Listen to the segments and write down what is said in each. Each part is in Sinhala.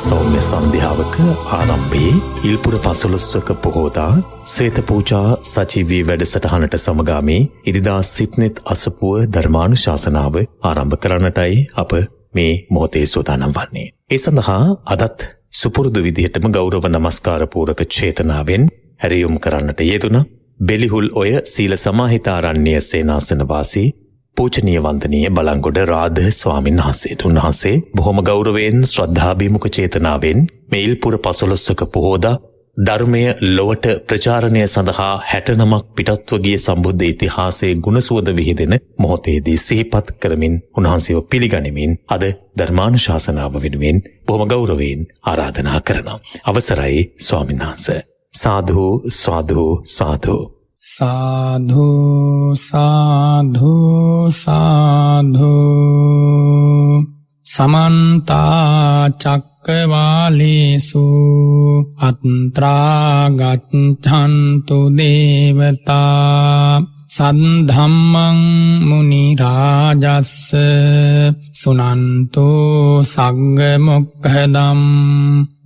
සෞම්‍ය සන්ධ්‍යාවක ආරම්භයේ ඉල්පුර පසළොස්වක පොහෝදා ශ්වේත පූජා සජීවී වැඩසටහනට සමගාමී ඉරිදා සිත්නෙත් අසපුව ධර්මානුශාසනාව ආරම්භ කරන්නටයි අප මේ මොහොතේ සූදානම් වන්නේ. ඒ සඳහා අදත් සුපුරුදු විදිහටම ගෞරව නමස්කාර පූරක චේතනාවෙන් හැරයුම් කරන්නට යෙදුණා. බෙලිහුල් ඔය සීල සමාහිතාරණ්‍ය සේනාසන වාසී පූජනීය වන්දනීය බලංගොඩ රාධ ස්වාමීන් වහන්සේට උන්වහන්සේ බොහොම ගෞරවයෙන් ශ්‍රද්ධාභිමුඛ චේතනාවෙන් මේ ඉල්පුර පසළොස්වක පොහෝදා ධර්මය ලොවට ප්‍රචාරණය සඳහා 69ක් පිටත්ව ගිය සම්බුද්ධ ඉතිහාසයේ ගුණසුවඳ විහිදෙන මොහොතේදී සිහිපත් කරමින් උන්වහන්සේව පිළිගනිමින් අද ධර්මානුශාසනාව වෙනුවෙන් බොහොම ගෞරවයෙන් ආරාධනා කරනවා. අවසරයි ස්වාමීන් වහන්සේ. සාදු සාදු සාදු. साधु साधु साधु समन्ता चक्रवालेषु अत्रा गच्छन्तु देवता सद्धम्मं मुनिराजस् सुनन्तु सग्गमुक्खदम्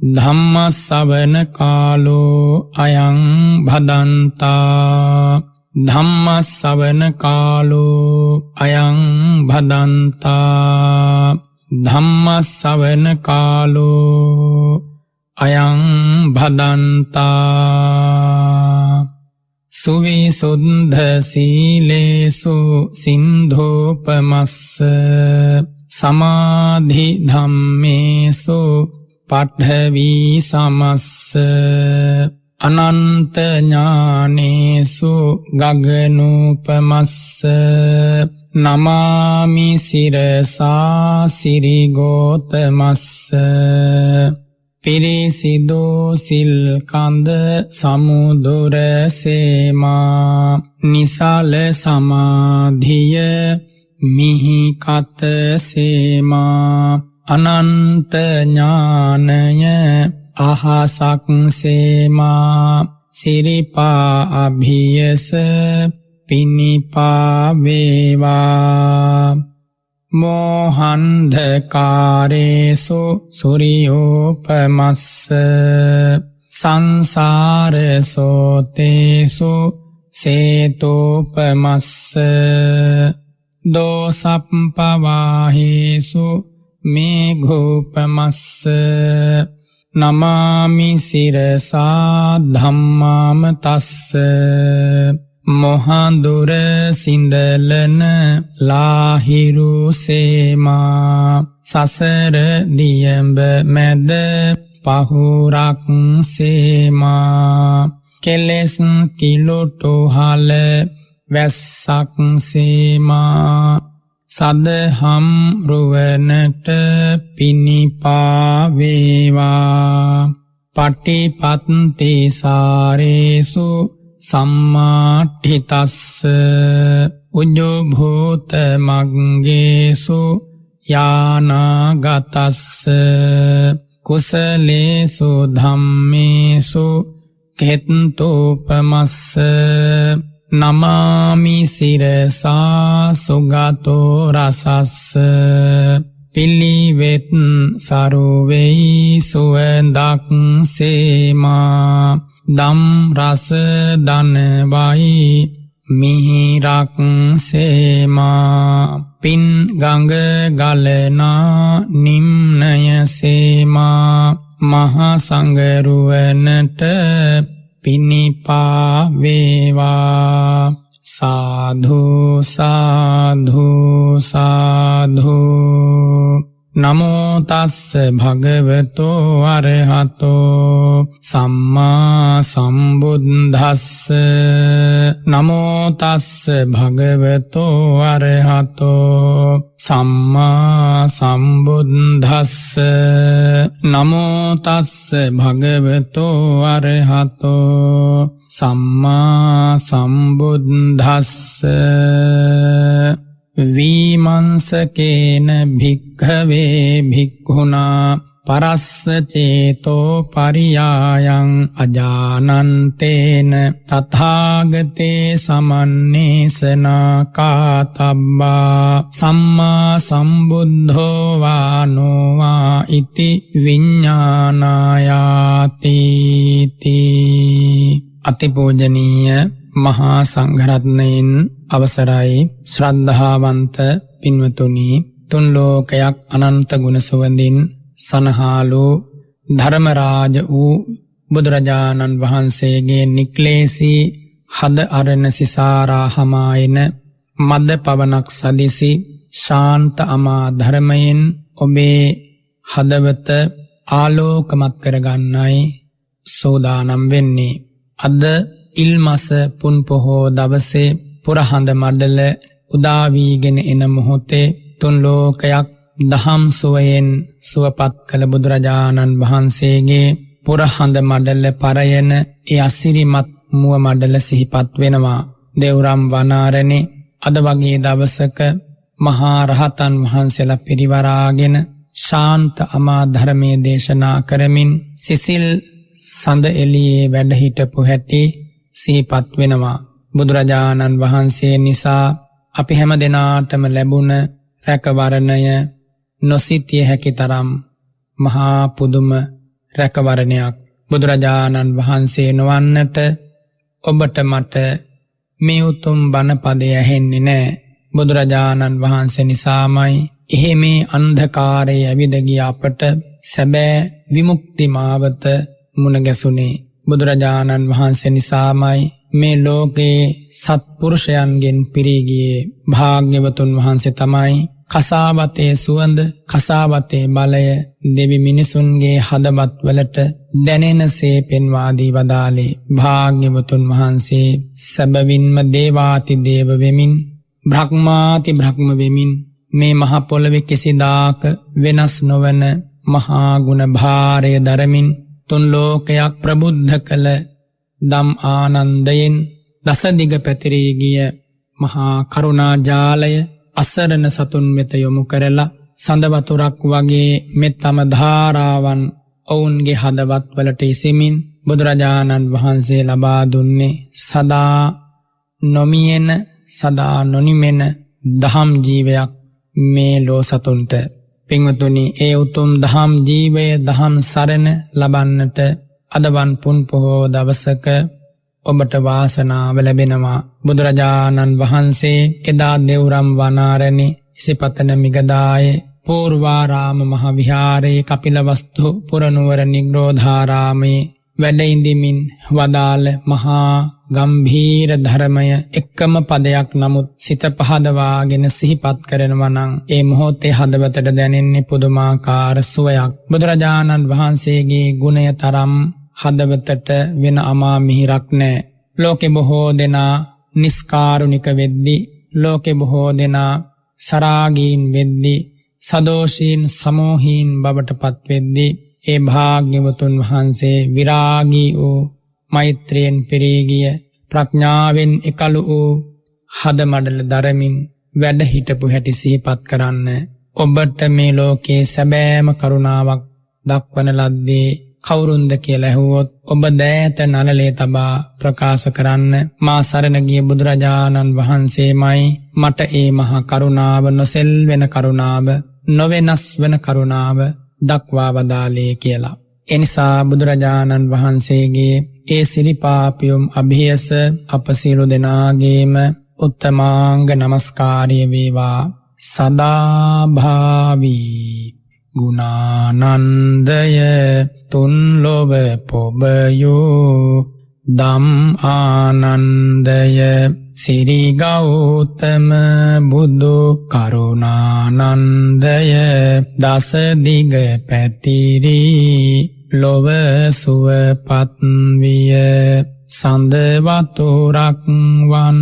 ධම්මස්සවන කාලෝ අයං භදන්තා ධම්මස්සවන කාලෝ අයං භදන්තා ධම්මස්සවන කාලෝ අයං භදන්තා සුවිසුද්ධ සීලේසු සින්ධෝපමස්ස සමාධි ධම්මේසු පඨවි සමස්ස අනන්ත ඥානේසු ගගනූපමස්ස නමාමි සිරසා සිරිගෝතමස්ස පිරිසිදෝ සිල් කඳ සමුදුර සේමා නිසල සමාධිය මිහි කත සේමා අනන්ත ඥානය අහසක් සේමා සිරිපා අභියස පිනිපා වේවා මෝහන්ධකාරේසු සුරියෝපමස්ස සංසාර සෝතේසු සේතෝපමස්ස දෝසප්පවාහේසු මේඝෝපමස්ස නමාමි සිරසා ධම්මාම තස්ස මොහඳුර සිඳලන ලාහිරු සේමා සසර දියඹ මැද පහුරක් සේමා කෙලෙස් කිලුටුහල වැස්සක් සේමා සදහම් රුවනට පිනිපා වේවා පටිපත්ති සාරේසු සම්මාඨිතස්ස උජ්ජභූත මග්ගේසු යානාගතස්ස කුසලේසු ධම්මේසු කෙත්තෝපමස්ස නමාමි සිරසා සුගතෝ රසස්ස පිළිවෙත් සරුවෙයි සුවඳක් සේමා දම් රස දනවයි මිහිරක් සේමා පින් ගඟ ගලනා නිම්නය සේමා මහා සංගරුවනට පිනිපා වේවා සාධු සාධු සාධු නමෝ තස්ස භගවතෝ අරහතෝ සම්මා සම්බුද්දස්ස නමෝ තස්ස භගවතෝ අරහතෝ සම්මා සම්බුද්දස්ස නමෝ තස්ස භගවතෝ අරහතෝ සම්මා සම්බුද්දස්ස විමංසකේන භික්ඛවේ භික්ඛුනා පරස්ස චේතෝ පරියායං අජානන්තේන තථාගතේ සමන්නේසනා කාතබ්බා සම්මා සම්බුද්ධෝ වානෝ වා ඉති විඤ්ඤාණායාති අතිපූජනීය මහා සංඝරත්නයන් අවසරයි ශ්‍රද්ධාවන්ත පින්වතුනි තුන් ලෝකයක් අනන්ත ගුණ සුවඳින් සනහාලු ධර්මරාජ වූ බුදුරජාණන් වහන්සේගේ නික්ලේසී හද අරණ සිසාරා හමායන මද පවනක් සදිසි ශාන්ත අමා ධර්මයෙන් ඔබේ හදවත ආලෝකමත් කරගන්නයි සෝදානම් වෙන්නේ. අද ඉල්මස පුන් පොහෝ දවසේ පුරහඳ මඩල උදාවීගෙන එන මොහොතේ තුන් ලෝකයක් දහම් සුවයෙන් සුවපත් කළ බුදුරජාණන් වහන්සේගේ පුරහඳ මඩල පරයන ඒ අසිරිමත් මුව මඩල සිහිපත් වෙනවා. දෙව්රම් වනාරණේ අද වගේ දවසක මහා රහතන් වහන්සේලා පිරිවරාගෙන ශාන්ත අමා ධර්මයේ දේශනා කරමින් සිසිල් සඳ එළියේ වැඩ හිටපු හැටි සිහිපත් වෙනවා. බුදුරජාණන් වහන්සේ නිසා අපි හැම දෙනාටම ලැබුණ රැකවරණය නොසිතිය හැකි තරම් මහා පුදුම රැකවරණයක්. බුදුරජාණන් වහන්සේ නොවන්නට ඔබට මට මේ උතුම් බණපදය ඇහෙන්නේ නැහැ. බුදුරජාණන් වහන්සේ නිසාමයි එහෙ මේ අන්ධකාරයේ ඇවිද ගිය අපට සැබෑ විමුක්ති මාවත මුණ ගැසුනේ. බුදුරජාණන් වහන්සේ නිසාමයි මේ ලෝකේ සත්පුරුෂයන්ගෙන් පිරී ගියේ. භාග්‍යවතුන් වහන්සේ තමයි කසාවතේ සුවඳ කසාවතේ බලය දෙවි මිනිසුන්ගේ හදවත් වලට දැනෙනසේ පෙන්වා දී වදාළේ. භාග්‍යවතුන් වහන්සේ සැබවින්ම දේවාති දේව වෙමින් බ්‍රහ්මාති බ්‍රහ්ම වෙමින් මේ මහ පොළවේ කිසිදාක වෙනස් නොවන මහා ගුණ භාරය දරමින් තුන් ලෝකයක් ප්‍රබුද්ධ කළ දම් ආනන්දයෙන් දසදිග පැතිරී ගිය මහා කරුණා ජාලය අසරණ සතුන් වෙත යොමු කරලා සඳ වතුරක් වගේ මෙත්තම ධාරාවන් ඔවුන්ගේ හදවත් වලට ඉසිමින් බුදුරජාණන් වහන්සේ ලබා දුන්නේ සදා නොමියෙන සදා නොනිමෙන දහම් ජීවයක් මේ ලෝ සතුන්ට. පින්වතුනි, ඒ උතුම් දහම් ජීවය දහම් සරණ ලබන්නට අදවන් පුන් පොහෝ දවසක ඔබට වාසනාව ලැබෙනවා. බුදුරජාණන් වහන්සේ එදා දෙව්රම් වනාරණේ ඉසිපතන මිගදායේ පූර්වාරාම මහ විහාරයේ කපිලවස්තු පුරනුවර නිග්‍රෝධාරාමේ වැඩ ඉඳිමින් වදාළ මහා ගම්භීර ධර්මය එක්කම පදයක් නමුත් සිත පහදවාගෙන සිහිපත් කරනවා නම් ඒ මොහොතේ හදවතට දැනෙන්නේ පුදුමාකාර සුවයක්. බුදුරජාණන් වහන්සේගේ ගුණය තරම් හදවතට වෙන අමා මිහිරක් නැහැ. ලෝකෙ බොහෝ දෙනා නිස්කාරුණික වෙද්දී, ලෝකෙ බොහෝ දෙනා සරාගීන් වෙද්දී, සදෝෂීන් සමෝහීන් බවට පත් වෙද්දී ඒ භාග්‍යවතුන් වහන්සේ විරාගී වූ මෛත්‍රියෙන් පිරී ගිය ප්‍රඥාවෙන් එකලු වූ හද මඩල දරමින් වැඩ හිටපු හැටි සිහිපත් කරන්න. ඔබට මේ ලෝකේ සැබෑම කරුණාවක් දක්වන ලද්දේ කවුරුන්ද කියලා ඇහුවොත් ඔබ දෑත නළලේ තබා ප්‍රකාශ කරන්න, මා සරණ ගිය බුදුරජාණන් වහන්සේමයි මට ඒ මහා කරුණාව, නොසෙල්වෙන කරුණාව, නොවෙනස් වෙන කරුණාව දක්වා වදාළේ කියලා. එනිසා බුදුරජාණන් වහන්සේගේ ඒ සිරිපාපියුම් අභියස අප සියලු දෙනාගේම උත්තමාංග නමස්කාරය වේවා. සදාභාවී ගුණානන්දය තුන් ලොව පොබයෝ දම් ආනන්දය සිරි ගෞතම බුදු කරුණානන්දය දස දිග පැතිරි ලොව සුවපත් විය සඳ වතුරක් වන්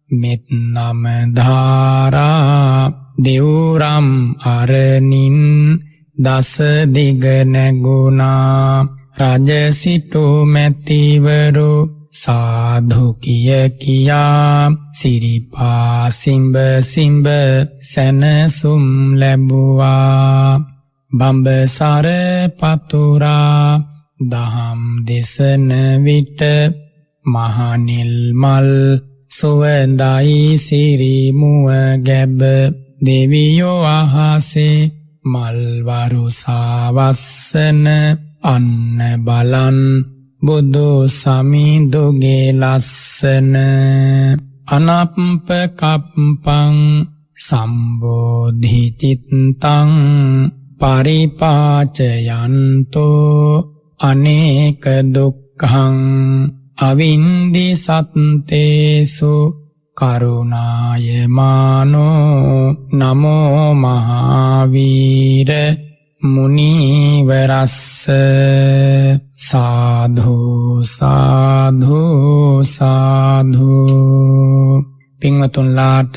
මෙත් නම ධාරා දෙව්රම් අරණින් දස දිග නැගුණා රජ සිටු මැතිවරු සාධු කිය කියා සිරිපා සිඹ සිඹ සැනසුම් ලැබුවා බඹසර පතුරා දහම් දෙසන විට මහනිල් මල් සුවඳයි සිරි මුව ගැබ දෙවියෝ අහසේ මල් වරුසා වස්සන අන්න බලන් බුදු සමිඳුගේ ලස්සන අනප්ප කප්පං සම්බෝධි චිත්තං පරිපාචයන්තෝ අනේක දුක්ඛං අවින්දි සත්තේසු කරුණායමානෝ නමෝ මහාවීර මුනිවරස්ස සාධු සාධු සාධු. පින්වතුන්ලාට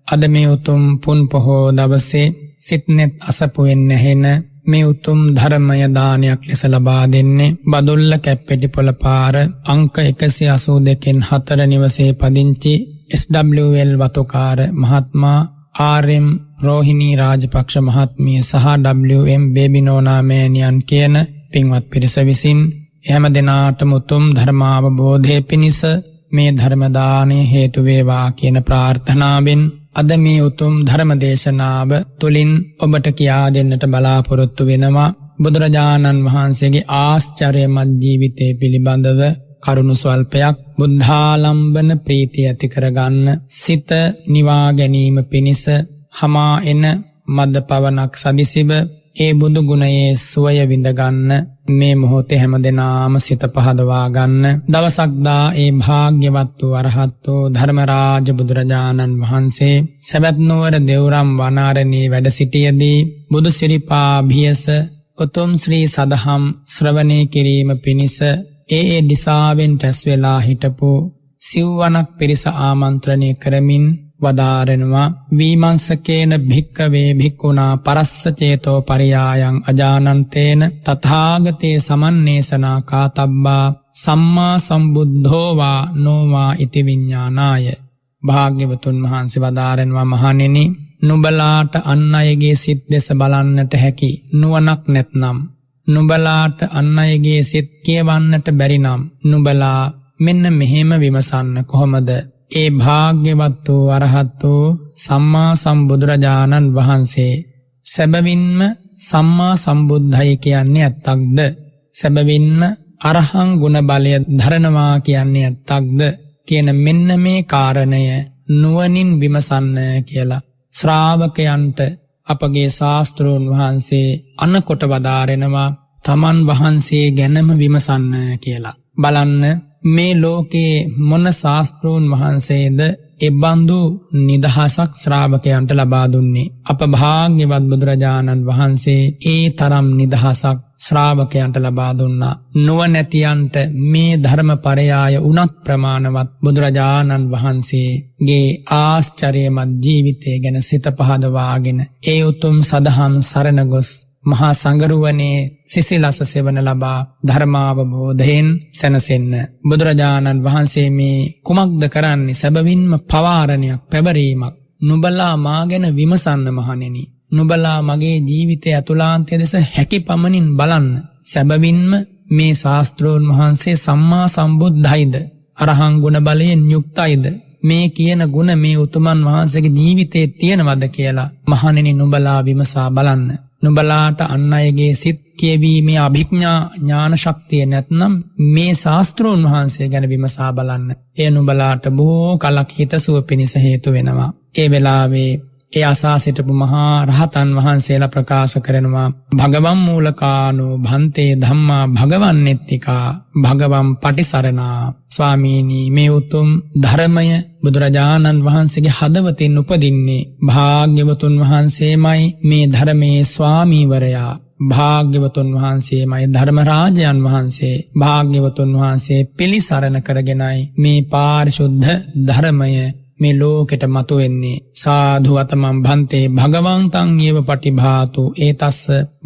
අද මේ උතුම් පුන් පොහෝ දවසේ සිත්නෙත් අසපුවෙන් නැහෙන මේ උතුම් ධර්මය දානයක් ලෙස ලබා දෙන්නේ බදුල්ල කැප්පෙටිපොළ පාර අංක 182 4 නිවසේ පදිංචි SWL වතුකාර මහත්මයා RM රෝහිණී රාජපක්ෂ මහත්මිය සහ WM බේබිනෝනා මෑණියන් කියන පින්වත් පිරිස විසින් හැම දිනාටම උතුම් ධර්මාවබෝධය පිණිස මේ ධර්ම දාණය හේතු වේවා කියන ප්‍රාර්ථනාවෙන් අද මේ උතුම් ධර්ම දේශනාව තුලින් ඔබට කියා දෙන්නට බලාපොරොත්තු වෙනවා බුදුරජාණන් වහන්සේගේ ආශ්චර්යමත් ජීවිතය පිළිබඳව කරුණු ස්වල්පයක් බුද්ධාලම්බන ප්‍රීතිය ඇති කරගන්න සිත නිවා ගැනීම පිණිස හමා එන මද පවනක් සදිසිව ඒ බුදු ගුණයේ සුවය විඳ ගන්න මේ මොහොතේ හැමදෙනාම සිත පහදවා ගන්න දවසක් දා ඒ භාග්‍යවත් වූ අරහත් වූ ධර්මරාජ බුදුරජාණන් වහන්සේ සවැත් නුවර දෙව්රම් වනාරණී වැඩ සිටියේදී බුදු සිරිපා භියස උතුම් ශ්‍රී සදහම් ශ්‍රවණය කිරීම පිණිස ඒ දිසාවෙන් රැස් වෙලා හිටපු සිව්වනක් පිරිස ආමන්ත්‍රණය කරමින් වදාරනවා විමංශකේන භික්කවේ භික්ඛුනා පරස්ස චේතෝ පරියායන් අජානන්තේන තථාගතේ සමන්නේසනා කාතබ්බා සම්මා සම්බුද්ධෝ වා නොවා ඉති විඤ්ඤාණාය. භාග්‍යවතුන් වහන්සේ වදාරනවා මහණෙනි නුඹලාට අන් අයගේ සිත් දෙස බලන්නට හැකි නුවණක් නැත්නම් නුඹලාට අන් අයගේ සිත් කියවන්නට බැරි නම් නුඹලා මෙන්න මෙහෙම විමසන්න කොහොමද ඒ භාග්‍යවත් වූ අරහත් වූ සම්මා සම්බුදුරජාණන් වහන්සේ සැබවින්ම සම්මා සම්බුද්ධයි කියන්නේ ඇත්තක්ද සැබවින්ම අරහං ගුණ බලය ධරනවා කියන්නේ ඇත්තක්ද කියන මෙන්න මේ කාරණය නුවණින් විමසන්න කියලා ශ්‍රාවකයන්ට අපගේ ශාස්ත්‍රෝන් වහන්සේ අනකොට වදාරෙනවා තමන් වහන්සේ ගැනම විමසන්න කියලා. බලන්න මේ ලෝකේ මොන ශාස්ත්‍රෝන් වහන්සේද එබඳු නිදහසක් ශ්‍රාවකයන්ට ලබා දුන්නේ. අප භාග්‍යවත් බුදුරජාණන් වහන්සේ ඒ තරම් නිදහසක් ශ්‍රාවකයන්ට ලබා දුන්නා. නුවණැතියන්ට මේ ධර්මපරයාය උනත් ප්‍රමාණවත් බුදුරජාණන් වහන්සේගේ ආශ්චර්යමත් ජීවිතය ගැන සිත පහදවාගෙන ඒ උතුම් සදහම් සරණ ගොස් මහා සංගරුවනේ සිසිලස සෙවන ලබා ධර්මාවබෝධයෙන් සැනසෙන්න බුදුරජාණන් වහන්සේ මේ කුමක්ද කරන්නේ සැබවින්ම පවාරණයක් පැවරීමක්. නුඹලා මා ගැන විමසන්න මහණෙනි. නුඹලා මගේ ජීවිතය ඇතුළාන්තය දෙස හැකි පමණින් බලන්න. සැබවින්ම මේ ශාස්ත්‍රෝන් වහන්සේ සම්මා සම්බුද්ධයිද අරහං ගුණ බලයෙන් යුක්තයිද මේ කියන ගුණ මේ උතුමන් වහන්සේගේ ජීවිතයේ තියෙනවද කියලා මහණෙනි නුඹලා විමසා බලන්න. නුඹලාට අන් අයගේ සිත් කියවීමේ අභිඥා ඥාන ශක්තිය නැත්නම් මේ ශාස්ත්‍රෝන් වහන්සේ ගැන විමසා බලන්න. එය නුඹලාට බොහෝ කලක් හිතසුව පිණිස හේතු වෙනවා. ඒ වෙලාවේ ඒ අසා සිටපු මහා රහතන් වහන්සේලා ප්‍රකාශ කරනවා භගවම් මූලකානෝ භන්තේ ධම්මා භගවන්නේත්තිකා භගවම් පටිසරණා. ස්වාමීනි, මේ උතුම් ධර්මය බුදුරජාණන් වහන්සේගේ හදවතින් උපදින්නේ භාග්‍යවතුන් වහන්සේමයි. මේ ධර්මයේ ස්වාමීවරයා භාග්‍යවතුන් වහන්සේමයි. ධර්මරාජයන් වහන්සේ භාග්‍යවතුන් වහන්සේ පිළිසරණ කරගෙනයි මේ පාරිශුද්ධ ධර්මය මේ ලෝකෙට මතු වෙන්නේ. සාධුවතමං භන්තේ භගවන්තං යේව පටිභාතු ඒතස්ස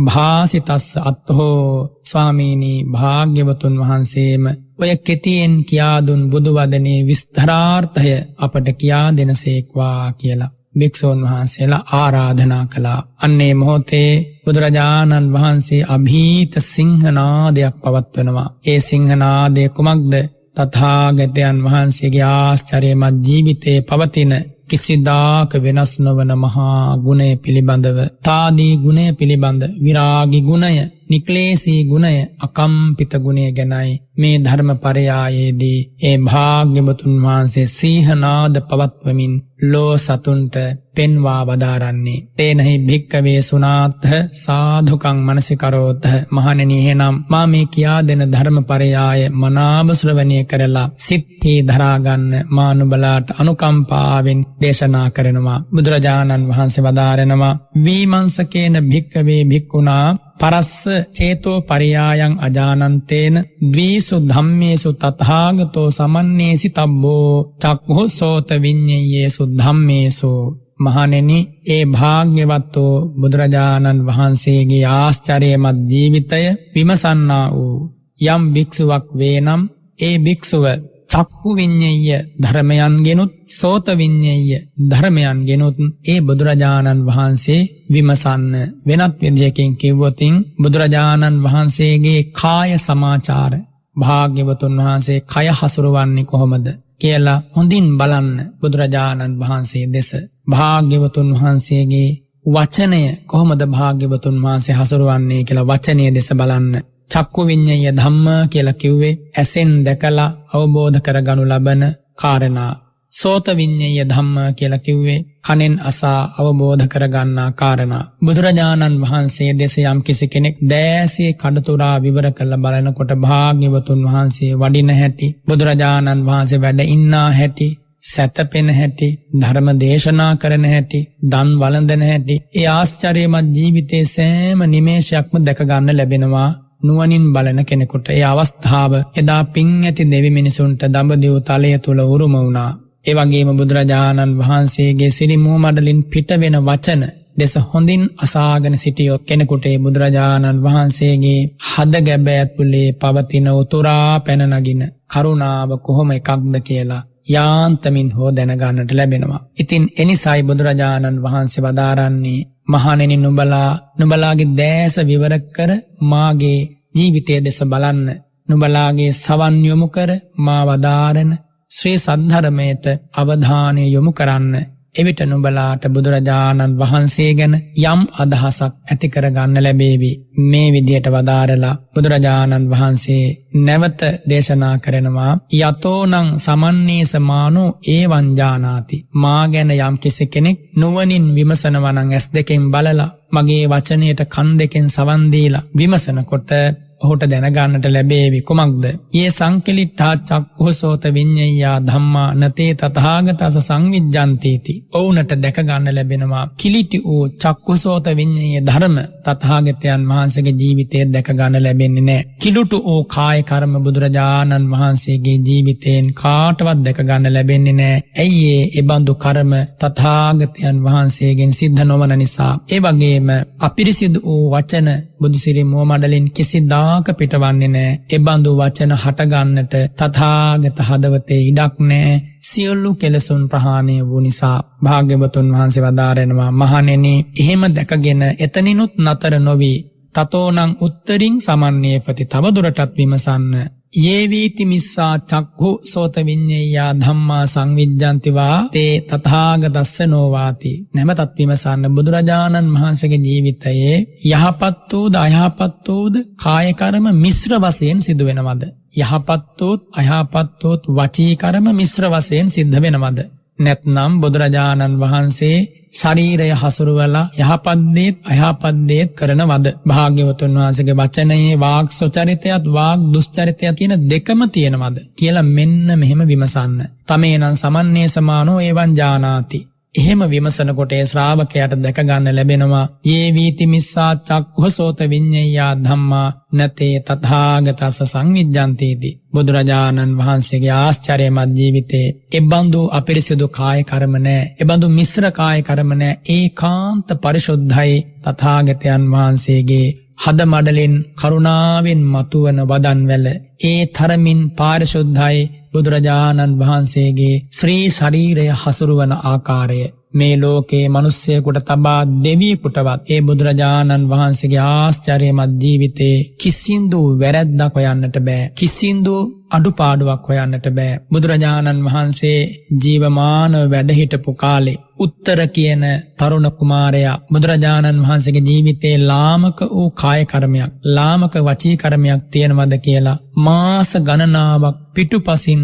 භාසිතස්ස අත්තෝ. ස්වාමීනි, භාග්‍යවතුන් වහන්සේම ඔය කෙටියෙන් කියා දුන් බුදු වදනේ විස්තරාර්ථය අපට කියා දෙනසේක්වා කියලා භික්ෂූන් වහන්සේලා ආරාධනා කළා. අන්නේ මොහොතේ බුදුරජාණන් වහන්සේ අභීත සිංහනාදයක් පවත්වනවා. ඒ සිංහනාදය කුමක්ද? තථාගතයන් වහන්සේගේ ආශ්චර්යමත් ජීවිතයේ පවතින කිසිදාක වෙනස් නොවන මහා ගුණය පිළිබඳව, තාදී ගුණය පිළිබඳ, විරාගී ගුණය, නික්ලේශී ගුණය, අකම්පිත ගුණය ගැනයි මේ ධර්මපරයායේදී ඒ භාග්‍යවතුන් වහන්සේ සිංහනාද පවත්වමින් ලෝ සතුන්ට පෙන්වා වදාරන්නේ. තේනහි භික්කවේ සුනාත්හ සාධුකං මනසිකරෝත්හ. මහණෙනි, එහෙනම් මා මේ කියා දෙන ධර්මපරයාය මනාව ශ්‍රවණය කරලා සිත්හි දරාගන්න මා නුඹලාට අනුකම්පාවෙන් දේශනා කරනවා. බුදුරජාණන් වහන්සේ වදාරනවා වීමංසකේන භික්කවේ භික්ඛුනා පරස්ස චේතෝ පරියායන් අජානන්තේන ද්විසු ධම්මේසු තථාගතෝ සමන්නේසි තබ්බෝ චක්ඛු සෝත විඤ්ඤයේසු ධම්මේසු. මහණෙනි, ඒ භාග්‍යවත්ෝ බුදුරජාණන් වහන්සේගේ ආශ්චර්යමත් ජීවිතය විමසන්නා වූ යම් භික්ෂුවක් වේනම් ඒ භික්ෂුව චක්ඛු විඤ්ඤය ධර්මයන්ගෙනුත් සෝත විඤ්ඤය ධර්මයන්ගෙනුත් ඒ බුදුරජාණන් වහන්සේ විමසන්න. වෙනත් විදියකින් කිව්වොතින් බුදුරජාණන් වහන්සේගේ කාය සමාචාර, භාග්‍යවතුන් වහන්සේ කය හසුරුවන්නේ කොහොමද කියලා හොඳින් බලන්න. බුදුරජාණන් වහන්සේ දෙස භාග්‍යවතුන් වහන්සේගේ වචනය කොහොමද භාග්‍යවතුන් වහන්සේ හසුරුවන්නේ කියලා වචනය දෙස බලන්න. චක්කු විඤ්ඤය ධම්ම කියලා කිව්වේ ඇසෙන් දැකලා අවබෝධ කරගනු ලබන කාරණා. සෝත විඤ්ඤය ධම්ම කියලා කිව්වේ කනෙන් අසා අවබෝධ කරගන්නා කාරණා. බුදුරජාණන් වහන්සේ දෙස යම් කිසි කෙනෙක් දෑසේ කඩතුරා විවර කරලා බලනකොට භාග්‍යවතුන් වහන්සේ වඩින හැටි, බුදුරජාණන් වහන්සේ වැඩ ඉන්නා හැටි, සැතපෙන හැටි, ධර්ම දේශනා කරන හැටි, දන් වළඳන හැටි, ඒ ආශ්චර්යමත් ජීවිතයේ සෑම නිමේෂයක්ම දැක ගන්න ලැබෙනවා නුවණින් බලන කෙනෙකුට. ඒ අවස්ථාව එදා පින් ඇති දෙවි මිනිසුන්ට දඹදිව තලය තුල උරුම වුණා. ඒ වගේම බුදුරජාණන් වහන්සේගේ සිරි මුව මඩලින් පිට වෙන වචන දෙස හොඳින් අසාගෙන සිටියොත් කෙනෙකුට ඒ බුදුරජාණන් වහන්සේගේ හද ගැබ ඇතුලේ පවතින උතුරා පැන නගින කරුණාව කොහොම එකක්ද කියලා යාන්තමින් හෝ දැනගන්නට ලැබෙනවා. ඉතින් එනිසායි බුදුරජාණන් වහන්සේ වදාරන්නේ මහණෙනි, නුඹලාගේ දැස විවර කර මාගේ ජීවිතය දෙස බලන්න. නුඹලාගේ සවන් යොමු කර මා වදාරන ශ්‍රී සද්ධර්මයට අවධානය යොමු කරන්න. එවිට නුඹලාට බුදුරජාණන් වහන්සේ ගැන යම් අදහසක් ඇති කරගන්න ලැබේවි. මේ විදියට වදාරලා බුදුරජාණන් වහන්සේ නැවත දේශනා කරනවා යතෝනං සමන්නේස මානෝ ඒවං ජානාති. මා ගැන යම් කිසි කෙනෙක් නුවණින් විමසනවා නම් ඇස් දෙකෙන් බලලා මගේ වචනයට කන් දෙකෙන් සවන් දීලා විමසනකොට ඔහුට දැනගන්නට ලැබේවි කුමක්ද? යේ සංකලිට්ඨා චක්ඛුසෝත විඤ්ඤයා ධම්මා නතේ තථාගතස සංවිජ්ජන්තේති. ඔවුන්ට දැක ගන්න ලැබෙනවා කිලිටි වූ චක්ඛුසෝත විඤ්ඤය ධර්ම තථාගතයන් වහන්සේගේ ජීවිතයේ දැක ගන්න ලැබෙන්නේ නැහැ. කිලුටු වූ කාය කර්ම බුදුරජාණන් වහන්සේගේ ජීවිතයෙන් කාටවත් දැක ගන්න ලැබෙන්නේ නැහැ. ඇයි ඒ බඳු කර්ම තථාගතයන් වහන්සේගෙන් සිද්ධ නොවන නිසා. ඒ වගේම අපිරිසිදු වූ වචන බුදුසිරි මුව මඩලින් කිසිදා පිටවන්නේ නැහැ. ඒ බඳු වචන හටගන්නට තථාගත හදවතේ ඉඩක් නැහැ. සියලු කෙලෙසුන් ප්‍රහාණය වූ නිසා භාග්‍යවතුන් වහන්සේ වදාරනවා මහණෙනි, එහෙම දැකගෙන එතනිනුත් නතර නොවි තතෝනං උත්තරින් සමන්නේපති. තව දුරටත් විමසන්න. යේ වීති මිස්සා චක්ඛු සෝත විඤ්ඤයා ධම්මා සංවිජ්ජන්ති වා තේ තථාගතස්ස නොවාති. නැමතත් විමසන්න බුදුරජාණන් වහන්සේගේ ජීවිතයේ යහපත් වූද අයහපත් වූද කාය කර්ම මිශ්‍ර වශයෙන් සිදු වෙනවද? යහපත් වූත් අයහපත් වූත් වචී කර්ම මිශ්‍ර වශයෙන් සිද්ධ වෙනවද? නැත්නම් බුදුරජාණන් වහන්සේ ශරීරය හසුරුවලා යහපත් දේත් අයහපත් දේත් කරනවද? භාග්‍යවතුන් වහන්සේගේ වචනයේ වාග් සුචරිතයත් වාග් දුස්චරිතයත් කියන දෙකම තියෙනවද කියලා මෙන්න මෙහෙම විමසන්න. තමේනං සමන්නේ සමානෝ එවං ජානාති. එහෙම විමසනකොට ඒ ශ්‍රාවකයාට දැක ගන්න ලැබෙනවා යේ වීති මිස්සා චක්ඛසෝත විඤ්ඤයා ධම්මා නතේ තථාගතස්ස සංවිජ්ජන්තේති. බුදුරජාණන් වහන්සේගේ ආශ්චර්යමත් ජීවිතේ එබඳු අපිරිසිදු කාය කර්ම නැහැ, එබඳු මිශ්‍ර කාය කර්ම නැහැ, ඒකාන්ත පරිශුද්ධයි. තථාගතයන් වහන්සේගේ හද මඩලෙන් කරුණාවෙන් මතුවන වදන් වැල ඒ තරමින් පාරිශුද්ධයි. බුදුරජාණන් වහන්සේගේ ශ්‍රී ශරීරය හසුරුවන ආකාරය මේ ලෝකේ මිනිස්සෙකුට තබා දෙවියෙකුටවත් ඒ බුදුරජාණන් වහන්සේගේ ආශ්චර්යමත් ජීවිතේ කිසිඳු වැරැද්දක් හොයන්නට බෑ, කිසිඳු අඩුපාඩුවක් හොයන්නට බෑ. බුදුරජාණන් වහන්සේ ජීවමානව වැඩ හිටපු කාලේ උත්තර කියන තරුණ කුමාරයා බුදුරජාණන් වහන්සේගේ ජීවිතේ ලාමක වූ කාය කර්මයක්, ලාමක වචී කර්මයක් තියෙනවද කියලා මාස ගණනාවක් පිටුපසින්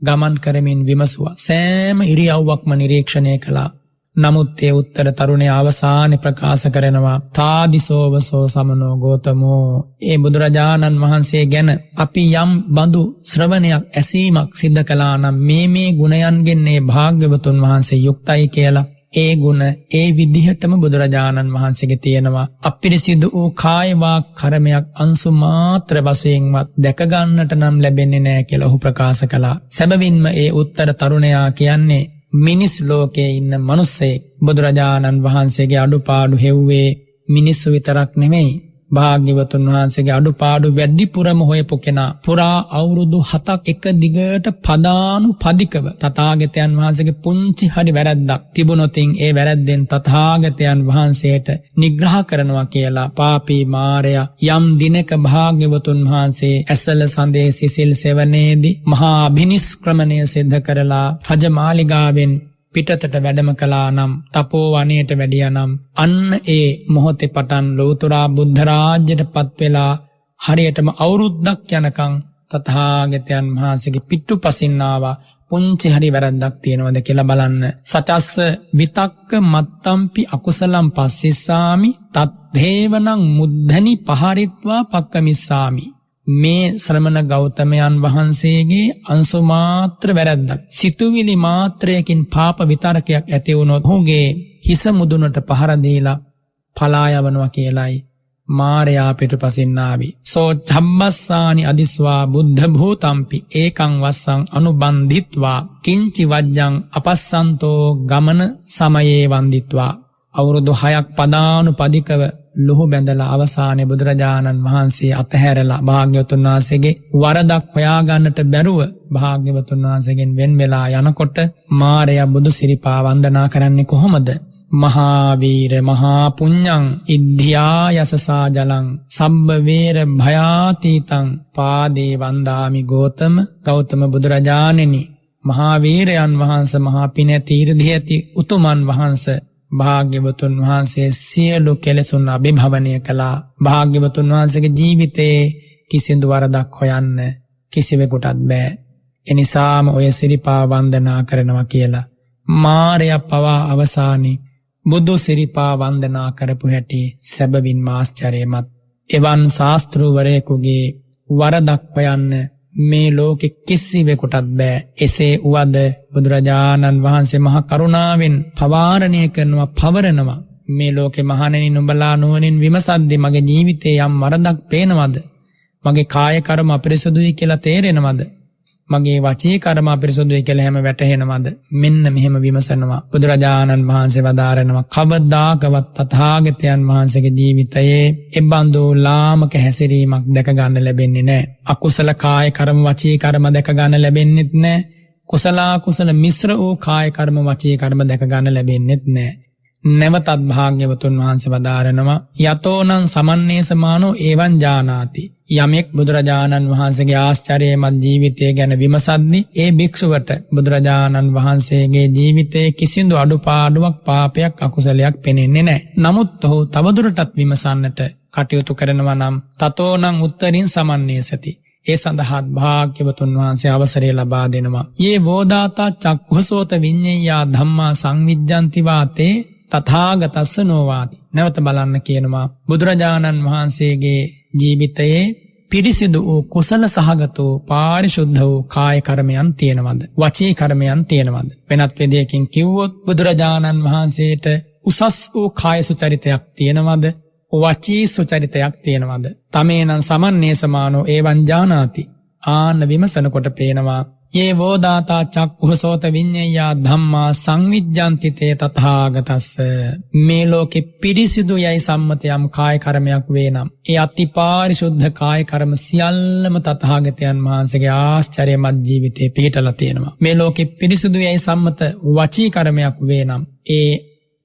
ගමන් කරමින් විමසුවා. සෑම ඉරියව්වක්ම නිරීක්ෂණය කළා. නමුත් ඒ උත්තර තරුණයා අවසානයේ ප්‍රකාශ කරනවා තාදිසෝවසෝ සමනෝ ගෝතමෝ. ඒ බුදුරජාණන් වහන්සේ ගැන අපි යම් බඳු ශ්‍රවණයක් ඇසීමක් සිද්ධ කළා නම් මේ ගුණයන්ගෙන් මේ භාග්‍යවතුන් වහන්සේ යුක්තයි කියලා ඒ ගුණ ඒ විදිහටම බුදුරජාණන් වහන්සේගේ තියෙනවා. අපිරිසිදු වූ කාය වාක් කර්මයක් අංශු මාත්‍ර වශයෙන්වත් දැක ගන්නට නම් ලැබෙන්නේ නැහැ කියලා ඔහු ප්‍රකාශ කළා. සැබවින්ම ඒ උත්තර තරුණයා කියන්නේ මිනිස් ලෝකයේ ඉන්න මිනිස්සෙක්. බුදුරජාණන් වහන්සේගේ අඩුපාඩු හෙව්වේ මිනිස්සු විතරක් නෙමෙයි, භාග්‍යවතුන් වහන්සේගේ අඩුපාඩු වැඩිපුරම හොයපු කෙනා. පුරා අවුරුදු 7ක් එක දිගට පදානුපදිකව තථාගතයන් වහන්සේගේ පුංචි හරි වැරැද්දක් තිබුණොතින් ඒ වැරැද්දෙන් තථාගතයන් වහන්සේට නිග්‍රහ කරනවා කියලා පාපී මාරයා යම් දිනක භාග්‍යවතුන් වහන්සේ ඇසල සඳේ සිසිල් සෙවණේදී මහා අභිනිෂ්ක්‍රමණය සිද්ධ කරලා රජමාලිගාවෙන් පිටතට වැඩම කළා නම්, තපෝ වනයේට වැඩියා නම්, අන්න ඒ මොහොතේ පටන් ලෝතුරා බුද්ධ රාජ්‍යයට පත් වෙලා හරියටම අවුරුද්දක් යනකම් තථාගතයන් වහන්සේගේ පිටුපසින් ආවා. පුංචි හරි වැරද්දක් තියෙනවද කියලා බලන්න. සතස්ස විතක්ක මත්තම්පි අකුසලම් පස්සිස්සාමි තත්ථේවනං මුද්ධනි පහරිත්වා පක්කමිස්සාමි. මේ ශ්‍රමණ ගෞතමයන් වහන්සේගේ අංශු මාත්‍ර වැරද්දක්, සිතුවිලි මාත්‍රයකින් පාප විතරකයක් ඇති වුණොත් ඔහුගේ හිස මුදුනට පහර දීලා පලා යවනවා කියලයි මාරයා පිටුපසින් ආවි. සෝ චම්බස්සානි අදිස්වා බුද්ධ භූතම්පි ඒකං වස්සං අනුබන්ධිත්වා කිංචි වජ්ජං අපස්සන්තෝ ගමන සමයේ වන්දිත්වා. අවුරුදු 6ක් පදානුපදිකව ලුහු බැඳලා අවසානයේ බුදුරජාණන් වහන්සේ අතහැරලා භාග්‍යවතුන් වහන්සේගේ වරදක් හොයාගන්නට බැරුව භාග්‍යවතුන් වහන්සේගෙන් වෙන් වෙලා යනකොට මාරයා බුදු සිරිපා වන්දනා කරන්නේ කොහොමද? මහා වීර මහා පුඤ්ඤං ඉද්ධියා යසසා ජලං සම්බ වේර භයාතීතං පාදේ වන්දාමි ගෞතම බුදුරජාණෙනි, මහා වීරයන් වහන්සේ, මහා පිනැති ඉර්ධිය ඇති උතුමන් වහන්සේ භාග්‍යවතුන් වහන්සේ සියලු කෙලෙසුන් අභිභවනය කළා. භාග්‍යවතුන් වහන්සේගේ ජීවිතේ කිසිදු වරදක් හොයන්න කිසිවෙකුටත් බෑ. එනිසාම ඔය සිරිපා වන්දනා කරනවා කියලා මාරයා පවා අවසානයේ බුදු සිරිපා වන්දනා කරපු හැටි සැබවින්ම ආශ්චර්යමත්. එවන් ශාස්ත්‍රවරයෙකුගේ වරදක් හොයන්න මේ ලෝකෙ කිසිවෙකුටත් බෑ. එසේ උවද බුදුරජාණන් වහන්සේ මහා කරුණාවෙන් පවාරණය කරනවා, පවරනවා. මේ ලෝකෙ මහණෙනි, නුඹලා නුවණින් විමසද්දී මගේ ජීවිතේ යම් වරදක් පේනවද? මගේ කාය කර්ම අපිරිසුදුයි කියලා තේරෙනවද? මගේ වචී කර්ම අපිරිසුදුයි කියලා හැම වැටහෙනවද? මෙන්න මෙහෙම විමසනවා. බුදුරජාණන් වහන්සේ වදාරනවා කවදාකවත් තථාගතයන් වහන්සේගේ ජීවිතයේ එබඳු ලාමක හැසිරීමක් දැක ගන්න ලැබෙන්නේ නැහැ. අකුසල කාය කර්ම වචී කර්ම දැක ගන්න ලැබෙන්නේත් නැහැ. කුසල කුසල මිශ්‍ර වූ කාය කර්ම වචී කර්ම දැක ගන්න ලැබෙන්නේත් නැහැ. නැවතත් භාග්‍යවතුන් වහන්සේ වදාරනවා යතෝනං සමන්නේසමානෝ එවං ජානාති. යමෙක් බුදුරජාණන් වහන්සේගේ ආශ්චර්යමත් ජීවිතය ගැන විමසද්දී ඒ භික්ෂුවට බුදුරජාණන් වහන්සේගේ ජීවිතයේ කිසිදු අඩුපාඩුවක්, පාපයක්, අකුසලයක් පෙනෙන්නේ නැහැ. නමුත් ඔහු තවදුරටත් විමසන්නට කටයුතු කරනවා නම් තතෝනං උත්තරින් සමන්නේසති. ඒ සඳහා භාග්‍යවතුන් වහන්සේ අවසරය ලබා දෙනවා. යේ වෝදාතා චක්ඛුසෝත විඤ්ඤයා ධම්මා සංවිජ්ජන්ති වාතේ තථාගතස්ස නොවාති. නැවත බලන්න කියනවා බුදුරජාණන් වහන්සේගේ ජීවිතයේ පිරිසිදු වූ කුසල සහගත වූ පාරිශුද්ධ වූ කාය කර්මයන් තියෙනවද? වචී කර්මයන් තියෙනවද? වෙනත් විදියකින් කිව්වොත් බුදුරජාණන් වහන්සේට උසස් වූ කාය සුචරිතයක් තියෙනවද? වචී සුචරිතයක් තියෙනවද? තමේනං සමන්නේ සමානෝ එවං ජානාති. ආන්න විමසනකොට පේනවා යේ වෝදාතා චක්ඛුසෝත විඤ්ඤයා ධම්මා සංවිජ්ජන්ති තේ තථාගතස්ස. මේ ලෝකෙ පිරිසිදු යයි සම්මතයම් කාය කර්මයක් වේනම් ඒ අතිපාරිශුද්ධ කාය කර්ම සියල්ලම තථාගතයන් වහන්සේගේ ආශ්චර්යමත් ජීවිතේ පිහිටලා තියෙනවා. මේ ලෝකෙ පිරිසිදු යයි සම්මත වචී කර්මයක් වේනම් ඒ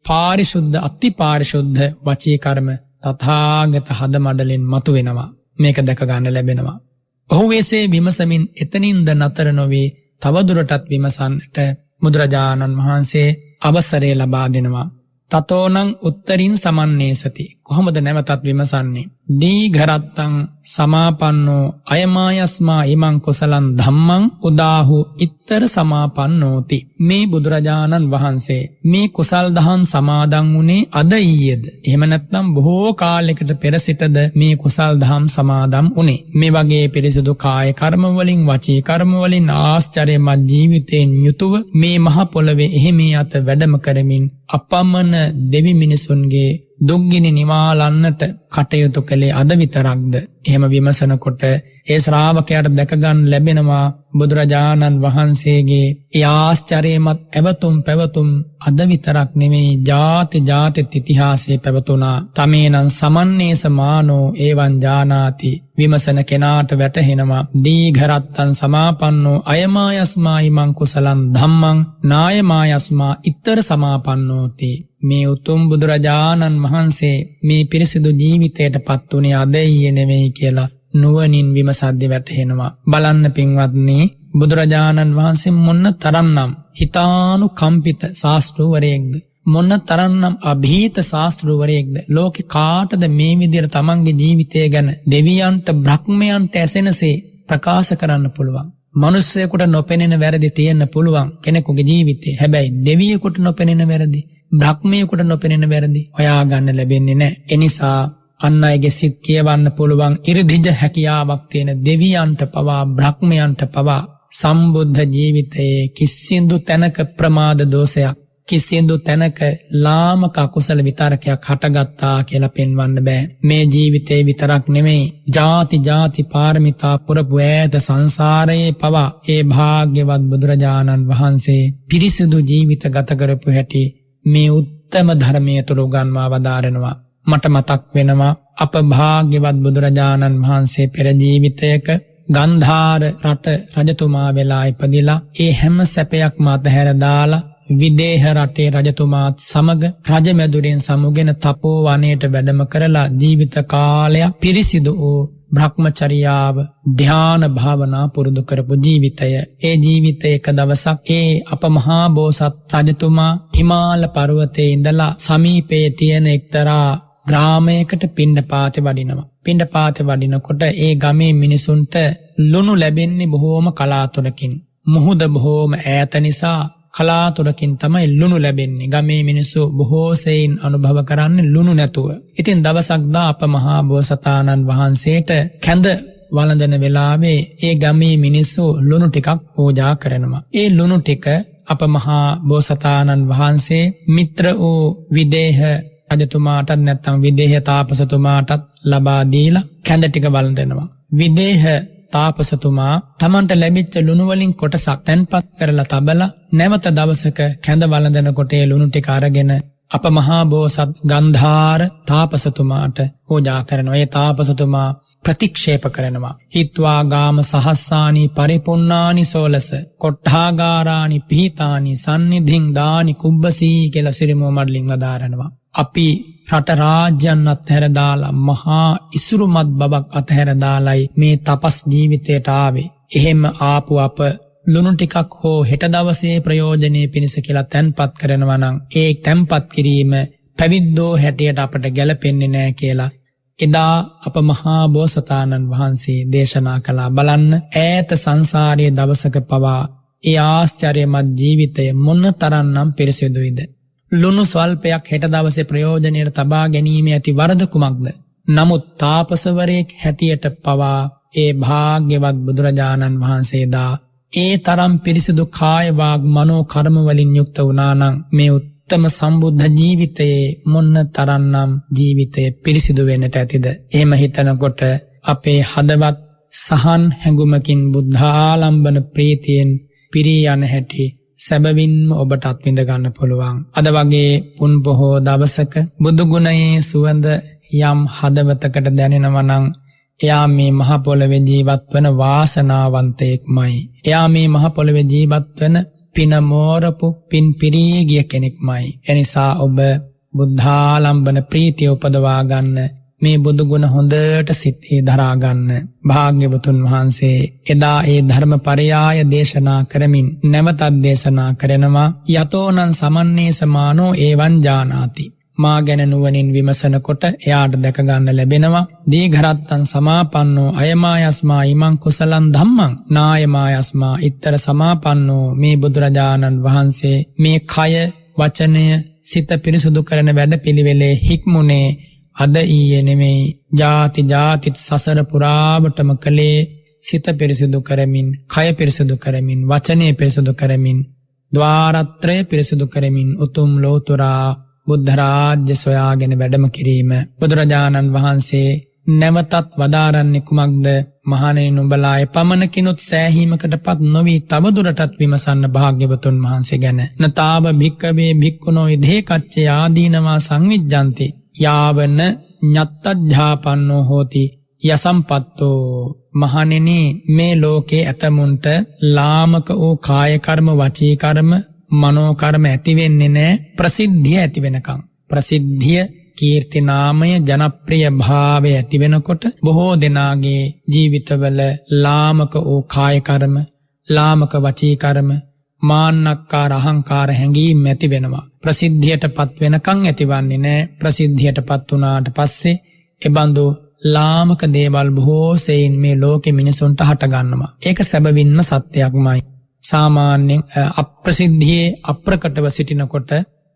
පාරිශුද්ධ අතිපාරිශුද්ධ වචී කර්ම තථාගත හද මඩලින් මතු වෙනවා. මේක දැක ගන්න ලැබෙනවා. ඔහු එසේ විමසමින් එතනින්ද නතර නොවේ තවදුරටත් විමසන්නට බුදුරජාණන් වහන්සේ අවසරය ලබා දෙනවා. තතෝනං උත්තරින් සමන්නේසති. කොහොමද නැවතත් විමසන්නේ? දීඝරත්තං සමාපන්නෝ අයමායස්මා ඉමං කුසලං ධම්මං උදාහු ඉත්තර සමාපන්නෝති. මේ බුදුරජාණන් වහන්සේ මේ කුසල් දහම් සමාදන් වුණේ අද ඊයේද? එහෙම නැත්නම් බොහෝ කාලයකට පෙර සිටද මේ කුසල් දහම් සමාදන් වුණේ? මේ වගේ පිරිසිදු කාය කර්ම වලින් වචී කර්ම වලින් ආශ්චර්යමත් ජීවිතයෙන් යුතුව මේ මහ පොළවේ එහිමී අත වැඩම කරමින් අපමණ දෙවි මිනිසුන්ගේ දුක්ගිනි නිවාලන්නට කටයුතු කළේ අද විතරක්ද? එහෙම විමසනකොට ඒ ශ්‍රාවකයාට දැකගන්න ලැබෙනවා බුදුරජාණන් වහන්සේගේ ඒ ආශ්චර්යමත් ඇවතුම් පැවතුම් අද විතරක් නෙමෙයි ජාති ජාතිත් ඉතිහාසයේ පැවතුණා. තමේනං සමන්නේ සමානෝ එවං ජානාති. විමසන කෙනාට වැටහෙනවා දීඝරත්තං සමාපන්නෝ අයමායස්මා ඉමං කුසලං ධම්මං නායමායස්මා ඉත්තර සමාපන්නෝති. මේ උතුම් බුදුරජාණන් වහන්සේ මේ පිරිසිදු ජීවිතයට පත් වුණේ අද ඊයේ නෙමෙයි කියලා නුවණින් විමසද්දි වැටහෙනවා. බලන්න පින්වත්නි, බුදුරජාණන් වහන්සේ මොන්න තරම්නම් හිතානුකම්පිත ශාස්ත්‍රවරයෙක්ද, මොන්න තරම්නම් අභීත ශාස්ත්‍රවරයෙක්ද. ලෝකේ කාටද මේ විදිහට තමන්ගේ ජීවිතය ගැන දෙවියන්ට බ්‍රහ්මයන්ට ඇසෙනසේ ප්‍රකාශ කරන්න පුළුවන්? මිනිස්සෙකුට නොපෙනෙන වැරදි තියෙන්න පුළුවන් කෙනෙකුගේ ජීවිතේ. හැබැයි දෙවියෙකුට නොපෙනෙන වැරදි, බ්‍රහ්මයෙකුට නොපෙනෙන වැරදි හොයාගන්න ලැබෙන්නේ නැහැ. එනිසා අන් අයගේ සිත් කියවන්න පුළුවන් ඉරිදිජ හැකියාවක් තියෙන දෙවියන්ට පවා බ්‍රහ්මයන්ට පවා සම්බුද්ධ ජීවිතයේ කිසිදු තැනක ප්‍රමාද දෝෂයක්, කිසිදු තැනක ලාමක අකුසල විතරකයක් හටගත්තා කියලා පෙන්වන්න බෑ. මේ ජීවිතේ විතරක් නෙමෙයි, ಜಾති ಜಾති පාරමිතා පුරපු ඈත සංසාරයේ පවා ඒ භාග්‍යවත් බුදුරජාණන් වහන්සේ පිරිසිදු ජීවිත ගත කරපු හැටි මේ උත්තම ධර්මයේ තුල උගන්වා වදාරනවා. මට මතක් වෙනවා අප භාග්‍යවත් බුදුරජාණන් වහන්සේ පෙර ජීවිතයක ගන්ධාර රට රජතුමා වෙලා ඉපදිලා ඒ හැම සැපයක්ම අතහැර දාලා විදේහ රටේ රජතුමාත් සමග රජමැදුරෙන් සමුගෙන තපෝ වනයේට වැඩම කරලා ජීවිත කාලයක් පිරිසිදු වූ බ්‍රහ්මචර්යාව ධ්‍යාන භාවනා පුරුදු කරපු ජීවිතය. ඒ ජීවිතේ එක දවසක් ඒ අප මහා බෝසත් රජතුමා හිමාල පර්වතයේ ඉඳලා සමීපයේ තියෙන එක්තරා ග්‍රාමයකට පිණ්ඩපාතේ වඩිනවා. පිණ්ඩපාතේ වඩිනකොට ඒ ගමේ මිනිසුන්ට ලුණු ලැබෙන්නේ බොහෝම කලාතුරකින්. මුහුද බොහෝම ඈත නිසා කලාතුරකින් තමයි ලුණු ලැබෙන්නේ. ගමේ මිනිස්සු බොහෝ සෙයින් අනුභව කරන්නේ ලුණු නැතුව. ඉතින් දවසක් දා අප මහා බෝසතාණන් වහන්සේට කැඳ වළඳන වෙලාවේ ඒ ගමේ මිනිස්සු ලුණු ටිකක් පූජා කරනවා. ඒ ලුණු ටික අප මහා බෝසතාණන් වහන්සේ මිත්‍ර වූ විදේහ රජතුමාටත් නැත්නම් විදේහ තාපසතුමාටත් ලබා දීලා කැඳ ටික වළඳනවා. විදේහ තාපසතුමා තමන්ට ලැබිච්ච ලුණු වලින් කොටසක් තැන්පත් කරලා තබලා නැවත දවසක කැඳ වළඳනකොට ඒ ලුණු ටික අරගෙන අප මහා බෝසත් ගන්ධාර තාපසතුමාට පූජා කරනවා. ඒ තාපසතුමා ප්‍රතික්ෂේප කරනවා. හිත්වා ගාම සහස්සානි පරිපුන්නානි සෝලස කොට්ඨාගාරානි පිහිතානි සන්නිධින් දානි කුබ්බසී කියලා සිරිමෝ මඩලින් වදාරනවා. අපි රට රාජ්‍යයන් අත්හැර දාලා මහා ඉසුරුමත් බබක් අත්හැර දාලයි මේ තපස් ජීවිතයට ආවේ. එහෙම ආපු අප ලුණු ටිකක් හෝ හෙට දවසේ ප්‍රයෝජනෙ පිණිස කියලා තැන්පත් කරනවා නම් ඒ තැන්පත් කිරීම පැවිද්දෝ හැටියට අපට ගැලපෙන්නේ නැහැ කියලා එදා අප මහා බෝසතාණන් වහන්සේ දේශනා කළා. බලන්න, ඈත සංසාරයේ දවසක පවා ඒ ආශ්චර්යමත් ජීවිතය මොන තරම්නම් පිරිසිදුයිද. ලුණු ස්වල්පයක් හෙට දවසේ ප්‍රයෝජනයට තබා ගැනීම ඇති වරද කුමක්ද? නමුත් තාපසවරයෙක් හැටියට පවා ඒ භාග්‍යවත් බුදුරජාණන් වහන්සේදා ඒ තරම් පිරිසිදු කාය වාග් මනෝ කර්ම වලින් යුක්ත වුණා නම් මේ උත්තම සම්බුද්ධ ජීවිතයේ මොන්න තරන්නම් ජීවිතය පිරිසිදු වෙන්නට ඇතිද? එහෙම හිතනකොට අපේ හදවත් සහන් හැඟුමකින් බුද්ධාලම්බන ප්‍රීතියෙන් පිරී යන හැටි සැබවින්ම ඔබට අත්විඳ ගන්න පුළුවන්. අද වගේ පුන් පොහෝ දවසක බුදු ගුණයේ සුවඳ යම් හදවතකට දැනෙනවා නම් එයා මේ මහ පොළවේ ජීවත් වන වාසනාවන්තයෙක්මයි. එයා මේ මහ පොළවේ ජීවත් වන පින මෝරපු පින් පිරී ගිය කෙනෙක්මයි. එනිසා ඔබ බුද්ධාලම්බන ප්‍රීතිය උපදවා ගන්න, මේ බුදු ගුණ හොඳට සිතේ දරා ගන්න. භාග්‍යවතුන් වහන්සේ එදා ඒ ධර්ම පරයාය දේශනා කරමින් නැවතත් දේශනා කරනවා යතෝනං සමන්නේ සමානෝ ඒවං ජානාති. මා ගැන නුවණින් විමසනකොට එයාට දැක ගන්න ලැබෙනවා දීඝරත්තං සමාපන්නෝ අයමායස්මා ඉමං කුසලං ධම්මං නායමායස්මා ඉත්තර සමාපන්නෝ. මේ බුදුරජාණන් වහන්සේ මේ කය වචනය සිත පිරිසුදු කරන වැඩ පිළිවෙලේ හික්මුනේ අද ඊයේ නෙමෙයි, ජාති ජාතිත් සසර පුරාවටම කලේ සිත පිරිසුදු කරමින්, කය පිරිසුදු කරමින්, වචනය පිරිසුදු කරමින්, ద్వාරත්‍රය පිරිසුදු කරමින් උතුම් ලෝතුරා බුද්ධ රාජ්‍ය සොයාගෙන වැඩම කිරීම. බුදුරජාණන් වහන්සේ නැවතත් වදාරන්නේ කුමක්ද? මහණෙනි, නුඹලා එපමණකිනුත් සෑහීමකටපත් නොවි තවදුරටත් විමසන්න භාග්‍යවතුන් වහන්සේ ගැන. නතාව භික්කවේ භික්ඛුනෝ ඉදේ කච්චේ ආදීනවා සංවිජ්ජන්ති යාවන ඤත්තජ්ජාපන්නෝ හෝති යසම්පත්තෝ. මහණෙනි, මේ ලෝකේ ඇතමුන්ට ලාමක වූ කාය කර්ම, වචී කර්ම, මනෝ කර්ම ඇති වෙන්නේ නැහැ ප්‍රසිද්ධිය ඇති වෙනකම්. ප්‍රසිද්ධිය, කීර්ති නාමය, ජනප්‍රිය භාවය ඇති වෙනකොට බොහෝ දෙනාගේ ජීවිතවල ලාමක වූ කාය කර්ම, ලාමක වචී කර්ම, මාන්නක්කාර අහංකාර හැඟීම් ඇති වෙනවා. ප්‍රසිද්ධියටපත් වෙනකන් ඇතිවන්නේ නැහැ. ප්‍රසිද්ධියටපත් වුණාට පස්සේ එබඳු ලාමක දේවල් බොහෝ සෙයින් මේ ලෝකෙ මිනිසුන්ට හට ගන්නවා. ඒක සැබවින්ම සත්‍යයක්මයි. සාමාන්‍යයෙන් අප්‍රසිද්ධියේ අප්‍රකටව සිටිනකොට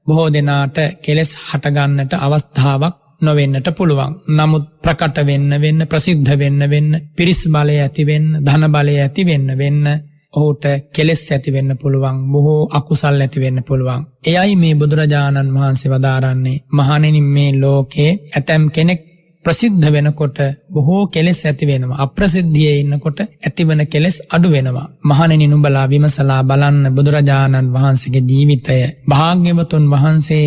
බොහෝ දෙනාට කෙලෙස් හටගන්නට අවස්ථාවක් නොවෙන්නට පුළුවන්. නමුත් ප්‍රකට වෙන්න ප්‍රසිද්ධ වෙන්න පිරිස් බලය ඇති වෙන්න, ධන බලය ඇති වෙන්න ඔහුට කෙලෙස් ඇති වෙන්න පුළුවන්, බොහෝ අකුසල් ඇති වෙන්න පුළුවන්. එයයි මේ බුදුරජාණන් වහන්සේ වදාරන්නේ මහණෙනි, මේ ලෝකේ ඇතම් කෙනෙක් ප්‍රසිද්ධ වෙනකොට බොහෝ කෙලෙස් ඇති වෙනවා. අප්‍රසිද්ධියේ ඉන්නකොට ඇතිවන කෙලෙස් අඩු වෙනවා. මහණෙනි, නුඹලා විමසලා බලන්න බුදුරජාණන් වහන්සේගේ ජීවිතය. භාග්‍යවතුන් වහන්සේ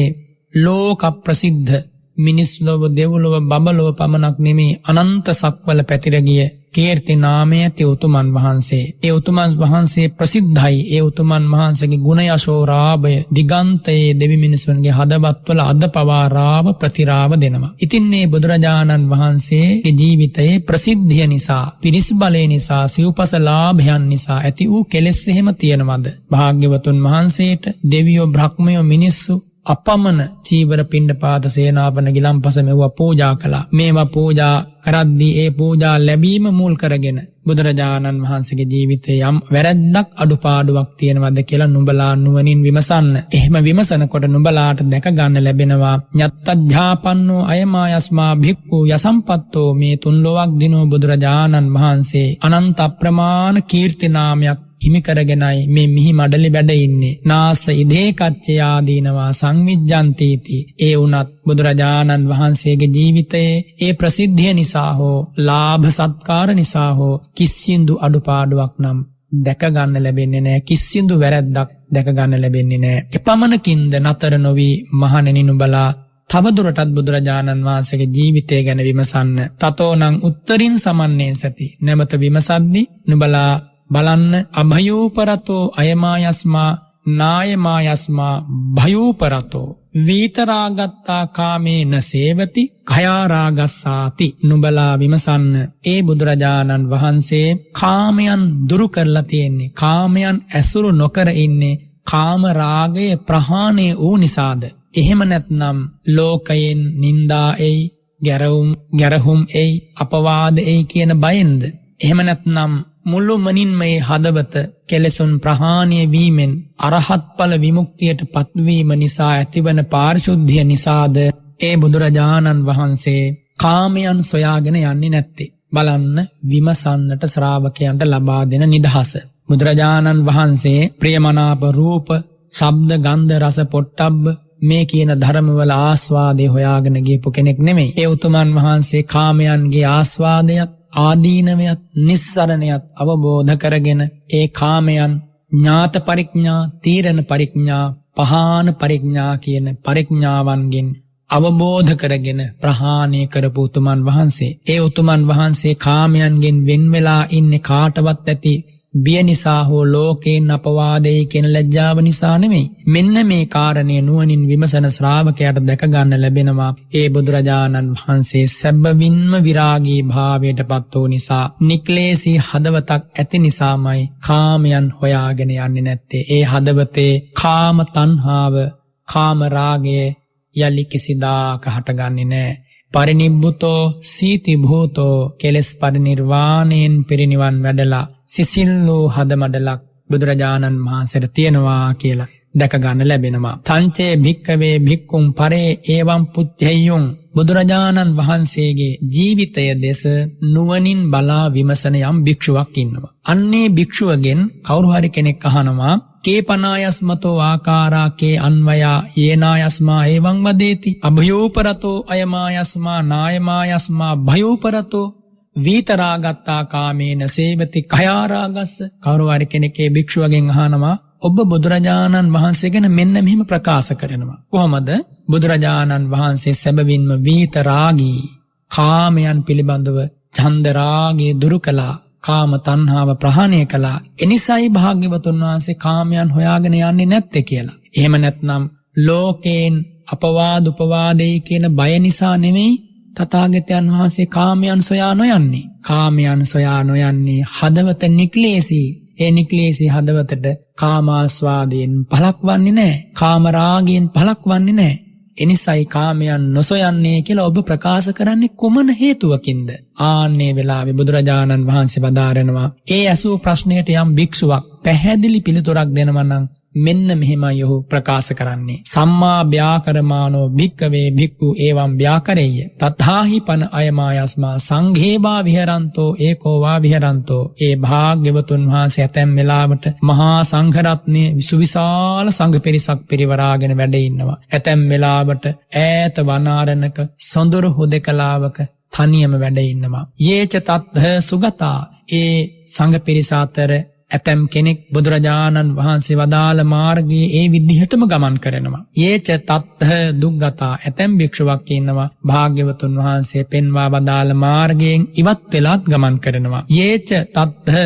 ලෝක ප්‍රසිද්ධ මිනිස් ලොව, දෙව්ලොව, බඹලොව පමණක් නෙමේ අනන්ත සක්වල පැතිර ගිය කීර්ති නාමය ඇති උතුමන් වහන්සේ. ඒ උතුමන් වහන්සේ ප්‍රසිද්ධයි. ඒ උතුමන් වහන්සේගේ ගුණ යශෝරාභය දිගන්තයේ දෙවි මිනිසුන්ගේ හදවත්වල අද පවා රාව ප්‍රතිරාව දෙනවා. ඉතින් මේ බුදුරජාණන් වහන්සේගේ ජීවිතයේ ප්‍රසිද්ධිය නිසා, පිරිස් බලය නිසා, සිව්පස ලාභයන් නිසා ඇති වූ කෙලෙස් එහෙම තියෙනවද? භාග්‍යවතුන් වහන්සේට දෙවියෝ, බ්‍රහ්මයෝ, මිනිස්සු අපමණ චීවර, පිණ්ඩපාත, සේනාපන, ගිලම්පස මෙවුවා පූජා කළා. මේවා පූජා කරද්දී ඒ පූජා ලැබීම මුල් කරගෙන බුදුරජාණන් වහන්සේගේ ජීවිතේ යම් වැරැද්දක්, අඩුපාඩුවක් තියෙනවද කියලා නුඹලා නුවණින් විමසන්න. එහෙම විමසනකොට නුඹලාට දැක ගන්න ලැබෙනවා ඤත්තජ්ජාපන්නෝ අයමායස්මා භික්ඛු යසම්පත්තෝ. මේ තුන් ලෝවක් දිනෝ බුදුරජාණන් වහන්සේ අනන්ත අප්‍රමාණ කීර්ති නාමයක් හිමි කරගෙනයි මේ මිහි මඩලි වැඩ ඉන්නේ. නාස ඉදේ කච්චේ ආදීනවා සංවිජ්ජන්තීති. ඒ වුණත් බුදුරජාණන් වහන්සේගේ ජීවිතයේ ඒ ප්‍රසිද්ධිය නිසා හෝ, ලාභ සත්කාර නිසා හෝ කිසිඳු අඩුපාඩුවක් නම් දැක ගන්න ලැබෙන්නේ නැහැ. කිසිඳු වැරැද්දක් දැක ගන්න ලැබෙන්නේ නැහැ. එපමණකින්ද නතර නොවි මහණෙනි, නුඹලා තවදුරටත් බුදුරජාණන් වහන්සේගේ ජීවිතය ගැන විමසන්න. තතෝනං උත්තරින් සමන්නේ සති. නැමත විමසද්දී නුඹලා බලන්න අභයෝපරතෝ අයමායස්මා නායමායස්මා භයෝපරතෝ වීතරාගත්තා කාමේ නසේවති කයාරාගස්සාති. නුඹලා විමසන්න, ඒ බුදුරජාණන් වහන්සේ කාමයන් දුරු කරලා තියෙන්නේ, කාමයන් ඇසුරු නොකර ඉන්නේ කාම රාගය ප්‍රහාණය වූ නිසාද? එහෙම නැත්නම් ලෝකයෙන් නින්දා එයි, ගැරහුම් එයි, අපවාද එයි කියන බයෙන්ද? එහෙම නැත්නම් මුළු මනින්ම මේ හදවත කෙලෙසුන් ප්‍රහාණය වීමෙන් අරහත්ඵල විමුක්තියට පත්වීම නිසා ඇතිවන පාරිශුද්ධිය නිසාද ඒ බුදුරජාණන් වහන්සේ කාමයන් සොයාගෙන යන්නේ නැත්තේ. බලන්න විමසන්නට ශ්‍රාවකයන්ට ලබා දෙන නිදහස. බුදුරජාණන් වහන්සේ ප්‍රියමනාප රූප, ශබ්ද, ගන්ධ, රස, පොට්ටබ්බ මේ කියන ධර්මවල ආස්වාදය හොයාගෙන ගියපු කෙනෙක් නෙමෙයි. ඒ උතුමන් වහන්සේ කාමයන්ගේ ආස්වාදයත් ආදීනවයත් නිස්සරණයත් අවබෝධ කරගෙන ඒ කාමයන් ඥාත පරිඥා, තීරණ පරිඥා, පහාන පරිඥා කියන පරිඥාවන්ගෙන් අවබෝධ කරගෙන ප්‍රහාණය කරපු උතුමන් වහන්සේ. ඒ උතුමන් වහන්සේ කාමයන්ගෙන් වෙන් වෙලා ඉන්නේ කාටවත් ඇති බිය නිසා හෝ ලෝකයෙන් අපවාදේ කියන ලැජ්ජාව නිසා නෙමෙයි. මෙන්න මේ කාරණය නුවණින් විමසන ශ්‍රාවකයාට දැක ගන්න ලැබෙනවා. ඒ බුදුරජාණන් වහන්සේ සැබවින්ම විරාගී භාවයට පත් වූ නිසා, නික්ලේශී හදවතක් ඇති නිසාමයි කාමයන් හොයාගෙන යන්නේ නැත්තේ. ඒ හදවතේ කාම තණ්හාව, කාම රාගය යලි කිසිදාක හටගන්නේ නැහැ. පරිනිබ්බුතෝ සීති භූතෝ, කෙලස් පරිනිර්වාණයෙන් පිරිනිවන් වැඩලා සිසිල් වූ හදමඩලක් බුදුරජාණන් වහන්සේට තියෙනවා කියලා දැක ගන්න ලැබෙනවා. තංචේ භික්කවේ භික්කුම් පරේ ඒවම් පුච්චෙය්‍යුම්, බුදුරජාණන් වහන්සේගේ ජීවිතය දෙස නුවණින් බලා විමසන යම් භික්ෂුවක් ඉන්නවා. අන්නේ භික්ෂුවගෙන් කවුරු හරි කෙනෙක් අහනවා, කේපනායස්මතෝ ආකාරාකේ අන්වයා යේනායස්මා එවං වදේති, අභයෝපරතෝ අයමායස්මා නායමායස්මා භයෝපරතෝ වීතරාගත්තා කාමේන සේවති කයාරාගස්ස. කවුරු හරි කෙනෙක්ගේ භික්ෂුවගෙන් අහනවා, ඔබ බුදුරජාණන් වහන්සේ ගැන මෙන්න මෙහිම ප්‍රකාශ කරනවා. කොහොමද? බුදුරජාණන් වහන්සේ සැබවින්ම වීතරාගී, කාමයන් පිළිබඳව ඡන්දරාගය දුරු කළා, කාම තණ්හාව ප්‍රහාණය කළා. එනිසායි භාග්‍යවතුන් වහන්සේ කාමයන් හොයාගෙන යන්නේ නැත්තේ කියලා. එහෙම නැත්නම් ලෝකේන් අපවාද උපවාදේ කියන බය නිසා නෙමෙයි තථාගතයන් වහන්සේ කාමයන් සොයා නොයන්නේ. කාමයන් සොයා නොයන්නේ හදවත නික්ලේශී. ඒ නික්ලේශී හදවතට කාමාස්වාදයෙන් පළක් වන්නේ නැහැ. කාම රාගයෙන් පළක් වන්නේ නැහැ. එනිසායි කාමයන් නොසොයන්නේ කියලා ඔබ ප්‍රකාශ කරන්නේ කුමන හේතුවකින්ද? ආන්නේ වෙලාවේ බුදුරජාණන් වහන්සේ වදාරනවා, ඒ ඇසූ ප්‍රශ්නයට යම් භික්ෂුවක් පැහැදිලි පිළිතුරක් දෙනවා නම් මෙන්න මෙහෙමයි ඔහු ප්‍රකාශ කරන්නේ. සම්මා ව්‍යාකරමානෝ භික්කවේ භික්ඛු එවං ව්‍යාකරෙය්‍ය තථාහි පන අයමායස්මා සංඝේවා විහරන්තෝ ඒකෝ වා විහරන්තෝ. ඒ භාග්‍යවතුන් වහන්සේ ඇතැම් වෙලාවට මහා සංඝ රත්නයේ විසුවිශාල සංඝ පිරිසක් පිරිවරාගෙන වැඩ ඉන්නවා. ඇතැම් වෙලාවට ඈත වනාරණක සොඳුරු හුදකලාවක තනියම වැඩ ඉන්නවා. යේච තත්ථ සුගතා, ඒ සංඝ පිරිස අතර ඇතැම් කෙනෙක් බුදුරජාණන් වහන්සේ වදාළ මාර්ගයේ ඒ විදිහටම ගමන් කරනවා. යේච තත්ථ දුග්ගතා, ඇතැම් භික්ෂුවක් ඉන්නවා භාග්‍යවතුන් වහන්සේ පෙන්වා වදාළ මාර්ගයෙන් ඉවත් වෙලාත් ගමන් කරනවා. යේච තත්ථ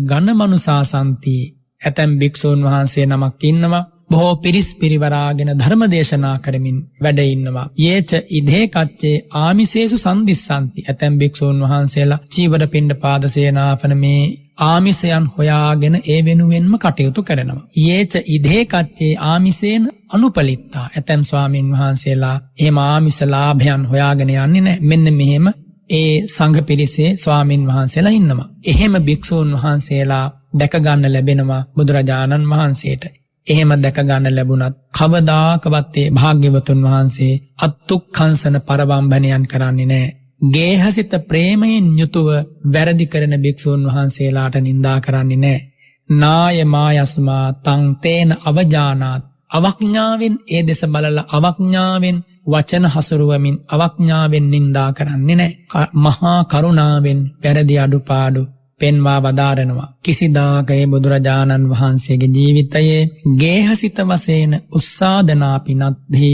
ගණමනුසාසන්ති, ඇතැම් භික්ෂූන් වහන්සේ නමක් ඉන්නවා බොහෝ පිරිස් පිරිවරාගෙන ධර්ම දේශනා කරමින් වැඩ ඉන්නවා. යේච ඉදේ කච්චේ ආමිසේසු සම්දිස්සන්ති, ඇතැම් භික්ෂූන් වහන්සේලා චීවර පිණ්ඩපාත සේනාසන මේ ආමිසයන් හොයාගෙන ඒ වෙනුවෙන්ම කටයුතු කරනවා. යේච ඉදේ කච්චේ ආමිසේන අනුපලිත්තා, ඇතැම් ස්වාමීන් වහන්සේලා එහෙම ආමිස ලාභයන් හොයාගෙන යන්නේ නැහැ. මෙන්න මෙහෙම ඒ සංඝ පිරිසේ ස්වාමීන් වහන්සේලා ඉන්නවා. එහෙම භික්ෂූන් වහන්සේලා දැක ගන්න ලැබෙනවා බුදුරජාණන් වහන්සේට. එහෙම දැක ගන්න ලැබුණත් කවදාකවත් ඒ භාග්‍යවතුන් වහන්සේ අත්තුක්ඛංසන පරවම්බනයන් කරන්නේ නැහැ. ගේහසිත ප්‍රේමයෙන් යුතුව වැරදි කරන භික්ෂූන් වහන්සේලාට නිඳා කරන්නේ නැහැ. නාය මායස්මා තං තේන අවජානාත්, අවඥාවෙන් ඒ දෙස බලලා අවඥාවෙන් වචන හසුරුවමින් අවඥාවෙන් නිඳා කරන්නේ නැහැ. මහා කරුණාවෙන් වැරදි අඩුපාඩු පෙන්වා වදාරනවා. කිසිදාක ඒ බුදුරජාණන් වහන්සේගේ ජීවිතයේ ගේහසිත වශයෙන් උස්සාදනාපි නත්හි,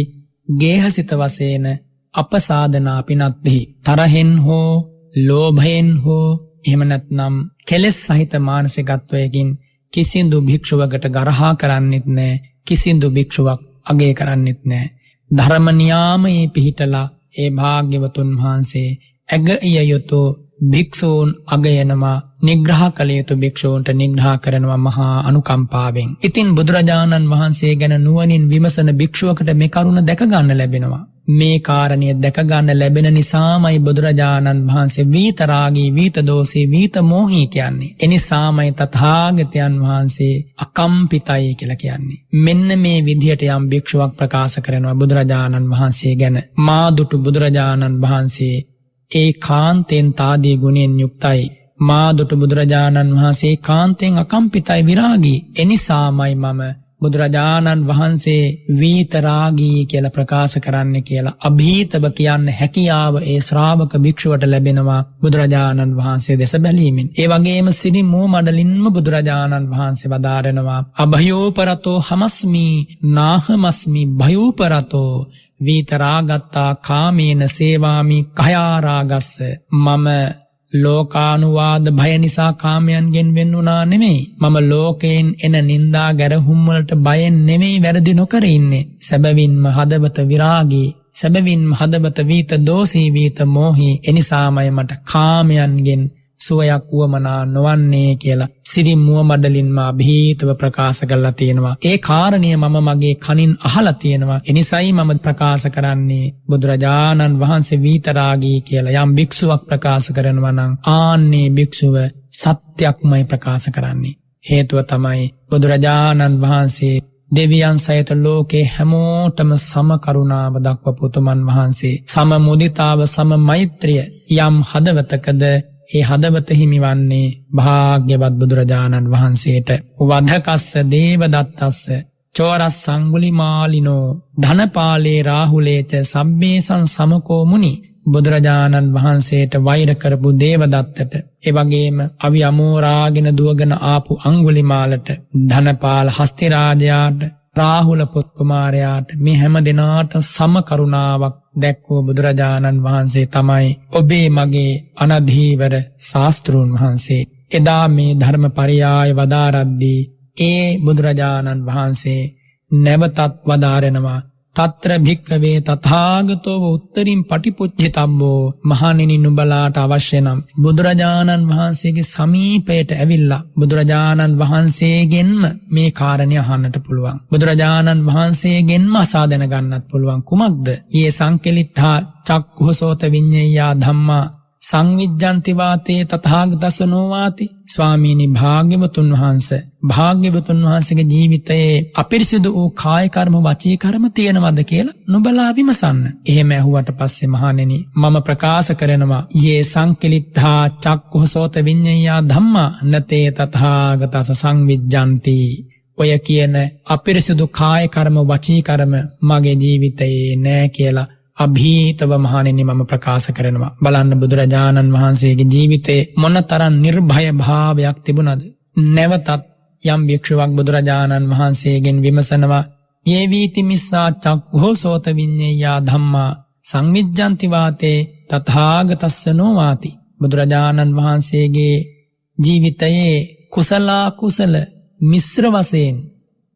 ගේහසිත වශයෙන් අපසාදනාපි නත්හි, තරහෙන් හෝ ලෝභයෙන් හෝ එහෙම නැත්නම් කෙලෙස් සහිත මානසිකත්වයකින් කිසිදු භික්ෂුවකට ගරහා කරන්නෙත් නැහැ. කිසිදු භික්ෂුවක් අගය කරන්නෙත් නැහැ. ධර්ම නියාමයේ පිහිටලා ඒ භාග්‍යවතුන් වහන්සේ ඇගිය යුතු භික්ෂූන් අගයනවා, නිග්‍රහ කළ යුතු භික්ෂූන්ට නිග්‍රහ කරනවා මහා අනුකම්පාවෙන්. ඉතින් බුදුරජාණන් වහන්සේ ගැන නුවණින් විමසන භික්ෂුවකට මේ කරුණ දැක ගන්න ලැබෙනවා. මේ කාරණය දැක ගන්න ලැබෙන නිසාමයි බුදුරජාණන් වහන්සේ විතරාගී විතදෝසී විතමෝහී කියන්නේ. එනිසාමයි තථාගතයන් වහන්සේ අකම්පිතයි කියලා කියන්නේ. මෙන්න මේ විදිහට යම් භික්ෂුවක් ප්‍රකාශ කරනවා බුදුරජාණන් වහන්සේ ගැන. මාදුටු බුදුරජාණන් වහන්සේ ඒ කාන්තෙන් තාදී ගුණෙන් යුක්තයි. මාදුටු බුදුරජාණන් වහන්සේ කාන්තෙන් අකම්පිතයි විරාගී. එනිසාමයි මම බුදුරජාණන් වහන්සේ විතරාගී කියලා ප්‍රකාශ කරන්න කියලා අභීතව කියන්න හැකියාව ඒ ශ්‍රාවක භික්ෂුවට ලැබෙනවා බුදුරජාණන් වහන්සේ දෙස බැලීමෙන්. ඒ වගේම සිරි මූ මඩලින්ම බුදුරජාණන් වහන්සේ වදාරනවා අභයෝපරතෝ හමස්මි නාහමස්මි භයෝපරතෝ විතරාගත්තා කාමේන සේවාමි කයාරාගස්ස. මම ලෝකානුවාද භය නිසා කාමයන්ගෙන් වෙන් වුණා නෙමෙයි. මම ලෝකයෙන් එන නින්දා ගැරහුම් වලට බයෙන් නෙමෙයි වැරදි නොකර ඉන්නේ. සැබවින්ම හදවත විරාගී, සැබවින්ම හදවත විත දෝෂී විත මෝහී. එනිසාමයි මට කාමයන්ගෙන් සුවයක් වුවමනා නොවන්නේ කියලා සිරි මුව මඩලින්ම අභීතව ප්‍රකාශ කරලා තියෙනවා. ඒ කාරණය මම මගේ කනින් අහලා තියෙනවා. එනිසයි මම ප්‍රකාශ කරන්නේ බුදුරජාණන් වහන්සේ විතරාගී කියලා. යම් භික්ෂුවක් ප්‍රකාශ කරනවා නම් ආන්නේ භික්ෂුව සත්‍යක්මයි ප්‍රකාශ කරන්නේ. හේතුව තමයි බුදුරජාණන් වහන්සේ දෙවියන් සහිත ලෝකේ හැමෝටම සම කරුණාව දක්වපු උතුමන් වහන්සේ. සම මුදිතාව, සම මෛත්‍රිය යම් හදවතකද ඒ හදවත හිමිවන්නේ භාග්‍යවත් බුදුරජාණන් වහන්සේට. වධකස්ස දේවදත්තස්ස චෝරස් සංගුලිමාලිනෝ ධනපාලේ රාහුලේච සබ්බේසං සමකෝ මුනි. බුදුරජාණන් වහන්සේට වෛර කරපු දේවදත්තට, එවැගේම අවි අමෝරාගෙන දුවගෙන ආපු අංගුලිමාලට, ධනපාල හස්තිරාජයාට, රාහුල පුත් කුමාරයාට මේ හැම දිනාට සම කරුණාවක් දැක්වූ බුදුරජාණන් වහන්සේ තමයි ඔබේ මගේ අනධීවර ශාස්ත්‍රූන් වහන්සේ. එදා මේ ධර්ම පරියාය වදාරද්දී ඒ බුදුරජාණන් වහන්සේ නැවතත් වදාරනවා තත්‍ර භික්ඛවේ තථාගතෝ උත්තරින් පටිපුච්චිතම්බෝ. මහණෙනි නුඹලාට අවශ්‍ය නම් බුදුරජාණන් වහන්සේගේ සමීපයට ඇවිල්ලා බුදුරජාණන් වහන්සේගෙන්ම මේ කාරණය අහන්නට පුළුවන්. බුදුරජාණන් වහන්සේගෙන්ම අසා දැනගන්නත් පුළුවන්. කුමක්ද? යේ සංකලිට්ඨා චක්ඛුසෝත විඤ්ඤයා ධම්මා සංවිජ්ජන්ති වාතේ තථාගතස්ස නොවාති. ස්වාමීනි භාග්‍යවතුන් වහන්සේගේ ජීවිතයේ අපිරිසිදු වූ කාය කර්ම වචී කර්ම තියෙනවද කියලා නුඹලා විමසන්න. එහෙම ඇහුවට පස්සේ මහණෙනි මම ප්‍රකාශ කරනවා යේ සංකලිට්ඨා චක්ඛුසෝත විඤ්ඤයා ධම්මා නතේ තථාගතස්ස සංවිජ්ජන්ති. ඔය කියන අපිරිසිදු කාය කර්ම වචී කර්ම මගේ ජීවිතයේ නෑ කියලා අභීතව මහණෙනි මම ප්‍රකාශ කරනවා. බලන්න බුදුරජාණන් වහන්සේගේ ජීවිතේ මොනතරම් නිර්භය භාවයක් තිබුණද. නැවතත් යම් භික්ෂුවක් බුදුරජාණන් වහන්සේගෙන් විමසනවා යේ වීති මිස්සා චක්ඛුසෝත විඤ්ඤයා ධම්මා සංවිජ්ජන්ති වාතේ තථාගතස්ස නොවාති. බුදුරජාණන් වහන්සේගේ ජීවිතයේ කුසල කුසල මිශ්‍ර වශයෙන්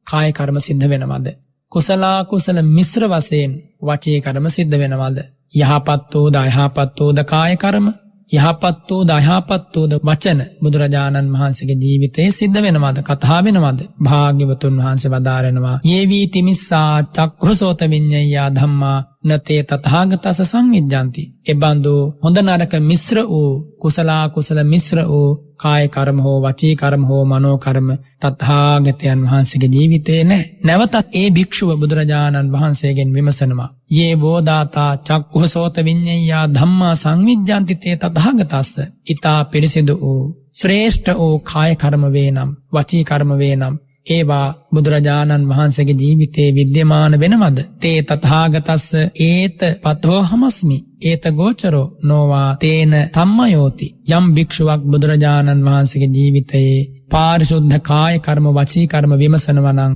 කාය කර්ම සිද්ධ වෙනවද? කුසල කුසල මිශ්‍ර වශයෙන් වචී කර්ම සිද්ධ වෙනවද? යහපත් වූ අයහපත් වූ කාය කර්ම, යහපත් වූ අයහපත් වූ වචන බුදුරජාණන් වහන්සේගේ ජීවිතයේ සිද්ධ වෙනවද? කතා වෙනවද? භාග්‍යවතුන් වහන්සේ වදාරනවා යේ වීති මිස්සා චක්ඛුසෝත විඤ්ඤයා ධම්මා නතේ තථාගතස්ස සංවිජ්ජන්ති. එබඳු හොඳ නරක මිශ්‍ර වූ කුසල කුසල මිශ්‍ර වූ කාය කර්ම හෝ වචී කර්ම හෝ මනෝ කර්ම තථාගතයන් වහන්සේගේ ජීවිතේ නැහැ. නැවතත් ඒ භික්ෂුව බුදුරජාණන් වහන්සේගෙන් විමසනවා යේ වෝදාතා චක්ඛුසෝත විඤ්ඤයා ධම්මා සංවිජ්ජන්ති තේ තථාගතස්ස. ඊතා පිරිසිදු වූ ශ්‍රේෂ්ඨ වූ කාය කර්ම වේනම් වචී කර්ම වේනම් ඒවා බුදුරජාණන් වහන්සේගේ ජීවිතේ විද්‍යමාන වෙනවද? තේ තථාගතස්ස ඒත පතෝ හමස්මි ඒත ගෝචරෝ නොවා තේන ධම්මයෝති. යම් භික්ෂුවක් බුදුරජාණන් වහන්සේගේ ජීවිතයේ පාරිශුද්ධ කාය කර්ම වචී කර්ම විමසනවා නම්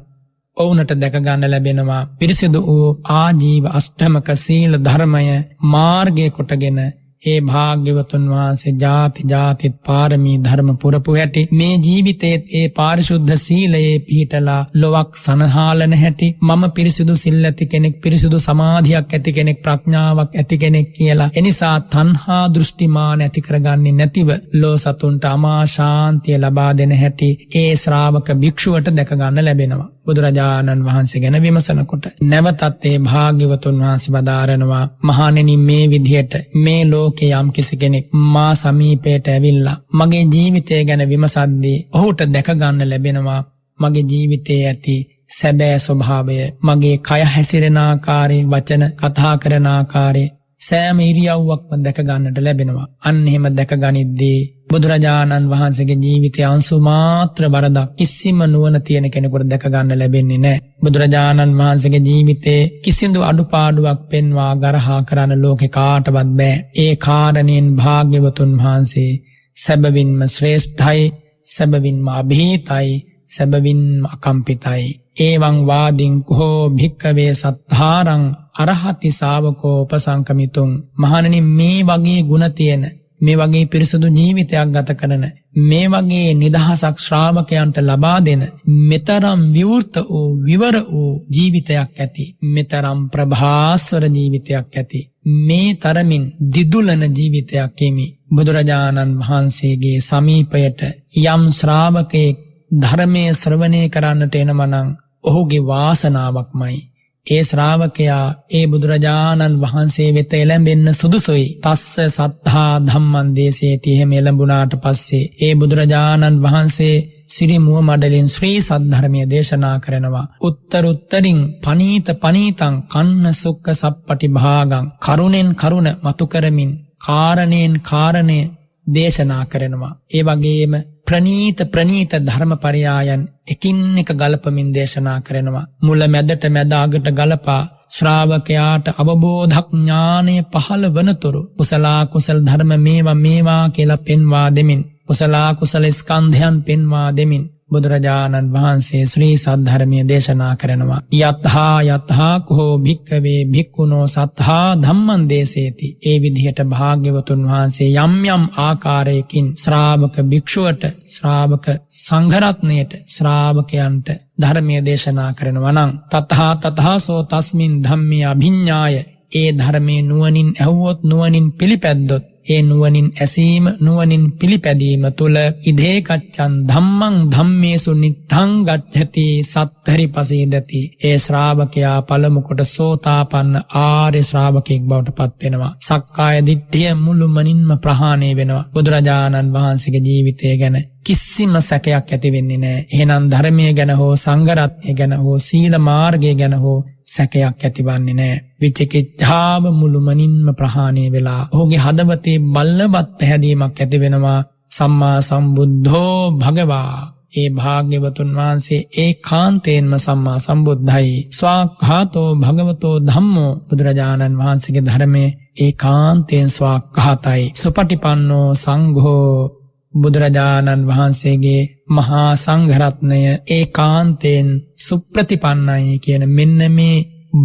ඔවුන්ට දැක ගන්න ලැබෙනවා පිරිසිදු වූ ආජීව අෂ්ටමක සීල ධර්මය මාර්ගය කොටගෙන ඒ භාග්‍යවතුන් වහන්සේ ජාති ජාතිත් පාරමී ධර්ම පුරපු හැටි මේ ජීවිතේත් ඒ පාරිශුද්ධ සීලයේ පිහිටලා ලොවක් සනහාලන හැටි මම පිරිසිදු සිල් ඇති කෙනෙක් පිරිසිදු සමාධියක් ඇති කෙනෙක් ප්‍රඥාවක් ඇති කෙනෙක් කියලා එනිසා තණ්හා දෘෂ්ටිමාන ඇති කරගන්නේ නැතිව ලෝ සතුන්ට අමා ශාන්තිය ලබා දෙන හැටි ඒ ශ්‍රාවක භික්ෂුවට දැක ගන්න ලැබෙනවා බුදුරජාණන් වහන්සේ ගැන විමසනකොට නැවතත් ඒ භාග්‍යවතුන් වහන්සේ වදාරනවා මහණෙනි මේ විදිහට මේ ලෝකේ යම් කිසි කෙනෙක් මා සමීපයට ඇවිල්ලා මගේ ජීවිතය ගැන විමසද්දී ඔහුට දැක ගන්න ලැබෙනවා මගේ ජීවිතයේ ඇති සැබෑ ස්වභාවය මගේ කය හැසිරෙන ආකාරය වචන කතා කරන ආකාරය සෑම ඉරියව්වක්ම දැක ගන්නට ලැබෙනවා අන්න එහෙම දැක ගනිද්දී බුදුරජාණන් වහන්සේගේ ජීවිතය අංශු මාත්‍ර වරදක් කිසිම නුවණ තියෙන කෙනෙකුට දැක ගන්න ලැබෙන්නේ නැහැ. බුදුරජාණන් වහන්සේගේ ජීවිතේ කිසිදු අඩුපාඩුවක් පෙන්වා ගරහා කරන්න ලෝකේ කාටවත් බෑ. ඒ කාරණෙන් භාග්‍යවතුන් වහන්සේ සැබවින්ම ශ්‍රේෂ්ඨයි, සැබවින්ම අභීතයි, සැබවින්ම අකම්පිතයි. ඒවං වාදින් කෝ භික්ඛවේ සත්තාරං අරහති ශාවකෝ උපසංකමිතුං මහණෙනි මේ වගේ ගුණ තියෙන මේ වගේ පිරිසුදු ජීවිතයක් ගත කරන මේ වගේ නිදහසක් ශ්‍රාවකයන්ට ලබා දෙන මෙතරම් විවෘත වූ විවර වූ ජීවිතයක් ඇති මෙතරම් ප්‍රභාස්වර ජීවිතයක් ඇති මේ තරමින් දිදුලන ජීවිතයක් එමි බුදුරජාණන් වහන්සේගේ සමීපයට යම් ශ්‍රාවකයෙක් ධර්මයේ ශ්‍රවණය කරන්නට එනමනම් ඔහුගේ වාසනාවක්මයි ඒ ශ්‍රාවකයා ඒ බුදුරජාණන් වහන්සේ වෙත එළඹෙන්න සුදුසුයි. තස්ස සත්තා ධම්මං දේශේති එහෙම එළඹුණාට පස්සේ ඒ බුදුරජාණන් වහන්සේ සිරිමුව මඩලින් ශ්‍රී සද්ධර්මය දේශනා කරනවා. උත්තරින් පනීතං කන්න සුක්ඛ සප්පටි භාගං කරුණෙන් කරුණ මතු කරමින් කාරණෙන් කාරණය දේශනා කරනවා. ඒ වගේම ප්‍රනීත ධර්මපරයායන් එකින් එක ගලපමින් දේශනා කරනවා. මුල මැදට මැද අගට ගලපා ශ්‍රාවකයාට අවබෝධඥානය පහළ වනතුරු කුසල ධර්ම මේවා කියලා පෙන්වා දෙමින් කුසල ස්කන්ධයන් පෙන්වා දෙමින් බුදුරජාණන් වහන්සේ ශ්‍රී සද්ධර්මය දේශනා කරනවා. යත්හා කෝ භික්ඛවේ භික්ඛුනෝ සත්තා ධම්මං දේශේති. ඒ විදිහට භාග්‍යවතුන් වහන්සේ යම් ආකාරයකින් ශ්‍රාවක භික්ෂුවට ශ්‍රාවක සංඝරත්නයට ශ්‍රාවකයන්ට ධර්මය දේශනා කරනවා නම් තතහාසෝ තස්මින් ධම්මේ අභිඤ්ඤාය ඒ ධර්මයේ නුවණින් ඇහුවොත් නුවණින් පිළිපැද්දොත් ඒ නුවණින් ඇසීම නුවණින් පිළිපැදීම තුල ඉදේකච්ඡන් ධම්මං ධම්මේසු නිට්ඨං ගච්ඡති සත්තරි පසීදති. ඒ ශ්‍රාවකයා පළමු කොට සෝතාපන්න ආර්ය ශ්‍රාවකෙක් බවට පත් වෙනවා. සක්කාය දිට්ඨිය මුළුමනින්ම ප්‍රහාණය වෙනවා. බුදුරජාණන් වහන්සේගේ ජීවිතය ගැන කිසිම සැකයක් ඇති වෙන්නේ නැහැ. එහෙනම් ධර්මයේ ගැන හෝ සංඝරත්නය ගැන හෝ සීල මාර්ගය ගැන හෝ සැකයක් ඇතිවන්නේ නැහැ. විචිකිච්ඡාව මුළුමනින්ම ප්‍රහාණය වෙලා ඔහුගේ හදවතේ බල්ලවත් පැහැදීමක් ඇති වෙනවා. සම්මා සම්බුද්ධෝ භගවා. ඒ භාග්‍යවතුන් වහන්සේ ඒකාන්තයෙන්ම සම්මා සම්බුද්ධයි. ස්වාක්ඛාතෝ භගවතෝ ධම්මෝ බුදුරජාණන් වහන්සේගේ ධර්මයේ ඒකාන්තයෙන් ස්වාක්ඛාතයි. සුපටිපන්නෝ සංඝෝ බුදුරජාණන් වහන්සේගේ මහා සංඝරත්නය ඒකාන්තයෙන් සුප්‍රතිපන්නයි කියන මෙන්න මේ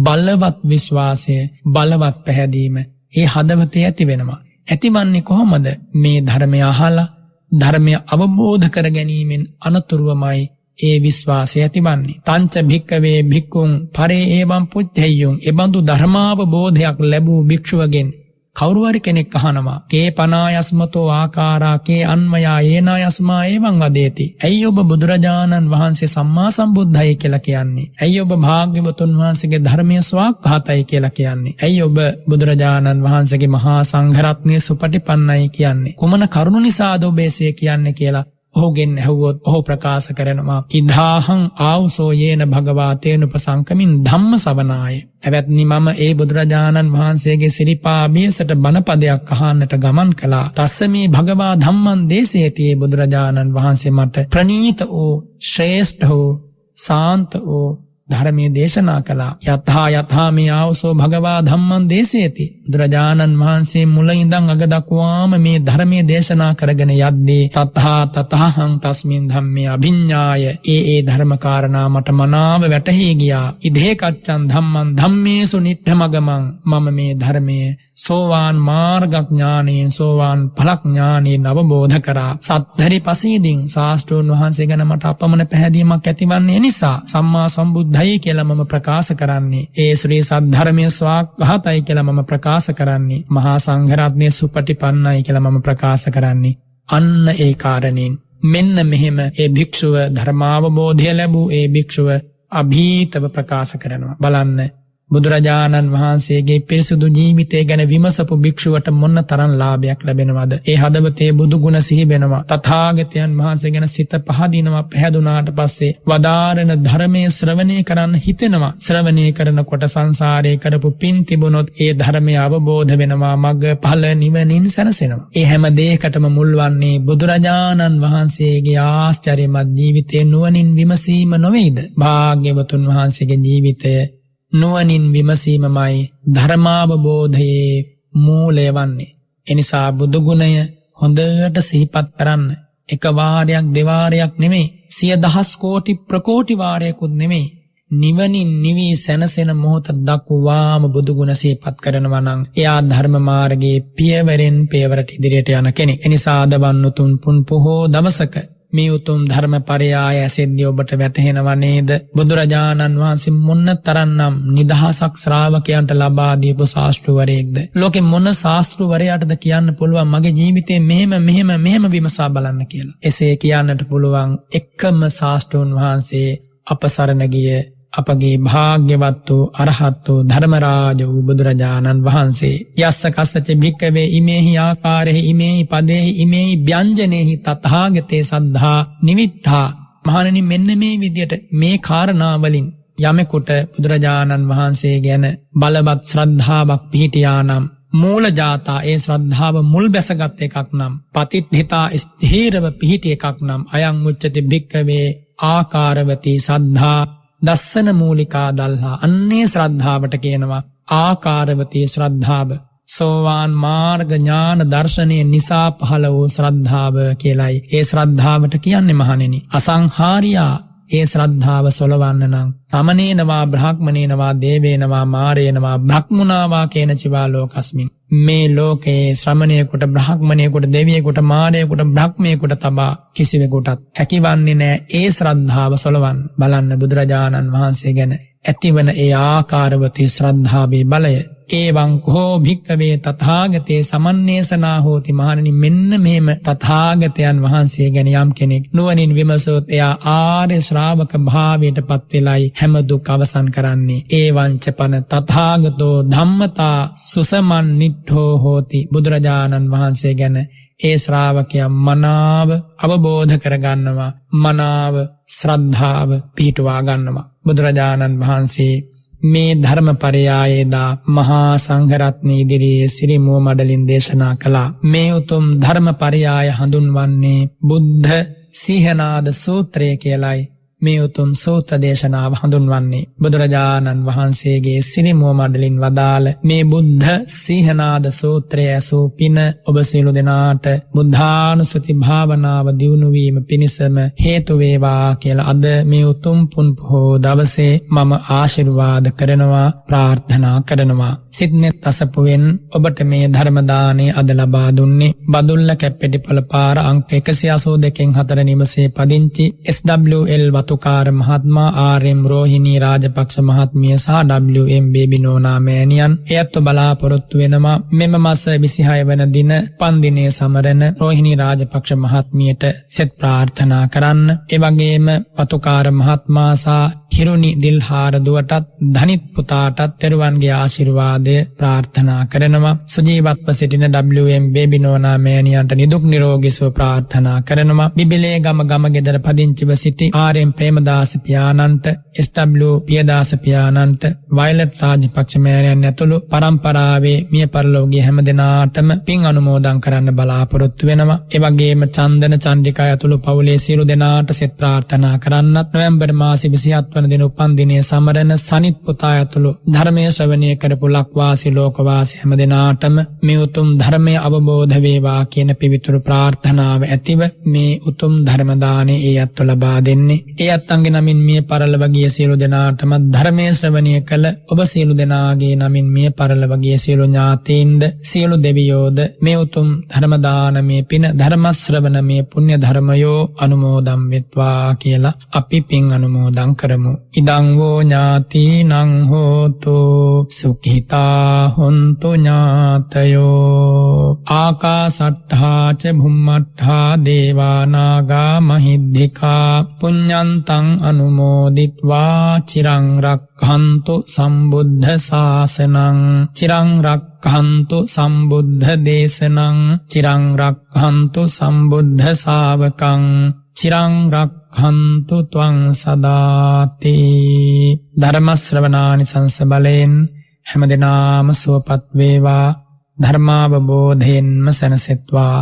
බලවත් විශ්වාසය බලවත් පැහැදීම ඒ හදවතේ ඇති වෙනවා. ඇතිවන්නේ කොහොමද? මේ ධර්මය අහලා ධර්මය අවබෝධ කර ගැනීමෙන් අනතුරුවමයි ඒ විශ්වාසය ඇතිවන්නේ. තංච භික්ඛවේ භික්ඛුං පරේ එවං පුච්චෙය්‍යුං එබඳු ධර්මාවබෝධයක් ලැබූ භික්ෂුවගෙන් කවුරු හරි කෙනෙක් අහනවා කේ පනායස්මතෝ ආකාරා කේ අන්මයා ඒනායස්මා එවං වදේති. ඇයි ඔබ බුදුරජාණන් වහන්සේ සම්මා සම්බුද්ධයි කියලා කියන්නේ? ඇයි ඔබ භාග්‍යවතුන් වහන්සේගේ ධර්මයේ ස්වාක්ඛාතයි කියලා කියන්නේ? ඇයි ඔබ බුදුරජාණන් වහන්සේගේ මහා සංඝරත්නයේ සුපටිපන්නයි කියන්නේ? කුමන කරුණ නිසාද ඔබ එසේ කියන්නේ කියලා ඔහුගෙන් ඇහුවොත් ඔහු ප්‍රකාශ කරනවා ඉදාහං ආවුසෝ යේන භගවා තේනුපසංකමින් ධම්ම සවනාය. එවත්නි මම ඒ බුදුරජාණන් වහන්සේගේ සිරිපා බියසට බණපදයක් අහන්නට ගමන් කළා. තස්සමේ භගවා ධම්මං දේශේති. බුදුරජාණන් වහන්සේ මට ප්‍රණීත වූ ශ්‍රේෂ්ඨ වූ සාන්ත වූ ධර්මයේ දේශනා කළා. යතහා යතහා මේ ආවසෝ භගවා ධම්මං දේශේති. බුදුරජාණන් වහන්සේ මුල ඉඳන් අග දක්වාම මේ ධර්මයේ දේශනා කරගෙන යද්දී තතහා තතහං තස්මින් ධම්මේ අභිඤ්ඤාය ඒ ධර්ම කාරණා මට මනාව වැටහි ගියා. ඉදේ කච්චං ධම්මං ධම්මේසු නිට්ඨමගමං මම මේ ධර්මයේ සෝවාන් මාර්ගඥානයෙන් සෝවාන් ඵලඥානයෙන් අවබෝධ කරා. සත්තරි පසීදින් ශාස්ත්‍රෝන් වහන්සේ ගැන මට අපමණ පැහැදීමක් ඇතිවන්නේ නිසා සම්මා සම්බුද්ධයි කියලා මම ප්‍රකාශ කරන්නේ. ඒ ශ්‍රී සද්ධර්මයේ ස්වාක්ඛාතයි කියලා මම ප්‍රකාශ කරන්නේ. මහා සංඝරත්නයේ සුපටිපන්නයි කියලා මම ප්‍රකාශ කරන්නේ. අන්න ඒ කාරණෙන් මෙන්න මෙහෙම ඒ භික්ෂුව ධර්මාවබෝධය ලැබූ ඒ භික්ෂුව අභීතව ප්‍රකාශ කරනවා. බලන්න බුදුරජාණන් වහන්සේගේ පිරිසුදු ජීවිතය ගැන විමසපු භික්ෂුවට මොන්න තරම් ලාභයක් ලැබෙනවද? ඒ හදවතේ බුදු ගුණ සිහි වෙනවා. තථාගතයන් වහන්සේ ගැන සිත පහදිනවා. පැහැදුනාට පස්සේ වදාරන ධර්මයේ ශ්‍රවණය කරන්න හිතෙනවා. ශ්‍රවණය කරනකොට සංසාරේ කරපු පින් තිබුණොත් ඒ ධර්මය අවබෝධ වෙනවා. මග්ග ඵල නිවනින් සැනසෙනවා. ඒ හැම දෙයකටම මුල් වන්නේ බුදුරජාණන් වහන්සේගේ ආශ්චර්යමත් ජීවිතේ නුවණින් විමසීම නොවේද? භාග්‍යවතුන් වහන්සේගේ ජීවිතය නුවණින් විමසීමමයි ධර්මාවබෝධයේ මූලය වන්නේ. එනිසා බුදු ගුණය හොඳට සිහිපත් කරන්න. එක වාරයක් දෙවාරයක් නෙමෙයි, 100,000 කෝටි ප්‍රකෝටි වාරයකුත් නෙමෙයි. නිවනින් නිවි සැනසෙන මොහොත දක්වාම බුදු ගුණ සිහිපත් කරනවා නම් එයා ධර්ම මාර්ගයේ පියවරෙන් පියවරට ඉදිරියට යන කෙනෙක්. එනිසා අද වන්නුතුන් පුන් පොහෝ දවසක මේ උතුම් ධර්ම පරයාය ඇසෙද්දී ඔබට වැටහෙනව නේද? බුදුරජාණන් වහන්සේ මොන්න තරම්නම් නිදහසක් ශ්‍රාවකයන්ට ලබා දීපු ශාස්ත්‍රවරයෙක්ද? ලෝකෙ මොන ශාස්ත්‍රවරයාටද කියන්න පුළුවන් මගේ ජීවිතේ මෙහෙම විමසා බලන්න කියලා? එසේ කියන්නට පුළුවන් එකම ශාස්ත්‍රෝන් වහන්සේ අප සරණ ගිය අපගේ භාග්‍යවත් වූ අරහත් වූ ධර්මරාජ වූ බුදුරජාණන් වහන්සේ. යස්ස කස්සච භික්කවේ ඉමේහි ආකාරෙහි ඉමේහි පදේහි ඉමේහි ව්‍යංජනේහි තථාගතේ සද්ධා නිවිට්ඨා. මහණෙනි මෙන්න මේ විදියට මේ කාරණා වලින් යමෙකුට බුදුරජාණන් වහන්සේ ගැන බලවත් ශ්‍රද්ධාවක් පිහිටියානම් මූල ජාතා ඒ ශ්‍රද්ධාව මුල් බැසගත් එකක් නම් පතිත්ථිතා ස්ථීරව පිහිටි එකක් නම් අයං උච්චති භික්කවේ ආකාරවති සද්ධා දස්සන මූලිකා දල්හා. අන්නේ ශ්‍රද්ධාවට කියනවා ආකාරවතී ශ්‍රද්ධාව. සෝවාන් මාර්ග ඥාන දර්ශනය නිසා පහළ වූ ශ්‍රද්ධාව කියලයි ඒ ශ්‍රද්ධාවට කියන්නේ මහණෙනි. අසංහාරියා ඒ ශ්‍රද්ධාව සොලවන්න නම් තමනේනවා බ්‍රහ්මනේනවා දේවේනවා මාරේනවා බ්‍රහ්මුණාවා කේන චිවා ලෝකස්මින්. මේ ලෝකේ ශ්‍රමණයෙකුට බ්‍රහ්මණයෙකුට දෙවියෙකුට මාරයෙකුට බ්‍රහ්මයෙකුට තබා කිසිවෙකුටත් හැකිවන්නේ නැහැ ඒ ශ්‍රද්ධාව සොලවන්න. බලන්න බුදුරජාණන් වහන්සේ ගැන ඇතිවන ඒ ආකාරවතී ශ්‍රද්ධාවේ බලය. ඒවං කෝ භික්කවේ තථාගතේ සමන්නේසනා හෝති. මහණෙනි මෙන්න මෙහෙම තථාගතයන් වහන්සේ ගැන යම් කෙනෙක් නුවණින් විමසොත් එයා ආර්ය ශ්‍රාවක භාවයට පත් වෙලයි හැම දුක් අවසන් කරන්නේ. ඒවං චපන තථාගතෝ ධම්මතා සුසමන් නිට්ඨෝ හෝති. බුදුරජාණන් වහන්සේ ගැන ඒ ශ්‍රාවකයා මනාව අවබෝධ කරගන්නවා, මනාව ශ්‍රද්ධාව පිහිටුවා ගන්නවා. බුදුරජාණන් වහන්සේ මේ ධර්ම පරයායේදා මහා සංඝරත්නය ඉදිරියේ සිරිමුව මඩලින් දේශනා කළා. මේ උතුම් ධර්ම පරයාය හඳුන්වන්නේ බුද්ධ සීහනාද සූත්‍රය කියලයි. මේ උතුම් සූත්‍ර දේශනාව හඳුන්වන්නේ බුදුරජාණන් වහන්සේගේ සිරිමුව මඩලින් වදාළ මේ බුද්ධ සීහනාද සූත්‍රය ඇසූ පින ඔබ සියලු දෙනාට බුද්ධානුස්සති භාවනාව දියුණු වීම පිණිසම හේතු වේවා කියලා අද මේ උතුම් පුන් පොහෝ දවසේ මම ආශිර්වාද කරනවා, ප්‍රාර්ථනා කරනවා. සිත්නෙත් අසපුවෙන් ඔබට මේ ධර්ම දාණය අද ලබා දුන්නේ බදුල්ල කැප්පෙටිපොළ පාර අංක 182 4 නිවසේ පදිංචි SWL වතුකාර මහත්මයා, RM රෝහිණී රාජපක්ෂ මහත්මිය සහ WM බේබි නෝනා මෑණියන්. එයත් බලාපොරොත්තු වෙනවා මෙම මාස 26 වන දින පන්දිනේ සමරන රෝහිණී රාජපක්ෂ මහත්මියට සෙත් ප්‍රාර්ථනා කරන්න. ඒ වගේම වතුකාර මහත්මයා සහ හිරුනි දිල්හාර දුවටත් ධනිත් පුතාටත් තෙරුවන්ගේ ආශිර්වාදය ප්‍රාර්ථනා කරනවා. සුජීවත්ව සිටින WM බේබි නෝනා මෑණියන්ට නිදුක් නිරෝගී සුව ප්‍රාර්ථනා කරනවා. බිබිලේ ගම ගෙදර පදිංචිව සිටි RM ප්‍රේමදාස පියාණන්ට, SW පියදාස පියාණන්ට, වයලට් රාජපක්ෂ මෑණියන් ඇතුළු පරම්පරාවේ මිය පරලෝකීය හැම දෙනාටම පින් අනුමෝදන් කරන්න බලාපොරොත්තු වෙනවා. ඒ වගේම චන්දන චන්ද්‍රිකා ඇතුළු පවුලේ සියලු දෙනාට සෙත් ප්‍රාර්ථනා කරන්නත් නොවැම්බර් මාසයේ 27 උපන් දින උපන් දිනයේ සමරන සනිත් පුතා ඇතුළු ධර්මයේ ශ්‍රවණය කරපු ලක්වාසී ලෝකවාසී හැම දිනාටම මේ උතුම් ධර්මයේ අවබෝධ වේවා කියන පිවිතුරු ප්‍රාර්ථනාව ඇතිව මේ උතුම් ධර්ම දාණය ඒ අත්ව ලබා දෙන්නේ. ඒ අත්ංගේ නමින් මිය පරලොව ගිය සියලු දෙනාටම ධර්මයේ ශ්‍රවණය කළ ඔබ සියලු දෙනාගේ නමින් මිය පරලොව ගිය සියලු ඥාතීන්ද සියලු දෙවියෝද මේ උතුම් ධර්ම දානමේ පින ධර්ම ශ්‍රවණමේ පුණ්‍ය ධර්මයෝ අනුමෝදන් වෙත්වා කියලා අපි පින් අනුමෝදන් කරමු. ඉදං වූ ඥාතිනං හෝතු සුඛිතා හොන්තු ඥාතයෝ ආකාසට්ඨා ච භුම්මට්ඨා දේවා නාග මහිද්దికා පුඤ්ඤන්තං අනුමෝදිත්වා චිරං රක්ඛන්තු සම්බුද්ධ ශාසනං චිරං රක්ඛන්තු සම්බුද්ධ දේශනං චිරං රක්ඛන්තු සම්බුද්ධ ශාවකං චිරං රක්ඛන්තු ත්වං සදාති. ධර්ම ශ්‍රවණානිසංස බලෙන් හැමදෙනාම සුවපත් වේවා, ධර්මාවබෝධයෙන්ම සැනසෙත්වා.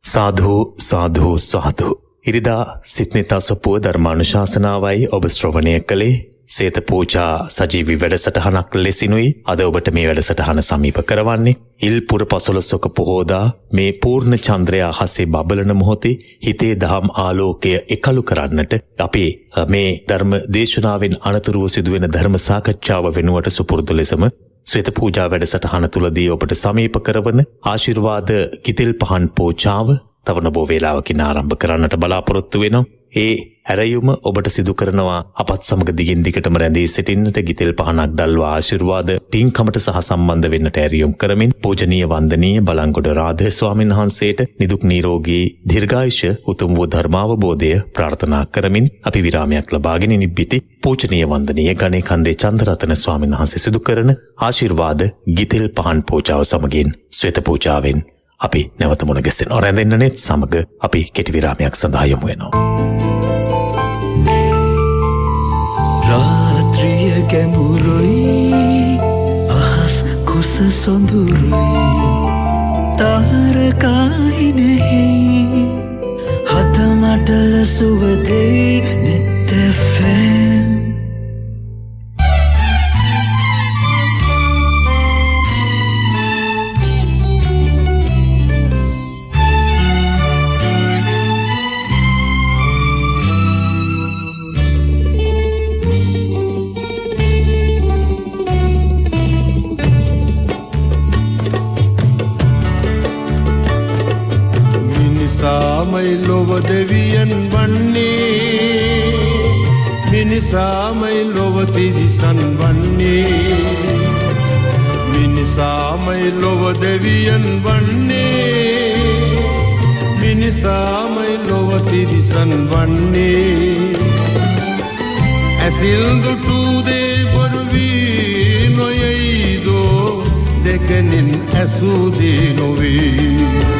සාධු සාධු සාධු. ඉරිදා සිත්නිතා සොපුව ධර්මානුශාසනාවයි ඔබ ශ්‍රවණය කළේ. සේත පූජා සජීවි වැඩසටහනක් ලෙසිනුයි අද ඔබට මේ වැඩසටහන සමීප කරවන්නේ. ඉල්පුර පසළොස්වක පොහෝදා මේ පූර්ණ චන්ද්‍රය අහසේ බබලන මොහොතේ හිතේ දහම් ආලෝකය එකලු කරන්නට අපි මේ ධර්ම දේශනාවෙන් අනතුරුව සිදුවෙන ධර්ම සාකච්ඡාව වෙනුවට සුපුරුදු ලෙසම ශ්වේත පූජා වැඩසටහන තුලදී ඔබට සමීප කරවන ආශිර්වාද කිතෙල් පහන් පූජාව තව නොබෝ වේලාවකින් ආරම්භ කරන්නට බලාපොරොත්තු වෙනවා. ඒ හැරයුම ඔබට සිදු කරනවා අපත් සමග දිගින් දිගටම රැඳී සිටින්නට ගිතෙල් පහනක් දල්වා ආශිර්වාද පින්කමට සහ සම්බන්ධ වෙන්නට ඇරියුම් කරමින් පූජනීය වන්දනීය බලංගොඩ රාධ ස්වාමීන් වහන්සේට නිදුක් නිරෝගී දීර්ඝායුෂ උතුම් වූ ධර්මාවබෝධය ප්‍රාර්ථනා කරමින් අපි විරාමයක් ලබාගෙන නිබ්බිති පූජනීය වන්දනීය ගණේ කන්දේ චන්දරතන ස්වාමීන් වහන්සේ සිදු කරන ආශිර්වාද ගිතෙල් පහන් පූජාව සමගින් ශ්වේත පූජාවෙන් අපි නැවත මුණ ගැසෙනවා. රැඳෙන්නනෙත් සමග අපි කෙටි විරාමයක් සඳහා යමු වෙනවා. රාත්‍රිය ගැඹුරුයි අහස් කුස සොඳුරුයි තාරකායි නැහි හතමටල සුවදෙයි නෙත් FM. මිනිසාමයි ලොව දෙවියන් වන්නේ මිනිසාමයි ලොව තිරිසන් වන්නේ මිනිසාමයි ලොව දෙවියන් වන්නේ මිනිසාමයි ලොව තිරිසන් වන්නේ ඇසිල් දුටු දේ බොරු වී නොයයිදෝ දෙකනින් ඇසූ දේ නොවේ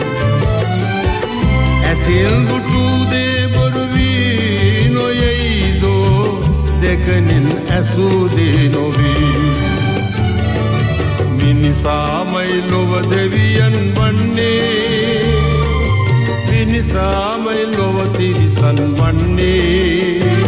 ඇසිල් දුටු දේ බොරු වී නොයයිදෝ දෙකනින් ඇසූ දේ නොවේ මිනිසාමයි ලොව දෙවියන් වන්නේ මිනිසාමයි ලොව තිරිසන් වන්නේ.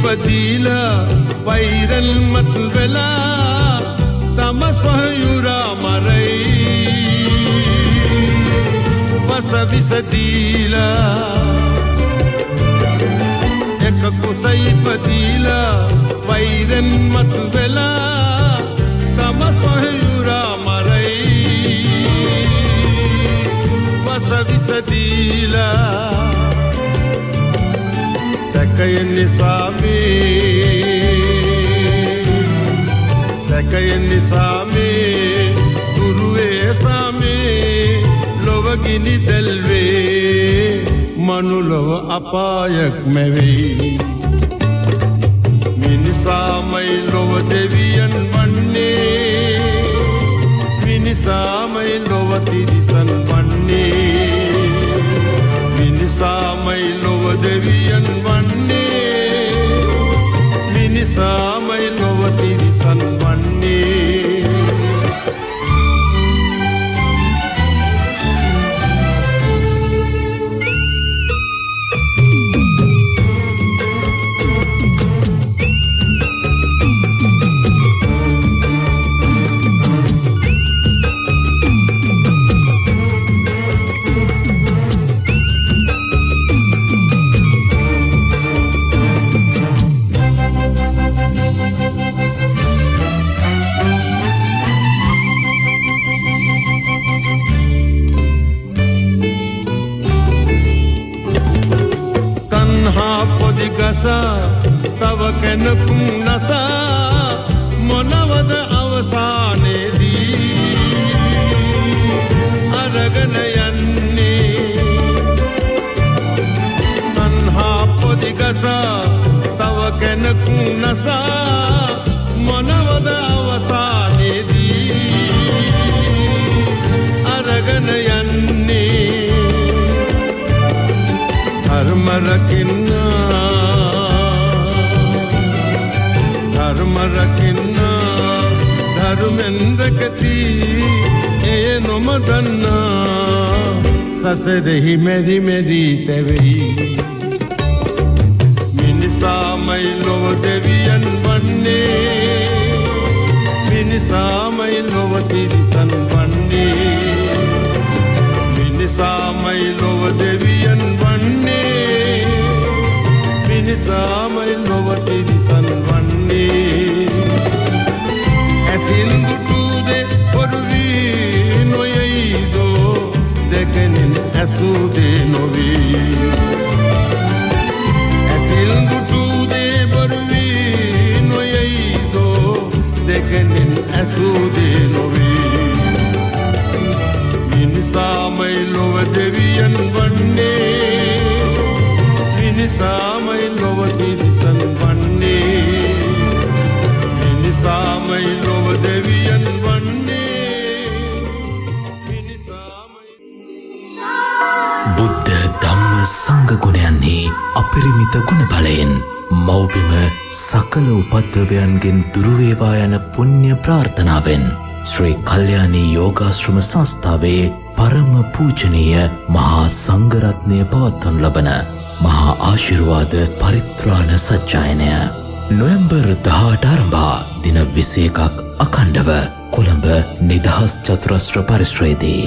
ඉපදීලා වෛරල් මත් වෙලා තම සොහයුරා මරයි පස විසදීලා එක කුස ඉපදීලා වෛරල් මත් වෙලා තම සොහයුරා මරයි පස විසදීලා සැකයෙන් නිසාමේ දුරුවේ සාමේ ගිනි දැල්වේ මනුලොව අපායක් මැවෙයි මිනිසාමයි ලොව දෙවියන් වන්නේ මිනිසාමයි ලොව තිරිසන් වන්නේ මිනිසාමයි ලොව දෙවියන් වන්නේ මිනිසාමයි ලොව තිරිසන් වන්නේ තව කැනකුම් නසා මොනවද අවසානයේදී අරගෙන යන්නේ තණ්හා පොඩි ගසා තව කැනකුම් නසා මොනවද අවසානයේදී අරගෙන යන්නේ ධර්ම රකින්නා ධර්ම රකින්නා ධර්මෙන් රැකති එය නොමදන්නා සසරෙහි මෙරි මෙරි තැවෙයි මිනිසාමයි ලොව දෙවියන් වන්නේ මිනිසාමයි ලොව තිරිසන් වන්නේ මිනිසාමයි ලොව දෙවියන් වන්නේ මිනිසාමයි ලොව තිරිසන් වන්නේ ඇසින් දුටුදේ පොරුවී නොයයිදෝ දෙකෙනින් ඇසුදේ නොවී ඇසින් දුටුදේ පොරුවී නොයයිදෝ දෙකෙනින් ඇසුදේ නොවී මිනිසාමයි ලොව දෙවියන් වන්නේ මිනිසාමයි ලොව තිරිසන් වන්නේ මිනිසාමයි ලොව දෙවියන් වන්නේ මිනිසාමයි බුද්ධ ධම්ම සංඝ ගුණයන්හි අපරිමිත ගුණ බලයෙන් මෞබිම සකල උපද්‍රවයන්ගෙන් දුරු වේවා යන පුණ්‍ය ප්‍රාර්ථනාවෙන් ශ්‍රී කල්යාණී යෝගාශ්‍රම සංස්ථාවේ පරම පූජනීය මහා සංඝරත්නය පවත්වනු ලබන මහා ආශිර්වාද පරිත්‍රාණ සජ්ජායනය නොවැම්බර් 18 ආරම්භා දින 21ක් අඛණ්ඩව කොළඹ නිදහස් චතුරස්‍ර පරිශ්‍රයේදී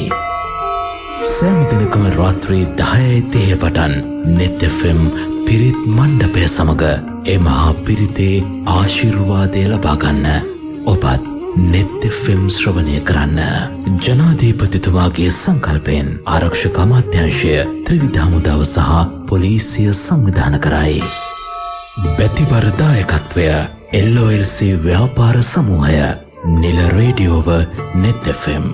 සෑම දිනකම රාත්‍රී 10:30 පටන් net fm පිරිත් මණ්ඩපය සමග ඒ මහා පිරිතේ ආශිර්වාදය ලබා ගන්න ඔබත් net fm ශ්‍රවණය කරන්න ජනාධිපතිතුමාගේ සංකල්පයෙන් ආරක්ෂක අමාත්‍යාංශය ත්‍රිවිධ හමුදාව සහ පොලිසිය සංවිධාන කරයි. බැතිබර දායකත්වය LOLC ව්‍යාපාර සමූහය නිල රේඩියෝව net fm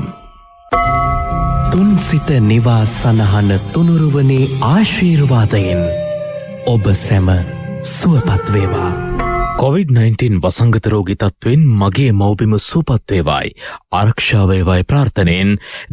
තුන්සිත නිවා සනහන තුනුරුවනේ ආශීර්වාදයෙන් ඔබ සැම සුවපත් වේවා. COVID-19 වසංගත රෝගී තත්ත්වෙන් මගේ මව්බිම සුවපත් වේවායි ආරක්ෂා වේවායි ප්‍රාර්ථනෙන්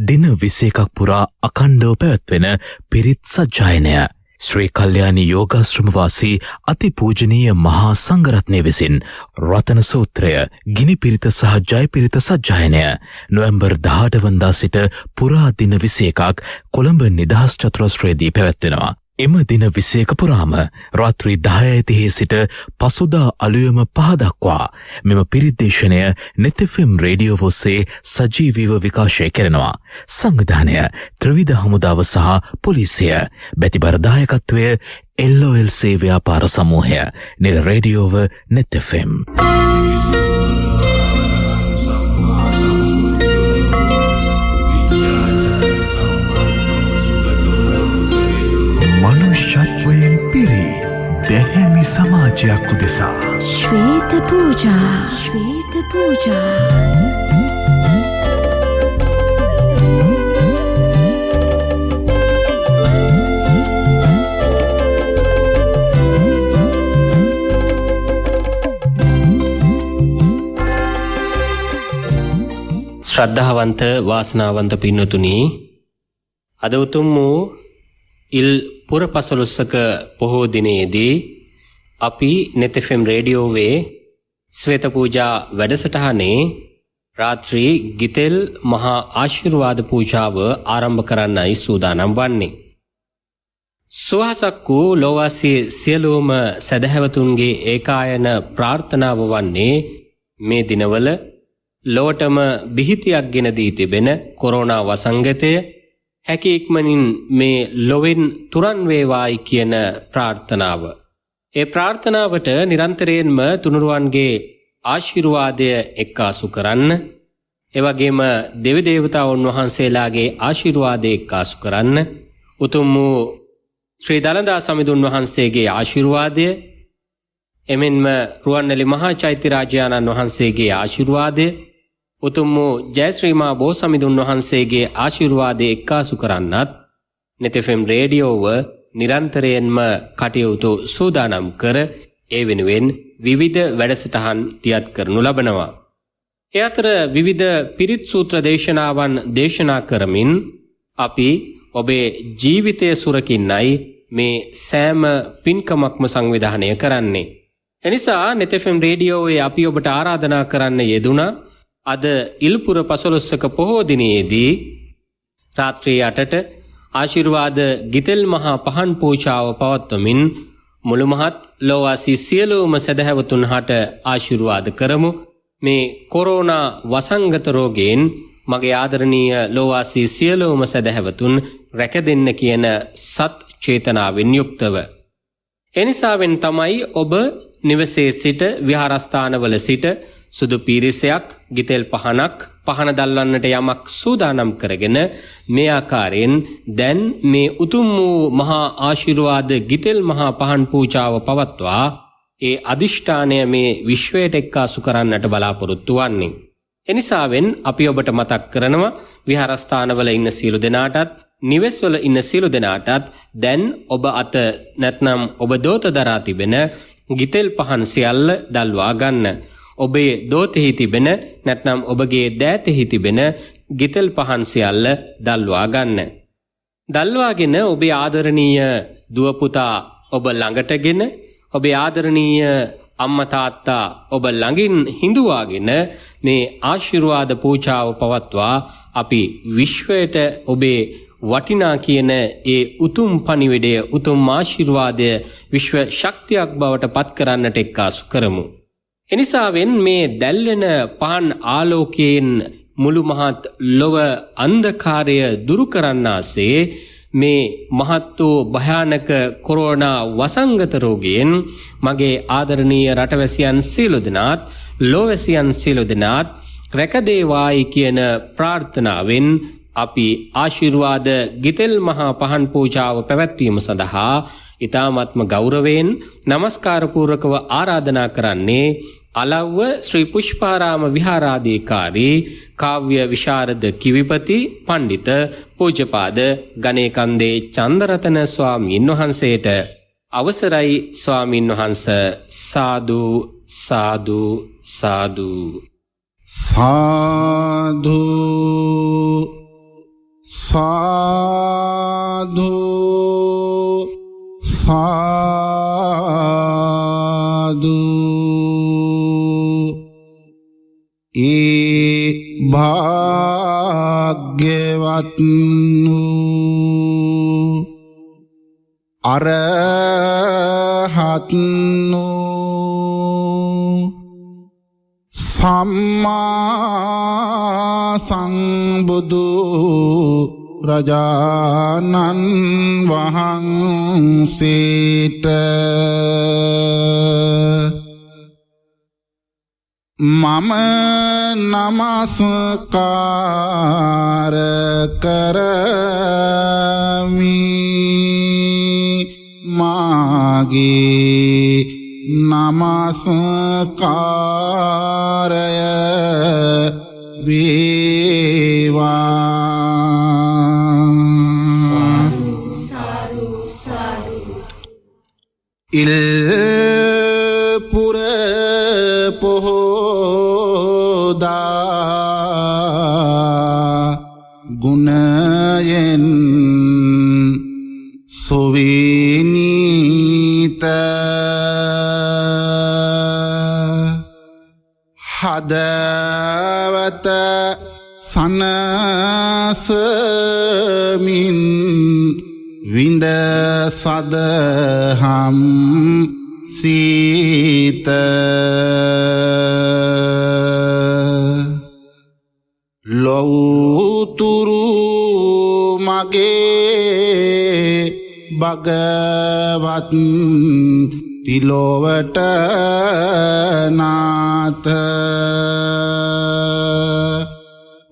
දින 21ක් පුරා අඛණ්ඩව පැවැත්වෙන පිරිත් සජ්ජායනය ශ්‍රී කල්යාණී යෝගාශ්‍රම වාසී අතිපූජනීය මහා සංඝරත්නය විසින් රතන සූත්‍රය ගිනි පිරිත සහ ජය පිරිත සජ්ජායනය නොවැම්බර් 18 වනදා සිට පුරා දින 21ක් කොළඹ නිදහස් චතුරස්‍රයේදී පැවැත්වෙනවා. එම දින 21 පුරාම රාත්‍රී 10:30 සිට පසුදා අලුයම 5 දක්වා මෙම පිරිද්දේශනය net fm රේඩියෝ ඔස්සේ සජීවීව විකාශය කරනවා. සංවිධානය ත්‍රිවිධ හමුදාව සහ පොලිසිය. බැතිබර දායකත්වය LOLC ව්‍යාපාර සමූහය. නිල රේඩියෝව net fm. මනුෂ්‍යත්වයෙන් පිරි දැහැමි සමාජයක් උදෙසා ශ්වේත පූජා ශ්වේත පූජා ශ්‍රද්ධාවන්ත වාසනාවන්ත පින්නතුනි, අද උතුම් වූ ඉල් පුර පසළොස්වක පොහෝ දිනයේදී අපි net FM රේඩියෝවේ ශ්වේත පූජා වැඩසටහනේ රාත්‍රී ගිතෙල් මහා ආශිර්වාද පූජාව ආරම්භ කරන්නයි සූදානම් වන්නේ. සුවහසක් වූ ලෝවාසී සියලුම සදහැවතුන්ගේ ඒකායන ප්‍රාර්ථනාව වන්නේ මේ දිනවල ලොවටම බිහිතියක් ගෙන දී තිබෙන කොරෝනා වසංගතය හැකි ඉක්මනින් මේ ලොවෙන් තුරන් වේවායි කියන ප්‍රාර්ථනාව. ඒ ප්‍රාර්ථනාවට නිරන්තරයෙන්ම තුනුරුවන්ගේ ආශිර්වාදය එක්කාසු කරන්න, එවැගේම දෙවි දේවතාවුන් වහන්සේලාගේ ආශිර්වාදය එක්කාසු කරන්න, උතුම් වූ ශ්‍රී දළදා සමිඳුන් වහන්සේගේ ආශිර්වාදය, එමෙන්ම රුවන්වැලි මහා චෛත්‍ය රාජානන් වහන්සේගේ ආශිර්වාදය, උතුම් වූ ජයශ්‍රීමා බෝසමිඳුන් වහන්සේගේ ආශිර්වාදය එක්කාසු කරන්නත් net FM රේඩියෝව නිරන්තරයෙන්ම කටයුතු සූදානම් කර ඒ වෙනුවෙන් විවිධ වැඩසටහන් තියත් කරනු ලබනවා. ඒ අතර විවිධ පිරිත් සූත්‍ර දේශනාවන් දේශනා කරමින් අපි ඔබේ ජීවිතය සුරකින්නයි මේ සෑම පින්කමක්ම සංවිධානය කරන්නේ. එනිසා net FM රේඩියෝවේ අපි ඔබට ආරාධනා කරන්න යෙදුණා අද ඉල්පුර පසළොස්වක පොහෝ දිනයේදී රාත්‍රී 8ට ආශිර්වාද ගිතෙල් මහා පහන් පූජාව පවත්වමින් මුළු මහත් ලෝවාසී සියලුම සදහැවතුන් හට ආශිර්වාද කරමු. මේ කොරෝනා වසංගත රෝගයෙන් මගේ ආදරණීය ලෝවාසී සියලුම සදහැවතුන් රැකදෙන්න කියන සත් චේතනාවෙන් යුක්තව. එනිසාවෙන් තමයි ඔබ නිවසේ සිට විහාරස්ථානවල සිට සුදු පීරිසයක්, ගිතෙල් පහනක්, පහන දල්වන්නට යමක් සූදානම් කරගෙන මේ ආකාරයෙන් දැන් මේ උතුම් වූ මහා ආශිර්වාද ගිතෙල් මහා පහන් පූජාව පවත්වා ඒ අදිෂ්ඨානය මේ විශ්වයට එක්කාසු කරන්නට බලාපොරොත්තු වන්නේ. එනිසාවෙන් අපි ඔබට මතක් කරනවා විහාරස්ථානවල ඉන්න සියලු දෙනාටත්, නිවෙස්වල ඉන්න සියලු දෙනාටත් දැන් ඔබ අත නැත්නම් ඔබ දෝත දරා තිබෙන ගිතෙල් පහන් සියල්ල දල්වා ගන්න. ඔබේ දෝතෙහි තිබෙන නැත්නම් ඔබගේ දෑතෙහි තිබෙන ගිතෙල් පහන් සියල්ල දල්වා ගන්න. දල්වාගෙන ඔබේ ආදරණීය දුව පුතා ඔබ ළඟටගෙන, ඔබේ ආදරණීය අම්මා තාත්තා ඔබ ළඟින් හිඳුවාගෙන මේ ආශිර්වාද පූජාව පවත්වා අපි විශ්වයට ඔබේ වටිනා කියන ඒ උතුම් පණිවිඩය, උතුම් ආශිර්වාදය විශ්ව ශක්තියක් බවට පත් කරන්නට එක්කාසු කරමු. එනිසාවෙන් මේ දැල්වෙන පහන් ආලෝකයෙන් මුළු මහත් ලොව අන්ධකාරය දුරු කරන්නාසේ මේ මහත් වූ භයානක කොරෝනා වසංගත රෝගයෙන් මගේ ආදරණීය රටවැසියන් සියලු දෙනාත්, ලෝවැසියන් සියලු දෙනාත් රැකදේවායි කියන ප්‍රාර්ථනාවෙන් අපි ආශිර්වාද ගිතෙල් මහා පහන් පූජාව පැවැත්වීම සඳහා ඉතාමත්ම ගෞරවයෙන් නමස්කාර පූර්වකව ආරාධනා කරන්නේ අලව්ව ශ්‍රී පුෂ්පාරාම විහාරාධිකාරී කාව්‍ය විශාරද කිවිපති පණ්ඩිත පූජ්‍යපාද ගණේකන්දේ චන්දරතන ස්වාමීන් වහන්සේට. අවසරයි ස්වාමීන් වහන්ස. සාදු සාදු සාදු සාදු සාදු සාදු. ඒ භාග්‍යවත් වූ අරහත් වූ සම්මා සම්බුදු රජාණන් වහන්සේට මම නමස්කාර කරමි. මාගේ නමස්කාරය වේවා. ඉල්පුර පොහෝදා ගුණයෙන් සුවිනීත හදවත සනසමින් විඳ සදහම් සීත ලොවුතුරු මගේ භගවත් තිලොවට නාත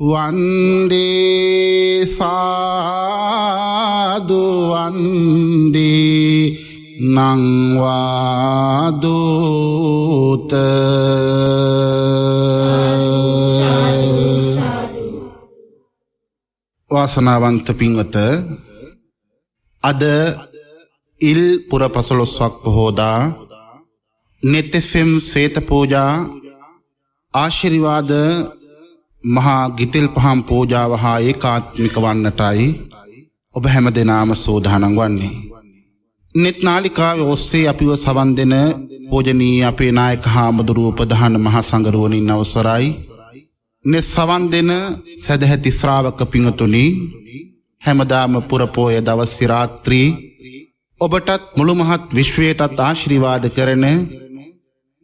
වන්දේ සාදු වන්දේ නංවාදූත වාසනාවන්ත පින්වත අද ඉල් පුර 15ක් පොහෝදා නෙත් FM ශ්වේත පූජා ආශිර්වාද මහා ගිතෙල් පහම් පූජාව හා ඒකාත්මික වන්නටයි ඔබ හැම දෙනාම සෝදානම් වන්නේ. නෙත් නාලිකාවේ ඔස්සේ අපිව සවන් දෙන පූජනීය අපේ නායක හාමුදුරුවෝ ප්‍රධාන මහා සංඝරුවනින් අවසරයි. නෙත් සවන් දෙන සදැහැති ශ්‍රාවක පිංතුනි හැමදාම පුරපෝය දවස් රාත්‍රී ඔබටත් මුළු මහත් විශ්වයටත් ආශිර්වාද කරන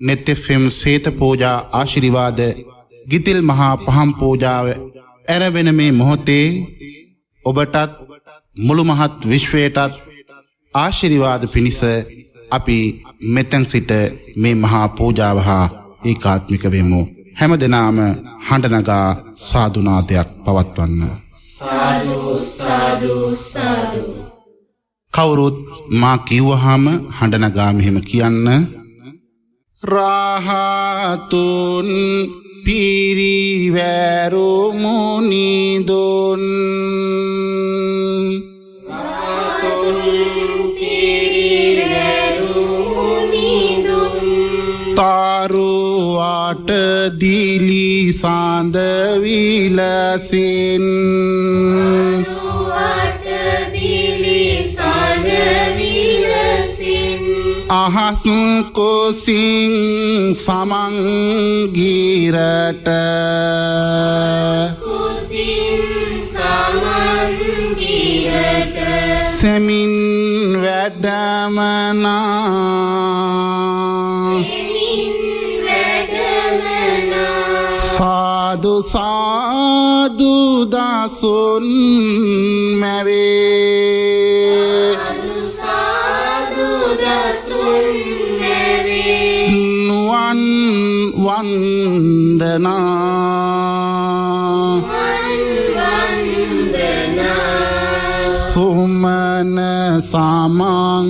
නෙත් FM ශ්වේත පූජා ආශිර්වාද ගිතිල් මහා පහම් පූජාව ඇරවෙන මේ මොහොතේ ඔබටත් මුළු මහත් විශ්වයටත් ආශිර්වාද පිණිස අපි මෙතෙන් සිට මේ මහා පූජාව හා ඒකාත්මික වෙමු. හැම දෙනාම හඬ නගා සාදුනාදයක් පවත්වන්න. සාදු සාදු සාදු. කවුරුත් මා කිව්වහම හඬ නගා මෙහෙම කියන්න. රාහතුන් පිරිවැරු මුනිදුන් තරුවට දිලි සඳ විලසින් අහස් කුසින් සමංගිරට සෙමින් වැඩමනා සාදු සාදු දසුන් මැවේ නුවන් වන්දනා සුමන සමං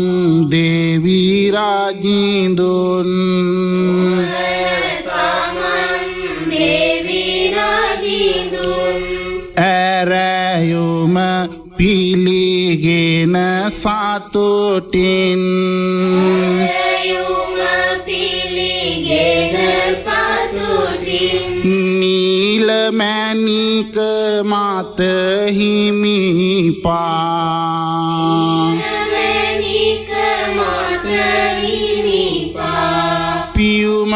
දේවි රාජින්දුන් ඇරයුම පිළිගෙන සතුටින් නීලමැණික මත හිමිපා පියුම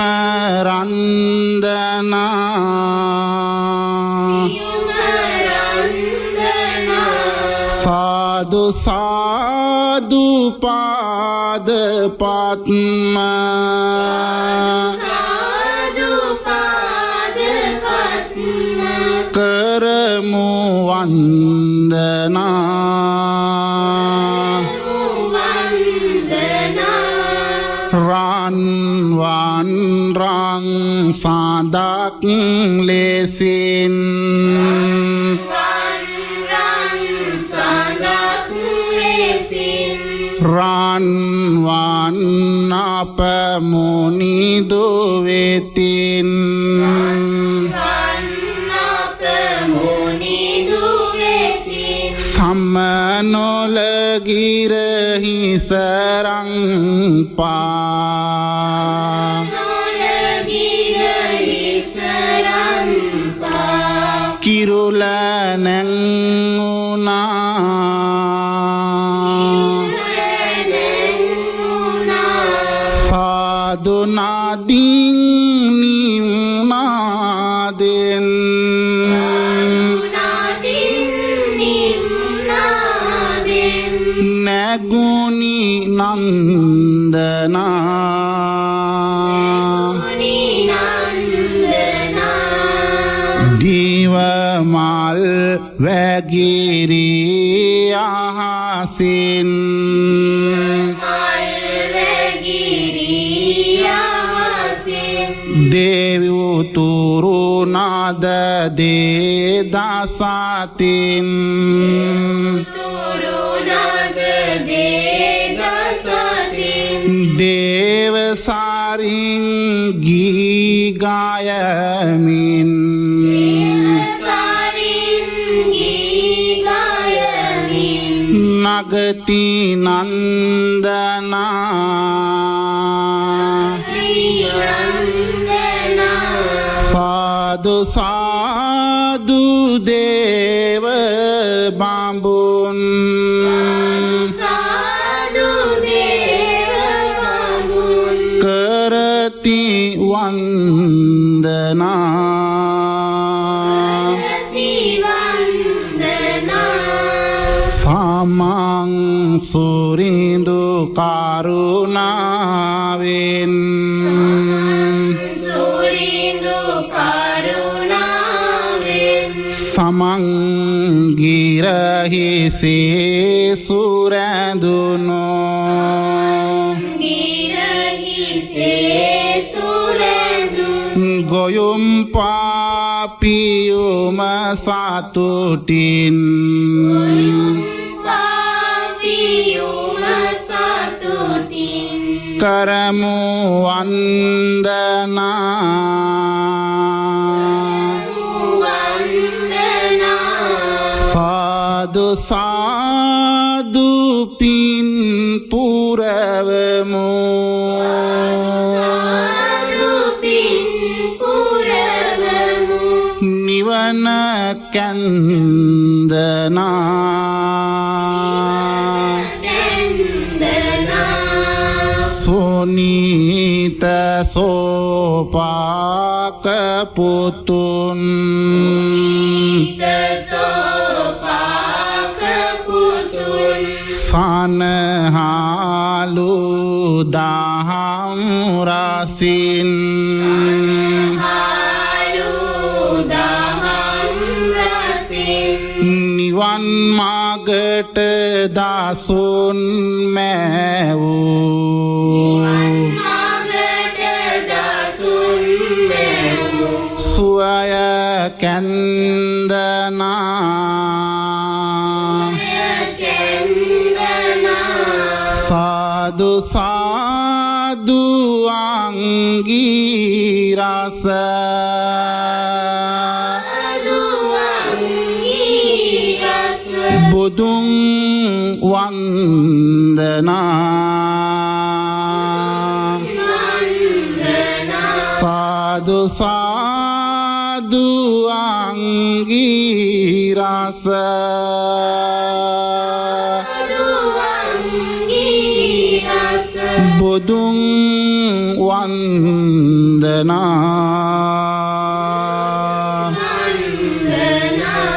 රන්දනා සාදු සාදු පාද පත්ම කරමු වන්දනා රන්වන් රං සඳක් ලෙසින් රන්වන් අප මුනිදු වෙතින් සමනොලගිරහි සරංපා කිරුල නැං නැගුණි නන්දනා දිවමල් වැගිරී අහසින් දෙවියුතුරු නාද දේදසතින් දේවසාරින් ගී ගායමින් නගති නන්දනා සාදු සාදු දේව බඹුන් කරති වන්දනා සමං සුරිඳු කරුණාවෙන් සමංගිරහිසේ සුරැඳුනෝ ගොයුම් පාපියුම සතුටින් කරමු වන්දනා සාදු සාදු පින් පුරවමු නිවන කන්දනා සෝනීත සෝපාක පුතුන් සනහාලු දහම් රසින් නිවන් මාගට දසුන් මැවූ සුවය කන්දනා සාදු සාදු අංගීරස බුදුන් වන්දනා සාදු සාදු අංගීරස බුදුන් වන්දනා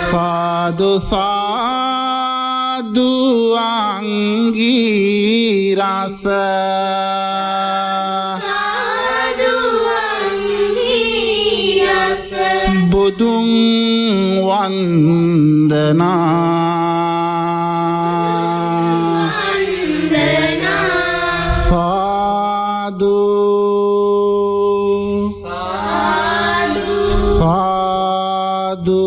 සාදු සාදු අංගීරස බුදුන් වන්දනා සාදු සාදු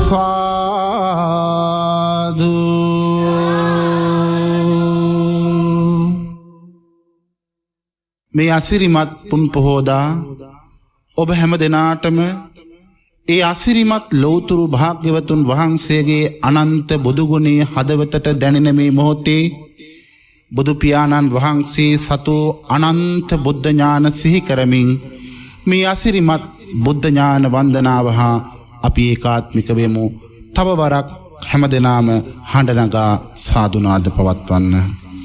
සාදු මේ අසිරිමත් පුන් පොහෝදා ඔබ හැම දෙනාටම ඒ අසිරිමත් ලෞතුරු භාග්‍යවතුන් වහන්සේගේ අනන්ත බුදුගුණේ හදවතට දැනෙන මේ මොහොතේ බුදු පියාණන් වහන්සේ සතු අනන්ත බුද්ධ ඥාන සිහි කරමින් මේ අසිරිමත් බුද්ධ ඥාන වන්දනාව හා අපි ඒකාත්මික වෙමු. තව වරක් හැම දෙනාම හඬ නගා සාදුනාද පවත්වන්න.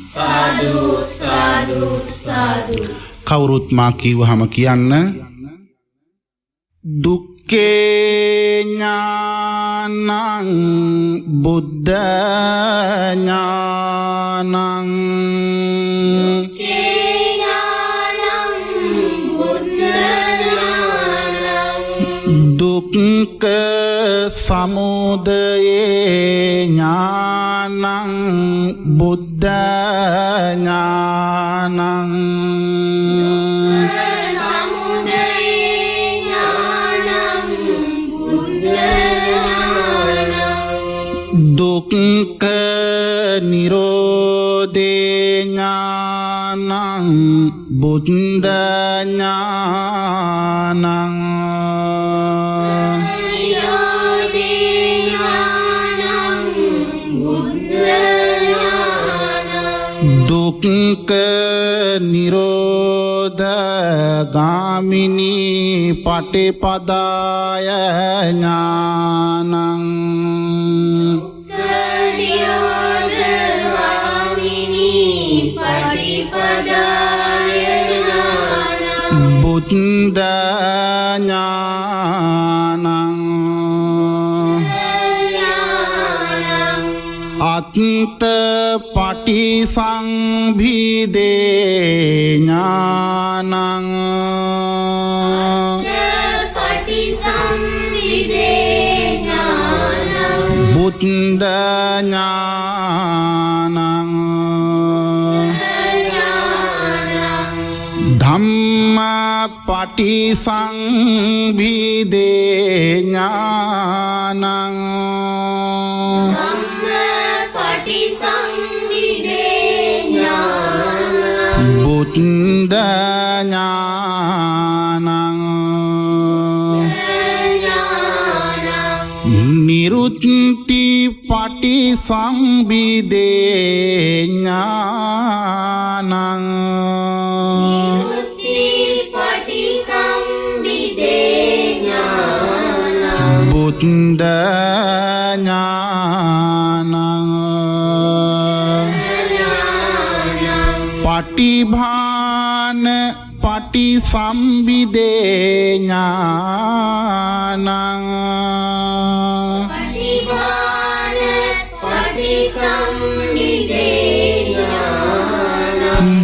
සාදු සාදු සාදු. කවුරුත් මා කිව්වහම කියන්න. දුක්ඛේ ඥානං බුද්ධ ඥානං දුක්ඛ සමුදයේ ඥානං බුද්ධ ඥානං දුක්ඛ නිරෝධේ ඥානං බුද්ධ ඥානං දුක්ඛ නිරෝධ ගාමිනී පටිපදාය ඥානං බුද්ධ ඥානං අත්ත පටිසංභිදේ ඥානං බුද්ධ ඥානං ධම්ම පටිසංභිදේ ඥානං බුද්ධ ඥානං නිරුත්ති පටිසංභිදේ ඥානං බුද්ධ ඥානං පටිභාන පටිසම්භිදේ ඥානං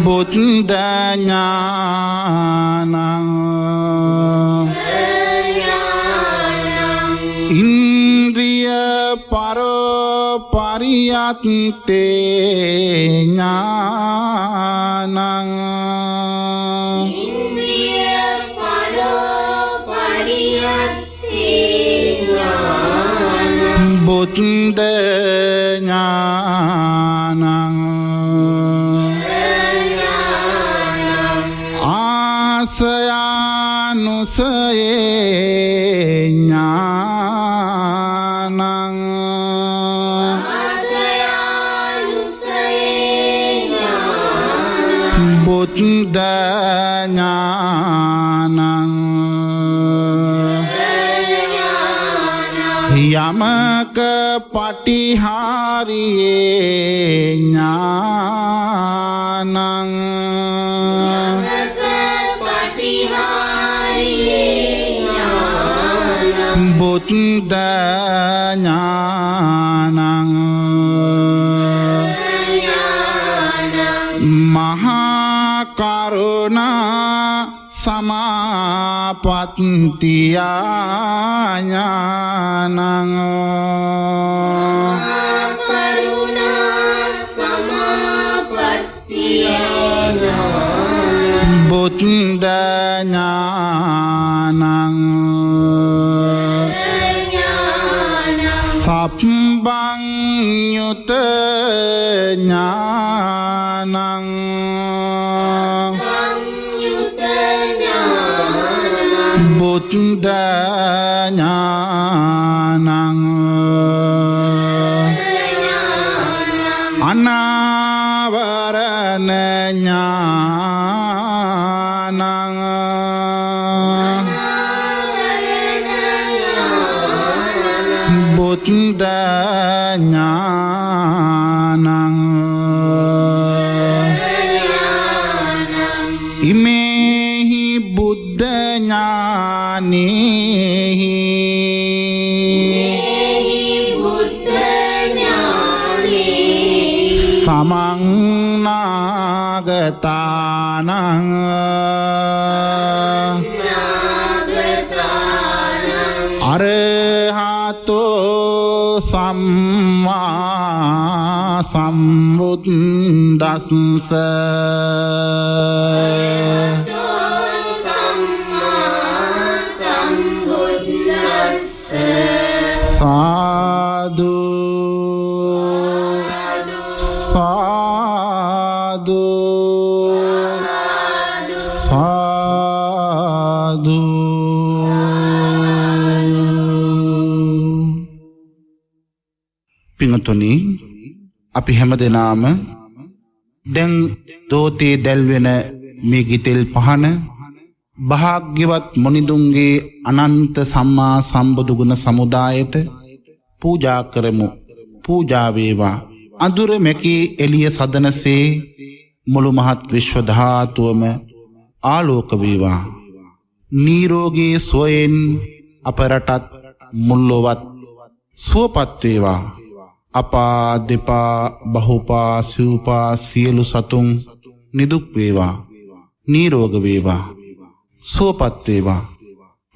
බුද්ධ ඥානං ඉන්ද්‍රිය පරියත්තේ ඥානං බුද්ධ ඥානං ආසයානුසයේ ඥානං බුද්ධ ඥානං යමක පටිහාරියේ ඥානං බුද්ධ ඥානං මහා කරුණා සමාපත්තියා ඥානං බුද්ධ ඥානං සබ්බං යුත ඥානං බුද්ධ ඥානං අනාවරණ ඥානං බුද්ධ ඥානං ඉමේහි බුද්ධ ඥානේහි සමංනාගතානං අරහතෝ සම්මා සම්බුද්දස්ස සාදු සාදු සාදු. පිංතුනි, අපි හැම දෙනාම දැන් දෝතේ දැල්වෙන මේ ගිතෙල් පහන භාග්‍යවත් මොනිදුන්ගේ අනන්ත සම්මා සම්බුදු ගුණ සමුදායට පූජා කරමු. පූජා වේවා. අඳුර මැකී එළිය සදනසේ මුළු මහත් විශ්ව ධාතුවම ආලෝක වේවා. නිරෝගී සුවයෙන් අප රටත් මුල්ලොවත් සුවපත් වේවා. අපා දෙපා බහුපා සිව්පා සියලු සතුන් නිදුක් වේවා. නිරෝග වේවා. සුවපත් වේවා.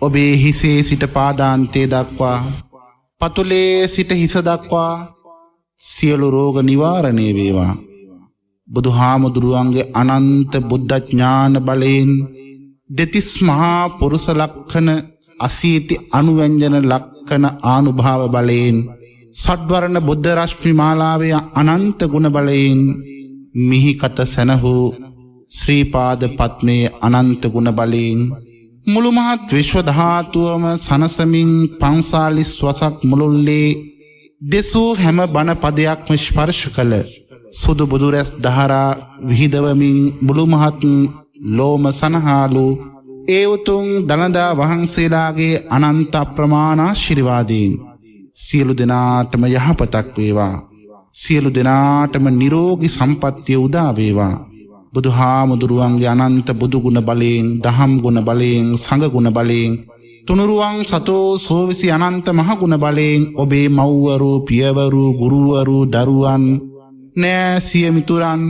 ඔබේ හිසේ සිට පාදාන්තයේ දක්වා පතුලේ සිට හිස දක්වා සියලු රෝග නිවාරණය වේවා. බුදුහාමුදුරුවන්ගේ අනන්ත බුද්ධ ඥාන බලයෙන් දෙතිස් මහා පුරුෂ ලක්ෂණ අසීති අනුව්‍යංජන ලක්ෂණ ආනුභාව බලයෙන් සඩ්වර්ණ බුද්ධ රශ්මි මාලාවේ අනන්ත ගුණ බලයෙන් මිහිකත සැනහූ ශ්‍රී පාද පත්මේ අනන්ත ගුණ බලයෙන් මුළු මහත් විශ්ව ධාතුවම සනසමින් 45 වසක් මුළුල්ලේ දෙසූ හැම බණ පදයක්ම ස්පර්ශ කළ සුදු බුදුරැස් දහරා විහිදවමින් මුළු මහත් ලෝම සනහාලු ඒ උතුම් දනදා වහන්සේලාගේ අනන්ත අප්‍රමාණ ආශිර්වාදයෙන් සියලු දෙනාටම යහපතක් වේවා. සියලු දෙනාටම නිරෝගී සම්පන්නිය උදා වේවා. බුදුහාමුදුරුවන්ගේ අනන්ත බුදු ගුණ බලයෙන්, දහම් ගුණ බලයෙන්, සංඝ ගුණ බලයෙන්, තුනුරුවන් සතෝ සෝවිසි අනන්ත මහ ගුණ බලයෙන් ඔබේ මව්වරු, පියවරු, ගුරුවරු, දරුවන්, නෑසිය මිතුරන්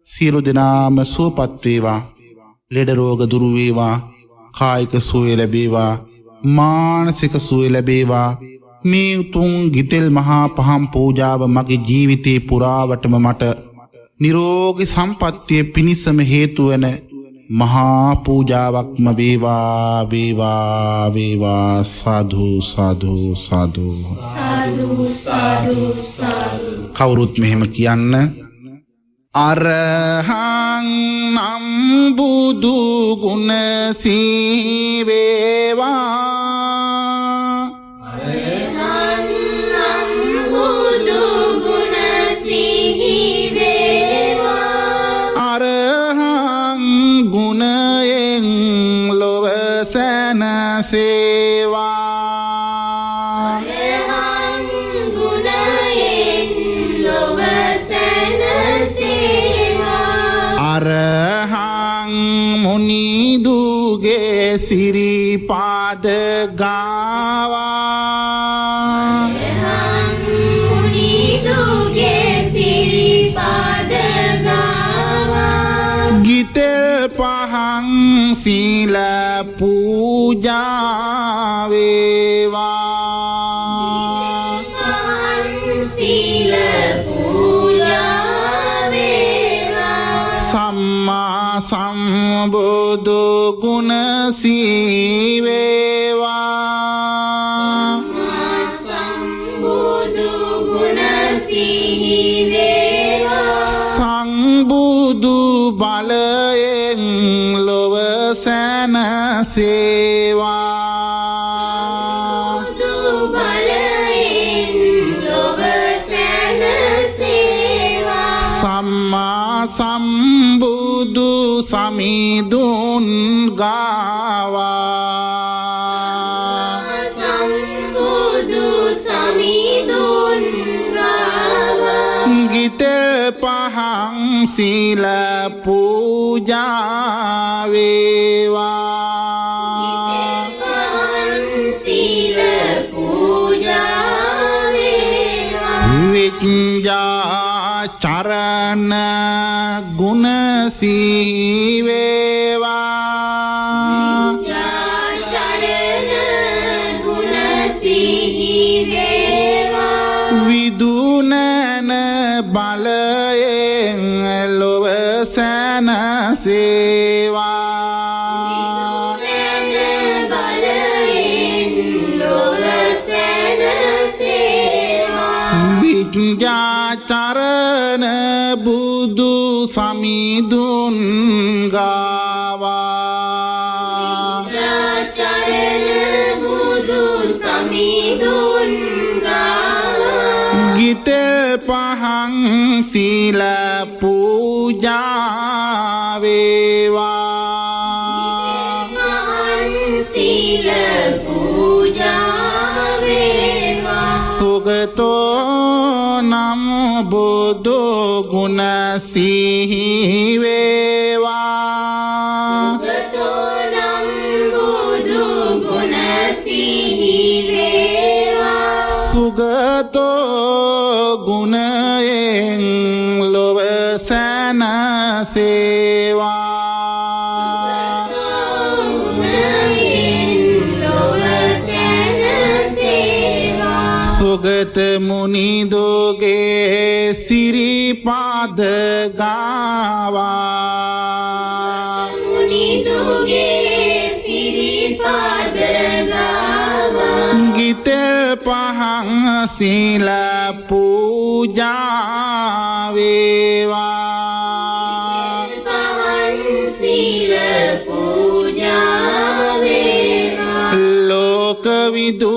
සියලු දෙනාම සුවපත් වේවා. ලෙඩ රෝග දුරු වේවා. කායික සුවය ලැබේවා. මානසික සුවය ලැබේවා. මේ උතුම් ගිතෙල් මහා පහම් පූජාව මගේ ජීවිතේ පුරාවටම මට නිරෝගී සම්පන්නිය පිණිසම හේතු වන මහා පූජාවක්ම වේවා වේවා වේවා. සාදු සාදු සාදු සාදු. කවුරුත් මෙහෙම කියන්න. අරහං නම් බුදු ගුණ සීවේවා. සේවා අරහං ගුණයෙන් ලොව සැනසේවා. අරහං මුනිදුගේ සිරිපාද ගාවා. අරහං මුනිදුගේ සිරිපාද ගාවා. ගිතෙල් පහන් සීල පූජා වේවා. සීල පූජා වේවා. සම්මා සම්බුදු ගුණ සීවේවා. සම්බුදු ගුණ සීවේවා. සංබුදු බලයෙන් ලොව සැනසේවා. බුදු බලයෙන් ලොව සැනසේවා. සම්මා සම්බුදු සමිඳුන් ගාවා. සම්බුදු සමිඳුන් ගාවා. ගිතෙල් පහන් සීල පූජා වේවා. සීල පූජා වේවා. විඤ්ඤා චරණ ගුණ සීවේවා චරණ ගුණ සිහිවේවා විදුනන බලයෙන් ලොව සැනසේවා විඤ්ඤාචරණ බුදු සමිඳුන් ගාවා චරණ බුදු සමිඳුන් ගාවා ගිතෙල් පහන් සීල පූජා වේවා මහන් සීල පූජා වේවා සුගතෝ නම් බුදු ගුණ සිහිවේවා සුගතෝ නම් බුදු ගුණ සිහිවේවා සුගතෝ ගුණයෙන් ලොව සැනසේවා ගුණයෙන් ලොව සැනසේවා සුගත මුනිදුගේ සිරිපාද ගාවා මුනිදුගේ සිරිපද ගාවා ගිතෙල් පහන් සීල පූජා වේවා පහන් සීල පූජා වේවා ලෝකවිදු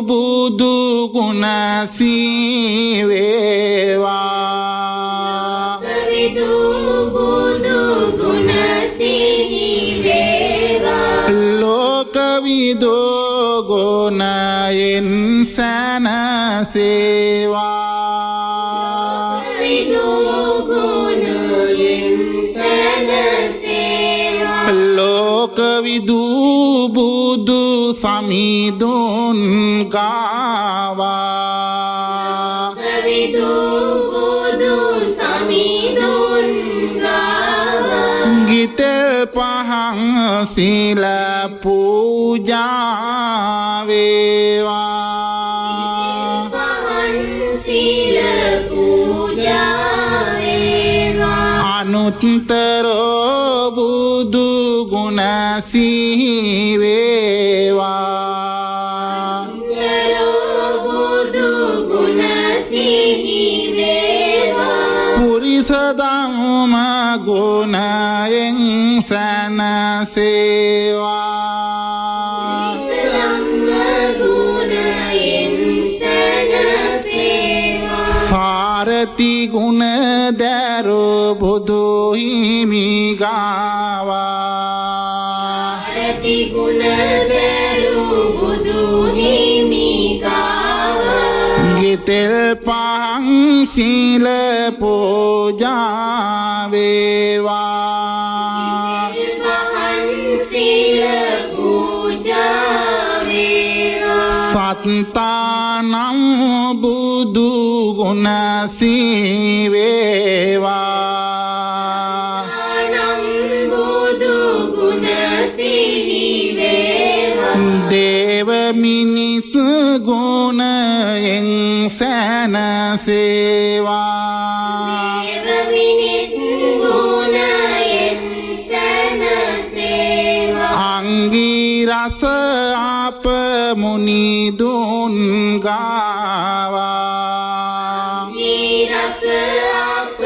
බුදු ගුණ සීවේවා විදු බුදු ගුණ සිහිවේවා ලෝකවිදු ගුණයෙන් සැනසේවා විදු ගුණයෙන් සැනසේවා ලෝකවිදු බුදු සමිඳුන් ගාවා විදු බුදු සමිඳුන් ගාවා ගිතෙල් පහන් සීල පූජා වේවා පහන් සීල පූජා වේවා අනුත්තරෝ බුදු ගුණ සිහිවේවා බුදු ගුණ සිහිවේවා පුරිස ධම්ම ගුණයෙන් සැනසේවා ධම්ම ගුණයෙන් සැනසේවා සාරති ගුණ දැරු බුදු හිමි ගාවා රති ගුණ දරු බුදු හිමි ගාවා ගිතෙල් පහන් සීල පූජා වේවා පහන් සීල පූජා වේවා සත්තානම් බුදු ගුණ සීවේවා නම් බුදු ගුණ සිහිවේවා දේව මිනිස් ගුණයෙන් සැනසේවා දේව මිනිස් ගුණයෙන් සැනසේවා අංගී රස අප මුනිදුන් ගාවා නිරස අප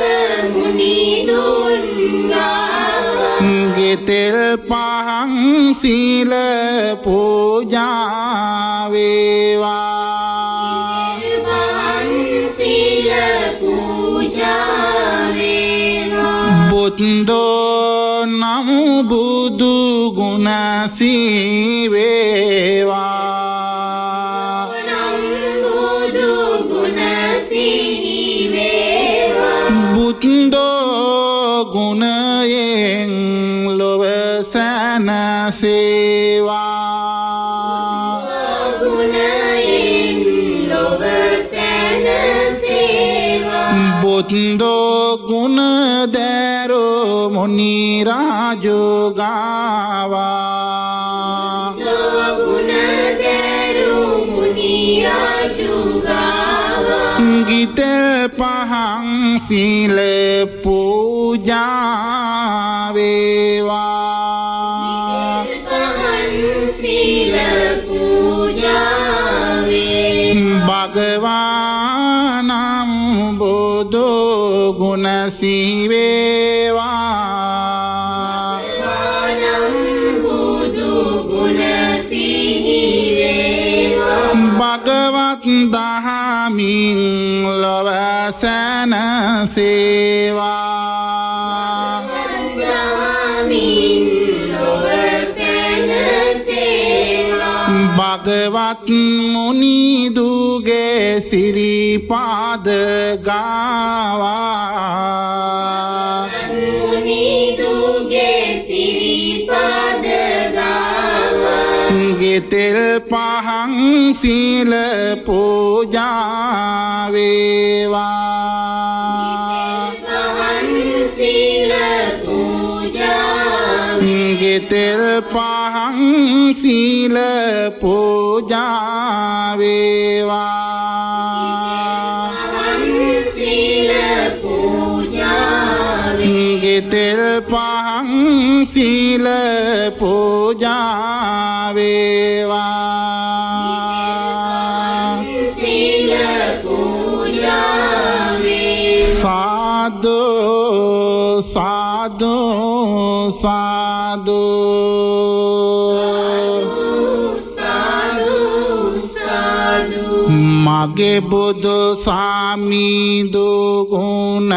මුනිදුන් ගාවා ගෙතෙල් පහන් සීල පූජා වේවා පහන් සීල පූජා වේවා බුද්ධෝ නම් බුදු ගුණ සීවේවා නම් බුදු ගුණ සිහිවේවා බුද්ධෝ ගුණයෙන් ලොව සැනසේවා ගුණයෙන් ලොව සැනසේවා බුද්දෝ ගුණ දැරෝ මුනි රාජෝගාවා ගුණදරු මුනි රාජුගාවා ගිතෙල් පහන් සීල පූජාවේවා පහන් සීල පූජාවේ භගවානම් බුදු ගුණ සීවේවා වානම් බුදු ගුණ සිහිවේවා භගවත් දහමින් ලොව සැනසේවා ග්‍රහමින් ලොව සැනසේවා භගවත් මුනිදුගේ සිරිපාද ගාවා මුනිදුගේ සිරිපද ගාවා ගෙතෙල් පහන් සීල පූජාවේවා පහන් සීල පූජාවේ ගෙතෙල් පහන් සීල පූජාවේවා පහන් සීල පූජාවේ ගෙතෙල් පහන් සීල පූජාවේවා සීල පූජාවේ සාදු සාදු සාදු සාදු සාදු මගේ බුදු සාමිදු ගුණ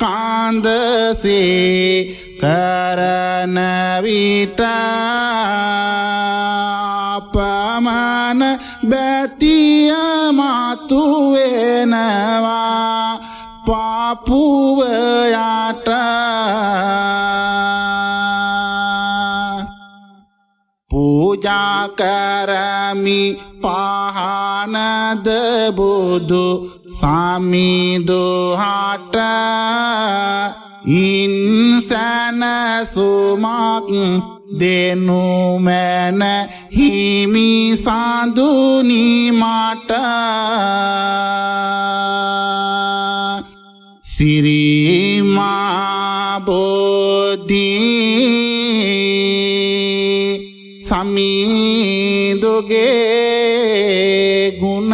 කාන්දසේ කරන විට අපමණ බැතිය මතු වෙනවා පාපුවයට පූජා කරමි පහනද බුදු සමිදුහට ඉන්සැනසුමක් දෙනු මැන හිමි සඳුනි මට සිරිමා බෝධී සමිඳුගේ ගුණ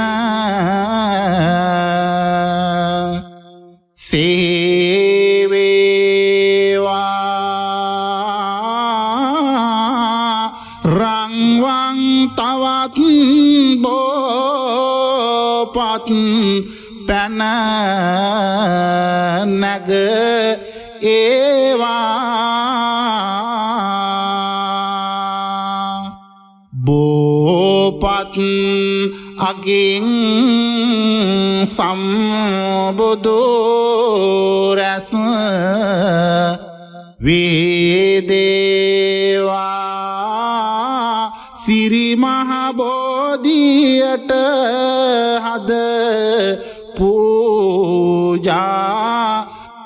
සේවේවා රංවන් තවත් බෝපත් පැන නැග ඒවා බෝපත් අගින් සම්බුදු රැස් වේදේවා සිරි මහ බෝධියට හද පූජා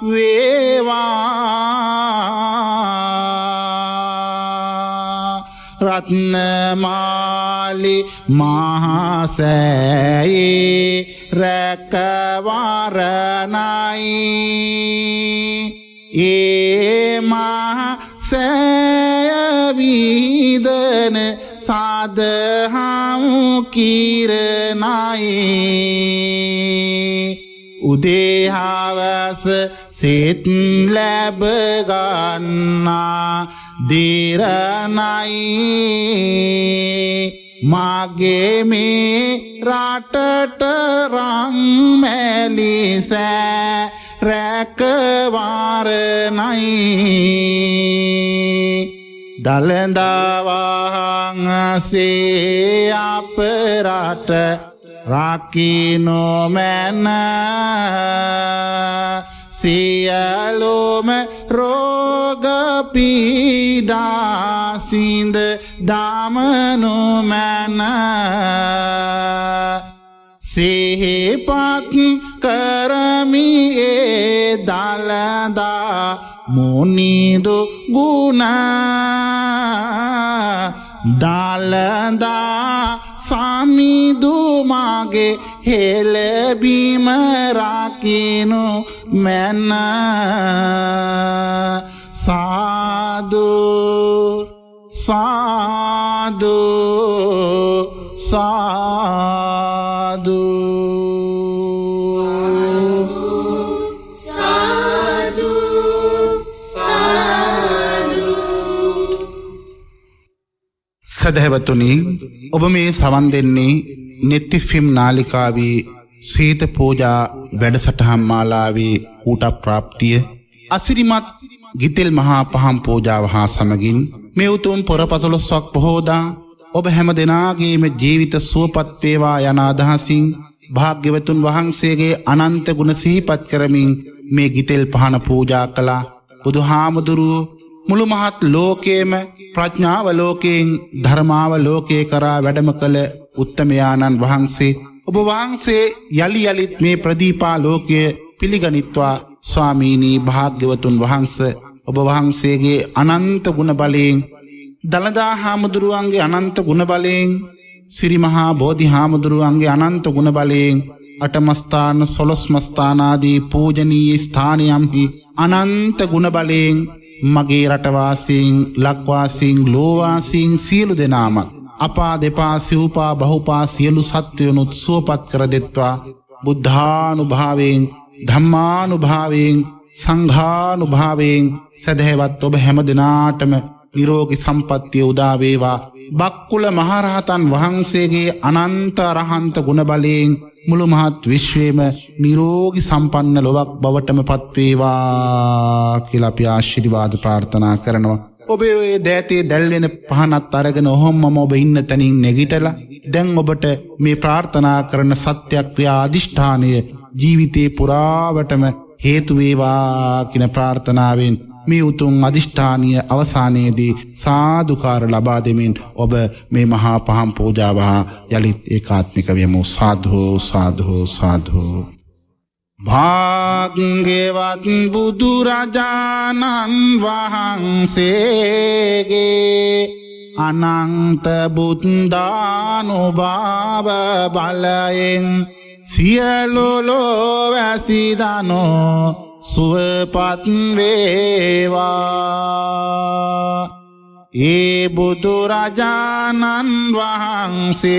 වේවා රත්නමාලි මහසෑයේ රැකවරණයි ඒ මහ සෑයවිදන සාදහම් කිරණයි උදේහවස සිත් ලැබගන්නා දිරණයි මගේ මේ රටට රං මැලිසෑ රැකවරණයි දළදවහන්සේ අප රට රකිනු මැන සියලුම රෝග පීඩා සිඳ දමනු මැන සිහි සිහිපත් කරමි ඒ දලදා මුනිදු ගුණ දලදා සමිදු මගේ හෙළබීම රකිනු මැන සාදු සාදු සාදු සාදු සාදු. සදහැවතුනි, ඔබ මේ සවන් දෙන්නේ නෙත්ති ෆිල්ම් නාලිකාවේ සීත පූජා වැඩසටහන් මාලාවේ ඌට ප්‍රාප්තිය අසිරිමත් ගිතෙල් මහා පහම් පූජාව හා සමගින් මේ උතුම් පොරපසළොස්වක් පොහෝදා ඔබ හැම දෙනාගේම ජීවිත සුවපත් වේවා යන අදහසින් භාග්‍යවතුන් වහන්සේගේ අනන්ත ගුණ සිහිපත් කරමින් මේ ගිතෙල් පහන පූජා කළා. බුදුහාමුදුරුවෝ මුළු මහත් ලෝකයේම ප්‍රඥාව ලෝකයෙන් ධර්මාව ලෝකේ කරා වැඩම කළ උත්තමයාණන් වහන්සේ ඔබ වහන්සේ යලි යලිත් මේ ප්‍රදීපා ලෝකයේ පිළිගනිත්වා. ස්වාමීනී භාග්‍යවතුන් වහන්සේ ඔබ වහන්සේගේ අනන්ත ගුණ බලයෙන් දලදා හාමුදුරුවන්ගේ අනන්ත ගුණ බලයෙන් සිරි මහා බෝධි හාමුදුරුවන්ගේ අනන්ත ගුණ බලයෙන් අටමස්ථාන සොළොස්මස්ථාන ආදී පූජනීය ස්ථානයන්හි අනන්ත ගුණ බලයෙන් මගේ රටවාසීන් ලක්වාසීන් ලෝවාසීන් සියලු දෙනාම අපා දෙපා සිව්පා බහුපා සියලු සත්වයනුත් සුවපත් කර දෙත්වා. බුද්ධානුභාවයෙන් ධම්මානුභාවයෙන් සංඝානුභාවයෙන් සදහැවත් ඔබ හැම දෙනාටම නිරෝගී සම්පත්තිය උදා වේවා. බක්කුල මහරහතන් වහන්සේගේ අනන්ත අරහන්ත ගුණ බලයෙන් මුළු මහත් විශ්වයේම නිරෝගී සම්පන්න ලොවක් බවටම පත් වේවා කියලා අපි ආශිර්වාද ප්‍රාර්ථනා කරනවා. ඔබේ ඔය දෑතේ දැල්වෙන පහනත් අරගෙන ඔහොමම ඔබ ඉන්න තැනින් නැගිටලා දැන් ඔබට මේ ප්‍රාර්ථනා කරන සත්‍යක්‍රියා අධිෂ්ඨානය ජීවිතේ පුරාවටම හේතු වේවා කියන ප්‍රාර්ථනාවෙන් මේ උතුම් අධිෂ්ඨානීය අවසානයේදී සාදුකාර ලබා දෙමින් ඔබ මේ මහා පහම් පූජාව යලිත් ඒකාත්මික වෙමු. සාධු සාධු සාධු. භාග්‍යවත් බුදුරජාණන් වහන්සේගේ අනන්ත බුද්ධානුභාව බලයෙන් සියලු ලෝවැසිදනෝ සුවපත් වේවා. ඒ බුදුරජාණන් වහන්සේගේ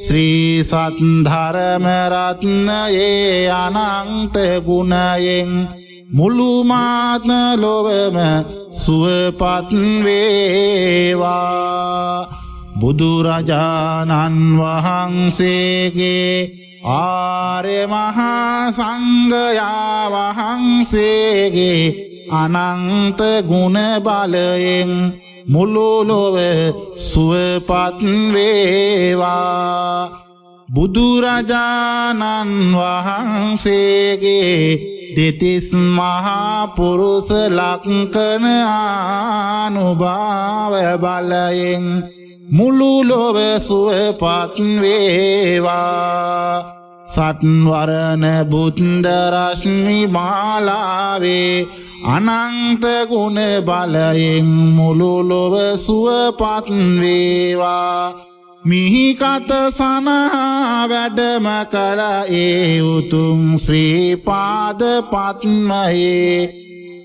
ශ්‍රී සත්ධර්ම රත්නයේ අනන්ත ගුණයෙන් මුළු මාත් ලොවම සුවපත් වේවා. බුදුරජාණන් වහන්සේගේ ආර්ය මහා සංඝයා වහන්සේගේ අනන්ත ගුණ බලයෙන් මුළු ලොව සුවපත් වේවා. බුදුරජාණන් වහන්සේගේ දෙතිස් මහා පුරුෂ ලක්ෂණ ආනුභාව බලයෙන් මුළු ලොව සුවපත් වේවා. සත්වරණ බුද්ධ රශ්මි මාලාවේ අනන්ත ගුණ බලයෙන් මුළු ලොව සුවපත් වේවා. මිහි කත සනහා වැඩම කළ ඒ උතුම් ශ්‍රී පාද පත්මයේ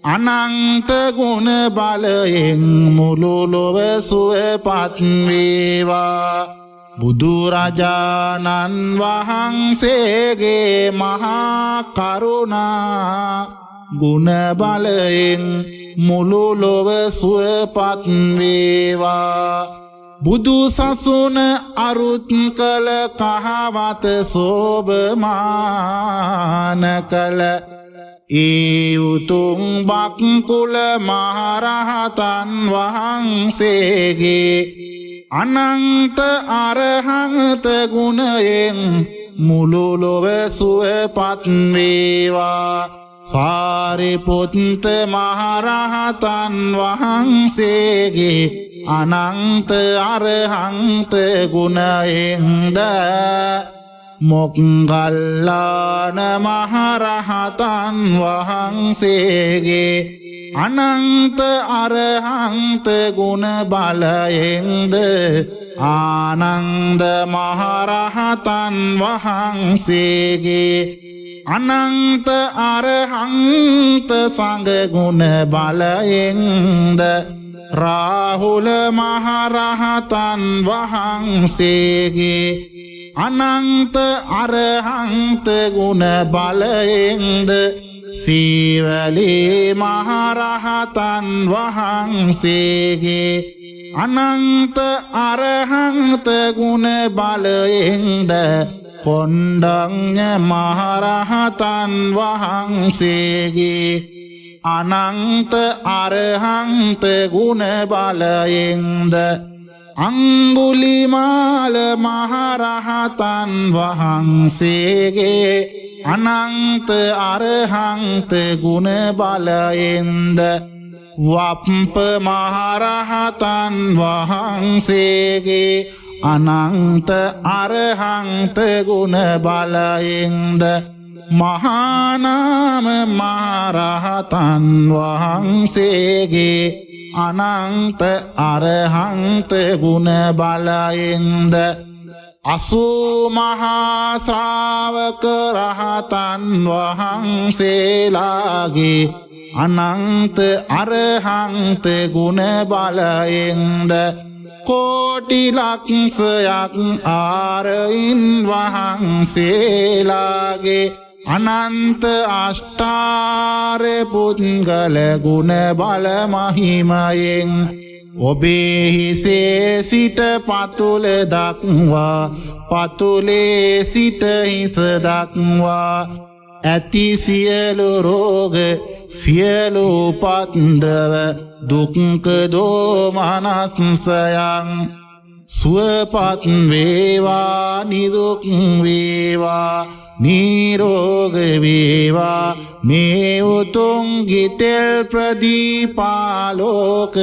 අනන්ත ගුණ බලයෙන් මුළු ලොව සුවපත් වේවා. බුදුරජාණන් වහන්සේගේ මහා කරුණා ගුණ බලයෙන් මුළු ලොව සුවපත් වේවා. බුදු සසුන අරුත් කළ කහවත සෝභමාන කළ ඒ උතුම් බක්කුල මහරහතන් වහන්සේගේ අනන්ත අරහංත ගුණයෙන් මුළු ලොව සුවපත් වේවා. සාරිපුත්ත මහරහතන් වහන්සේගේ අනන්ත අරහංත ගුණයෙන්ද මොග්ගල්ලාන මහරහතන් වහන්සේගේ අනන්ත අරහන්ත ගුණ බලයෙන්ද ආනන්ද මහරහතන් වහන්සේගේ අනන්ත අරහන්ත සංගුණ බලයෙන්ද රාහුල මහරහතන් වහන්සේගේ අනන්ත අරහන්ත ගුණ බලයෙන්ද සීවලී මහරහතන් වහන්සේගේ අනන්ත අරහන්ත ගුණ බලයෙන්ද කොණ්ඩඤ්ඤ මහරහතන් වහන්සේගේ අනන්ත අරහන්ත ගුණ බලයෙන්ද අංගුලිමාල මහරහතන් වහන්සේගේ අනන්ත අරහන්ත ගුණ බලයෙන්ද වප්ප මහරහතන් වහන්සේගේ අනන්ත අරහන්ත ගුණ බලයෙන්ද මහානාම මහරහතන් වහන්සේගේ අනන්ත අරහන්ත ගුණ බලයෙන්ද අසූ මහා ශ්‍රාවක රහතන් වහන්සේලාගේ අනන්ත අරහන්ත ගුණ බලයෙන්ද කෝටි ලක්ෂයක් ආරයින් වහන්සේලාගේ අනන්ත අෂ්ටාර පුද්ගල ගුණ බල මහිමයෙන් ඔබේ හිසේ සිට පතුල දක්වා පතුලේ සිට හිස දක්වා ඇති සියලු රෝග සියලු උපද්‍රව දුක්ඛ දෝමනස්සයන් සුවපත් වේවා නිදුක් වේවා නිරෝග වේවා මේ උතුම් ගිතෙල් ප්‍රදීපාලෝක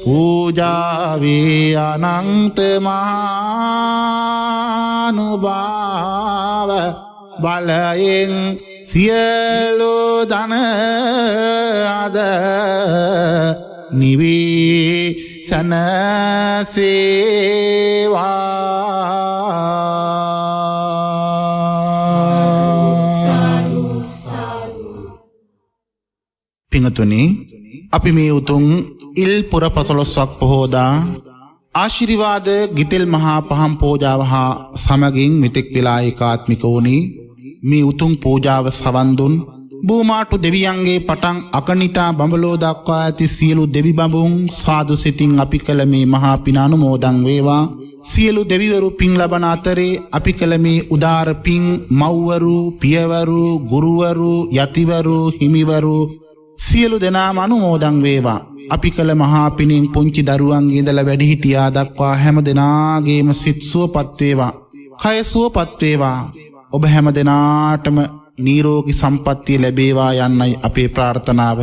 පූජාවේ අනන්ත මහානුභාව බලයෙන් සියලු ධන අද නිවී පිංතුනි අපි මේ උතුම් ඉල් පුර 15ක් පොහෝදා ආශිර්වාද ගිතෙල් මහා පහම් පූජාව හා සමගින් මෙතෙක් වෙලා ඒකාත්මික වුණේ මේ උතුම් පූජාව සවන් දුන් බූමාටු දෙවියන්ගේ පටන් අකනිටා බඹලෝ දක්වා ඇති සියලු දෙවි බඹුන් සාදු සිතින් අපි කළ මේ මහා පින අනුමෝදන් වේවා. සියලු දෙවිවරු පින් ලබන අතරේ අපි කළ මේ උදාර පින් මව්වරු පියවරු ගුරුවරු යතිවරු හිමිවරු සියලු දෙනාම අනුමෝදන් වේවා. අපි කළ මහා පිනෙන් පුංචි දරුවන්ගේ ඉඳලා වැඩිහිටියා දක්වා හැම දෙනාගේම සිත් සුවපත් වේවා. කය සුවපත් වේවා. ඔබ හැම දෙනාටම නිරෝගී සම්පන්නිය ලැබේවා යන්නයි අපේ ප්‍රාර්ථනාව.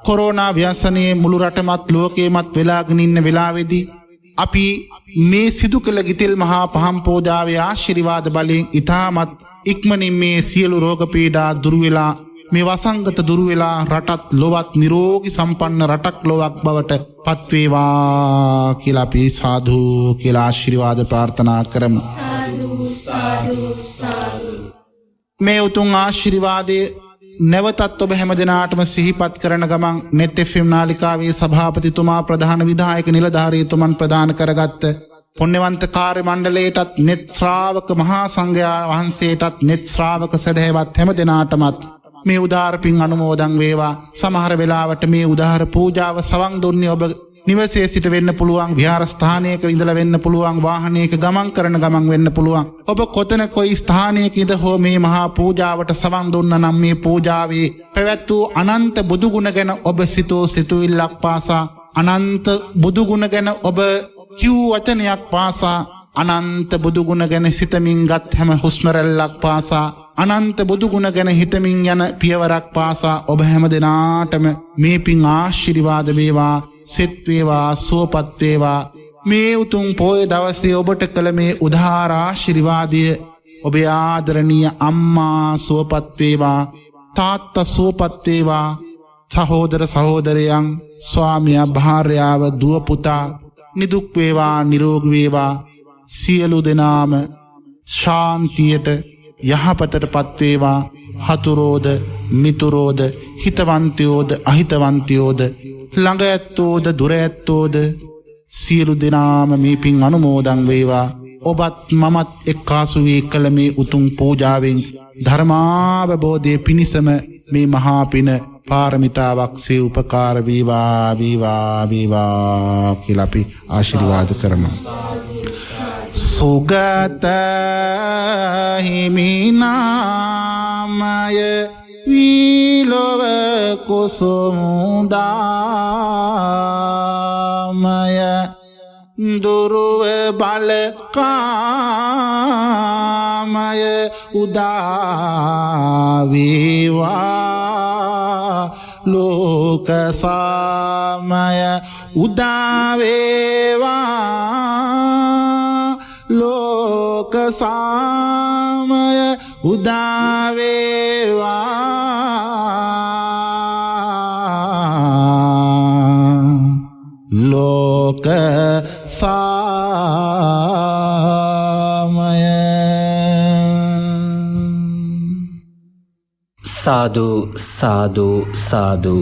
කොරෝනා ව්‍යසනයේ මුළු රටමත් ලෝකෙමත් වෙලාගෙන ඉන්න වෙලාවේදී අපි මේ සිදු කළ ගිතෙල් මහා පහම් පූජාවේ ආශිර්වාද බලයෙන් ඊටමත් ඉක්මනින් මේ සියලු රෝග පීඩා දුරු වෙලා මේ වසංගත දුරු වෙලා රටත් ලොවත් නිරෝගී සම්පන්න රටක් ලොවක් බවට පත් වේවා කියලා අපි සාදු කියලා ආශිර්වාද ප්‍රාර්ථනා කරමු. මේ උතුම් ආශිර්වාදයේ නැවතත් ඔබ හැම දිනාටම සිහිපත් කරන ගමන් net FM නාලිකාවේ සභාපතිතුමා ප්‍රධාන විධායක නිලධාරීතුමන් ප්‍රදාන කරගත්ත පුණ්‍යවන්ත කාර්ය මණ්ඩලයටත් net ශ්‍රාවක මහා සංඝයා වහන්සේටත් net ශ්‍රාවක සදහැවත් හැම දිනාටමත් මේ උදාර පින් අනුමෝදන් වේවා. සමහර වෙලාවට මේ උදාර පූජාව සවන් දුන්නේ ඔබ නිවසේ සිට වෙන්න පුළුවන්, විහාරස්ථානයක ඉඳලා වෙන්න පුළුවන්, වාහනයක ගමන් කරන ගමන් වෙන්න පුළුවන්. ඔබ කොතන කොයි ස්ථානයක ඉඳ හෝ මේ මහා පූජාවට සවන් දුන්නා නම් මේ පූජාවේ පැවැත් වූ අනන්ත බුදු ගුණ ගැන ඔබ සිතෝ සිතුවිල්ලක් පාසා, අනන්ත බුදු ගුණ ගැන ඔබ කිව් වචනයක් පාසා, අනන්ත බුදු ගුණ ගැන සිතමින් ගත් හැම හුස්ම රැල්ලක් පාසා, අනන්ත බුදු ගුණ ගැන හිතමින් යන පියවරක් පාසා ඔබ හැම දිනාටම මේ පින් ආශිර්වාද වේවා. සෙත් වේවා, සුවපත් වේවා. මේ උතුම් පොය දවසේ ඔබට කළ මේ උදාර ආශිර්වාදය ඔබේ ආදරණීය අම්මා සුවපත් වේවා, තාත්තා සුවපත් වේවා, සහෝදර සහෝදරයන්, ස්වාමියා භාර්යාව දුව පුතා නිදුක් වේවා, නිරෝගී වේවා. සියලු දෙනාම ශාන්තියට යහපතටපත් වේවා. හතුරෝද මිතුරෝද හිතවන්තයෝද අහිතවන්තයෝද ළඟ ඇත්තෝද දුර ඇත්තෝද සියලු දෙනාම මේ පින් අනුමෝදන් වේවා. ඔබත් මමත් එක්කාසු වී කළ මේ උතුම් පූජාවෙන් ධර්මාවබෝධයේ පිණිසම මේ මහා පින පාරමිතාවක් සේ උපකාර වේවා වේවා වේවා කියලා අපි ආශිර්වාද කරමු. සුගත හිමිනාමය විලොව කුසුමුදාමය දුරුව බලකාමය උදාවේවා ලෝකසාමය උදාවේවා ලෝකසාමය උදාවේවා ලෝක සාමය. සාදු සාදු සාදු.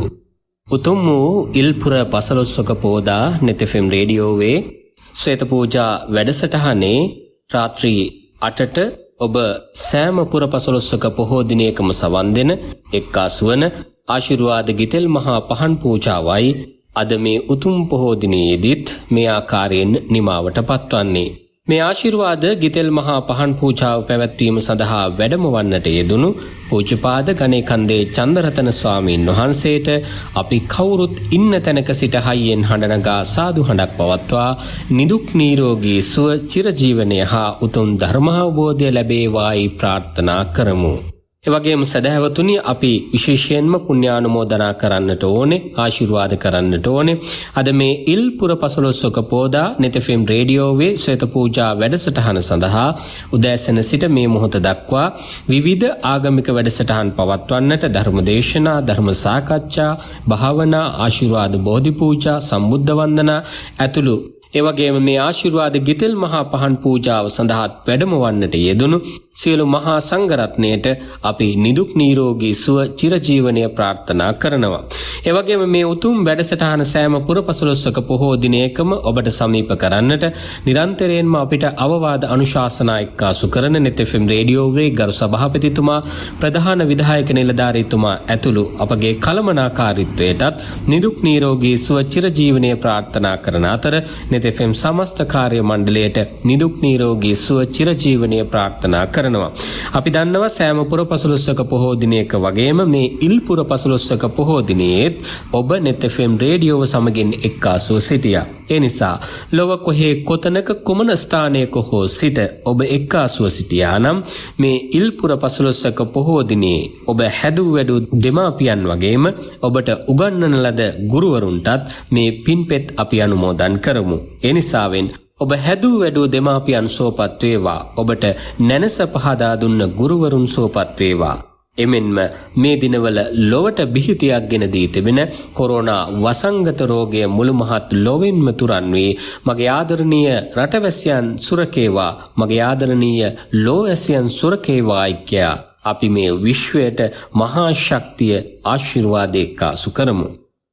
උතුම් වූ ඉල්පුර පසළොස්වක පෝදා නෙතෙෆෙම් රේඩියෝවේ ශ්වේත පූජා වැඩසටහනේ රාත්‍රී 8ට ඔබ සෑම පුර පසළොස්වක පොහෝ දිනයකම සවන් දෙන එක්කාසු වන ආශිර්වාද ගිතෙල් මහා පහන් පූජාවයි අද මේ උතුම් පොහෝ දිනයේදීත් මේ ආකාරයෙන් නිමාවට පත්වන්නේ. මේ ආශිර්වාද ගිතෙල් මහා පහන් පූජාව පැවැත්වීම සඳහා වැඩම වන්නට යෙදුණු පූජ්‍යපාද ගණේකන්දේ චන්දරතන ස්වාමීන් වහන්සේට අපි කවුරුත් ඉන්න තැනක සිට හයියෙන් හඬනගා සාදු හඬක් පවත්වා නිදුක් නිරෝගී සුව චිරජීවනය හා උතුම් ධර්මාවබෝධය ලැබේවායි ප්‍රාර්ථනා කරමු. එවැගේම සදහැවතුනි අපි විශේෂයෙන්ම පුණ්‍යානුමෝදනා කරන්නට ඕනේ, ආශිර්වාද කරන්නට ඕනේ. අද මේ ඉල්පුර පසළොස්වක පෝදා නෙතෙෆෙම් රේඩියෝවේ ශ්වේත පූජා වැඩසටහන සඳහා උදෑසන සිට මේ මොහොත දක්වා විවිධ ආගමික වැඩසටහන් පවත්වන්නට ධර්මදේශනා, ධර්ම සාකච්ඡා, භාවනා, ආශිර්වාද බෝධි පූජා, සම්බුද්ධ වන්දනා ඇතුළු එවැගේම මේ ආශිර්වාද ගිතෙල් මහා පහන් පූජාව සඳහා වැඩම වන්නට යෙදුණු සියලු මහා සංඝරත්නයට අපි නිදුක් නිරෝගී සුව චිරජීවනය ප්‍රාර්ථනා කරනවා. එවැගේම මේ උතුම් වැඩසටහන සෑම පුරපසළොස්වක පොහෝ දිනයකම ඔබට සමීප කරන්නට නිරන්තරයෙන්ම අපිට අවවාද අනුශාසනා එක්කාසු කරන නෙතෙෆෙම් රේඩියෝවේ ගරු සභාපතිතුමා, ප්‍රධාන විධායක නිලධාරීතුමා ඇතුළු අපගේ කළමනාකාරීත්වයටත් නිදුක් නිරෝගී සුව චිරජීවනය ප්‍රාර්ථනා කරන අතර නෙතෙෆෙම් සමස්ත කාර්ය මණ්ඩලයට නිදුක් නිරෝගී සුව චිරජීවනය ප්‍රාර්ථනා කරනවා. අපි දන්නවා සෑම පුරපසළොස්වක පොහෝ දිනයක වගේම මේ ඉල්පුර පසළොස්වක පොහෝ දිනයේත් ඔබ නෙතෙෆෙම් රේඩියෝව සමගින් එක්කාසුව සිටියා. ඒ නිසා ලොව කොහේ කොතනක කුමන ස්ථානයක හෝ සිට ඔබ එක්කාසුව සිටියා නම් මේ ඉල්පුර පසළොස්වක පොහෝ දිනේ ඔබ හැදූ වැඩූ දෙමාපියන් වගේම ඔබට උගන්වන ලද ගුරුවරුන්ටත් මේ පින්පෙත් අපි අනුමෝදන් කරමු. ඒ නිසාවෙන් ඔබ හැදූ වැඩූ දෙමාපියන් සුවපත් වේවා. ඔබට නැනස පහදා දුන්න ගුරුවරුන් සුවපත් වේවා. එමෙන්ම මේ දිනවල ලොවට බිහිතියක් ගෙන දී තිබෙන කොරෝනා වසංගත රෝගය මුළු මහත් ලොවෙන්ම තුරන් වී මගේ ආදරණීය රටවැසියන් සුරකේවා, මගේ ආදරණීය ලෝවැසියන් සුරකේවා කියා අපි මේ විශ්වයට මහා ශක්තිය ආශිර්වාද එක්කාසු කරමු.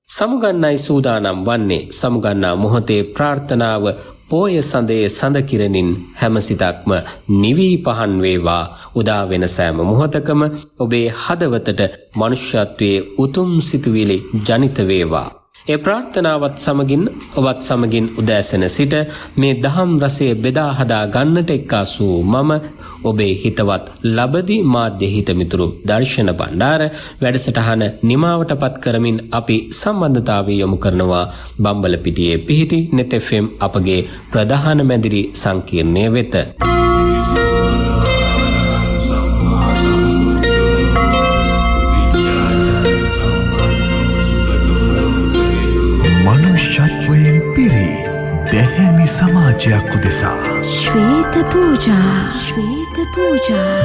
සමුගන්නයි සූදානම් වන්නේ. සමුගන්නා මොහොතේ ප්‍රාර්ථනාව පෝය සඳේ සඳකිරණින් හැම සිතක්ම නිවී පහන් වේවා. උදා වෙන සෑම මොහොතකම ඔබේ හදවතට මනුෂ්‍යත්වයේ උතුම් සිතුවිලි ජනිත වේවා. ඒ ප්‍රාර්ථනාවත් සමගින් ඔබත් සමගින් උදෑසන සිට මේ දහම් රසය බෙදා හදා ගන්නට එක්කාසු මම ඔබේ හිතවත් ලබදි මාධ්‍ය හිතමිතුරු දර්ශන බණ්ඩාර වැඩසටහන නිමාවට පත් කරමින් අපි සම්බන්ධතාවය යොමු කරනවා බම්බලපිටියේ පිහිටි නෙතෙෆෙම් අපගේ ප්‍රධාන මැදිරි සංකීර්ණය වෙත. මනුෂ්‍යත්වයෙන් පිරි දැහැමි සමාජයක් උදෙසා ශ්වේත පූජා ශ්වේත පූජා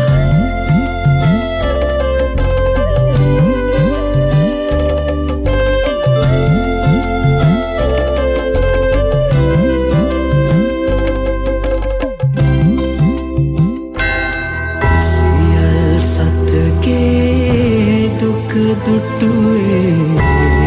සියල් සතගේ දුක දුටුවේ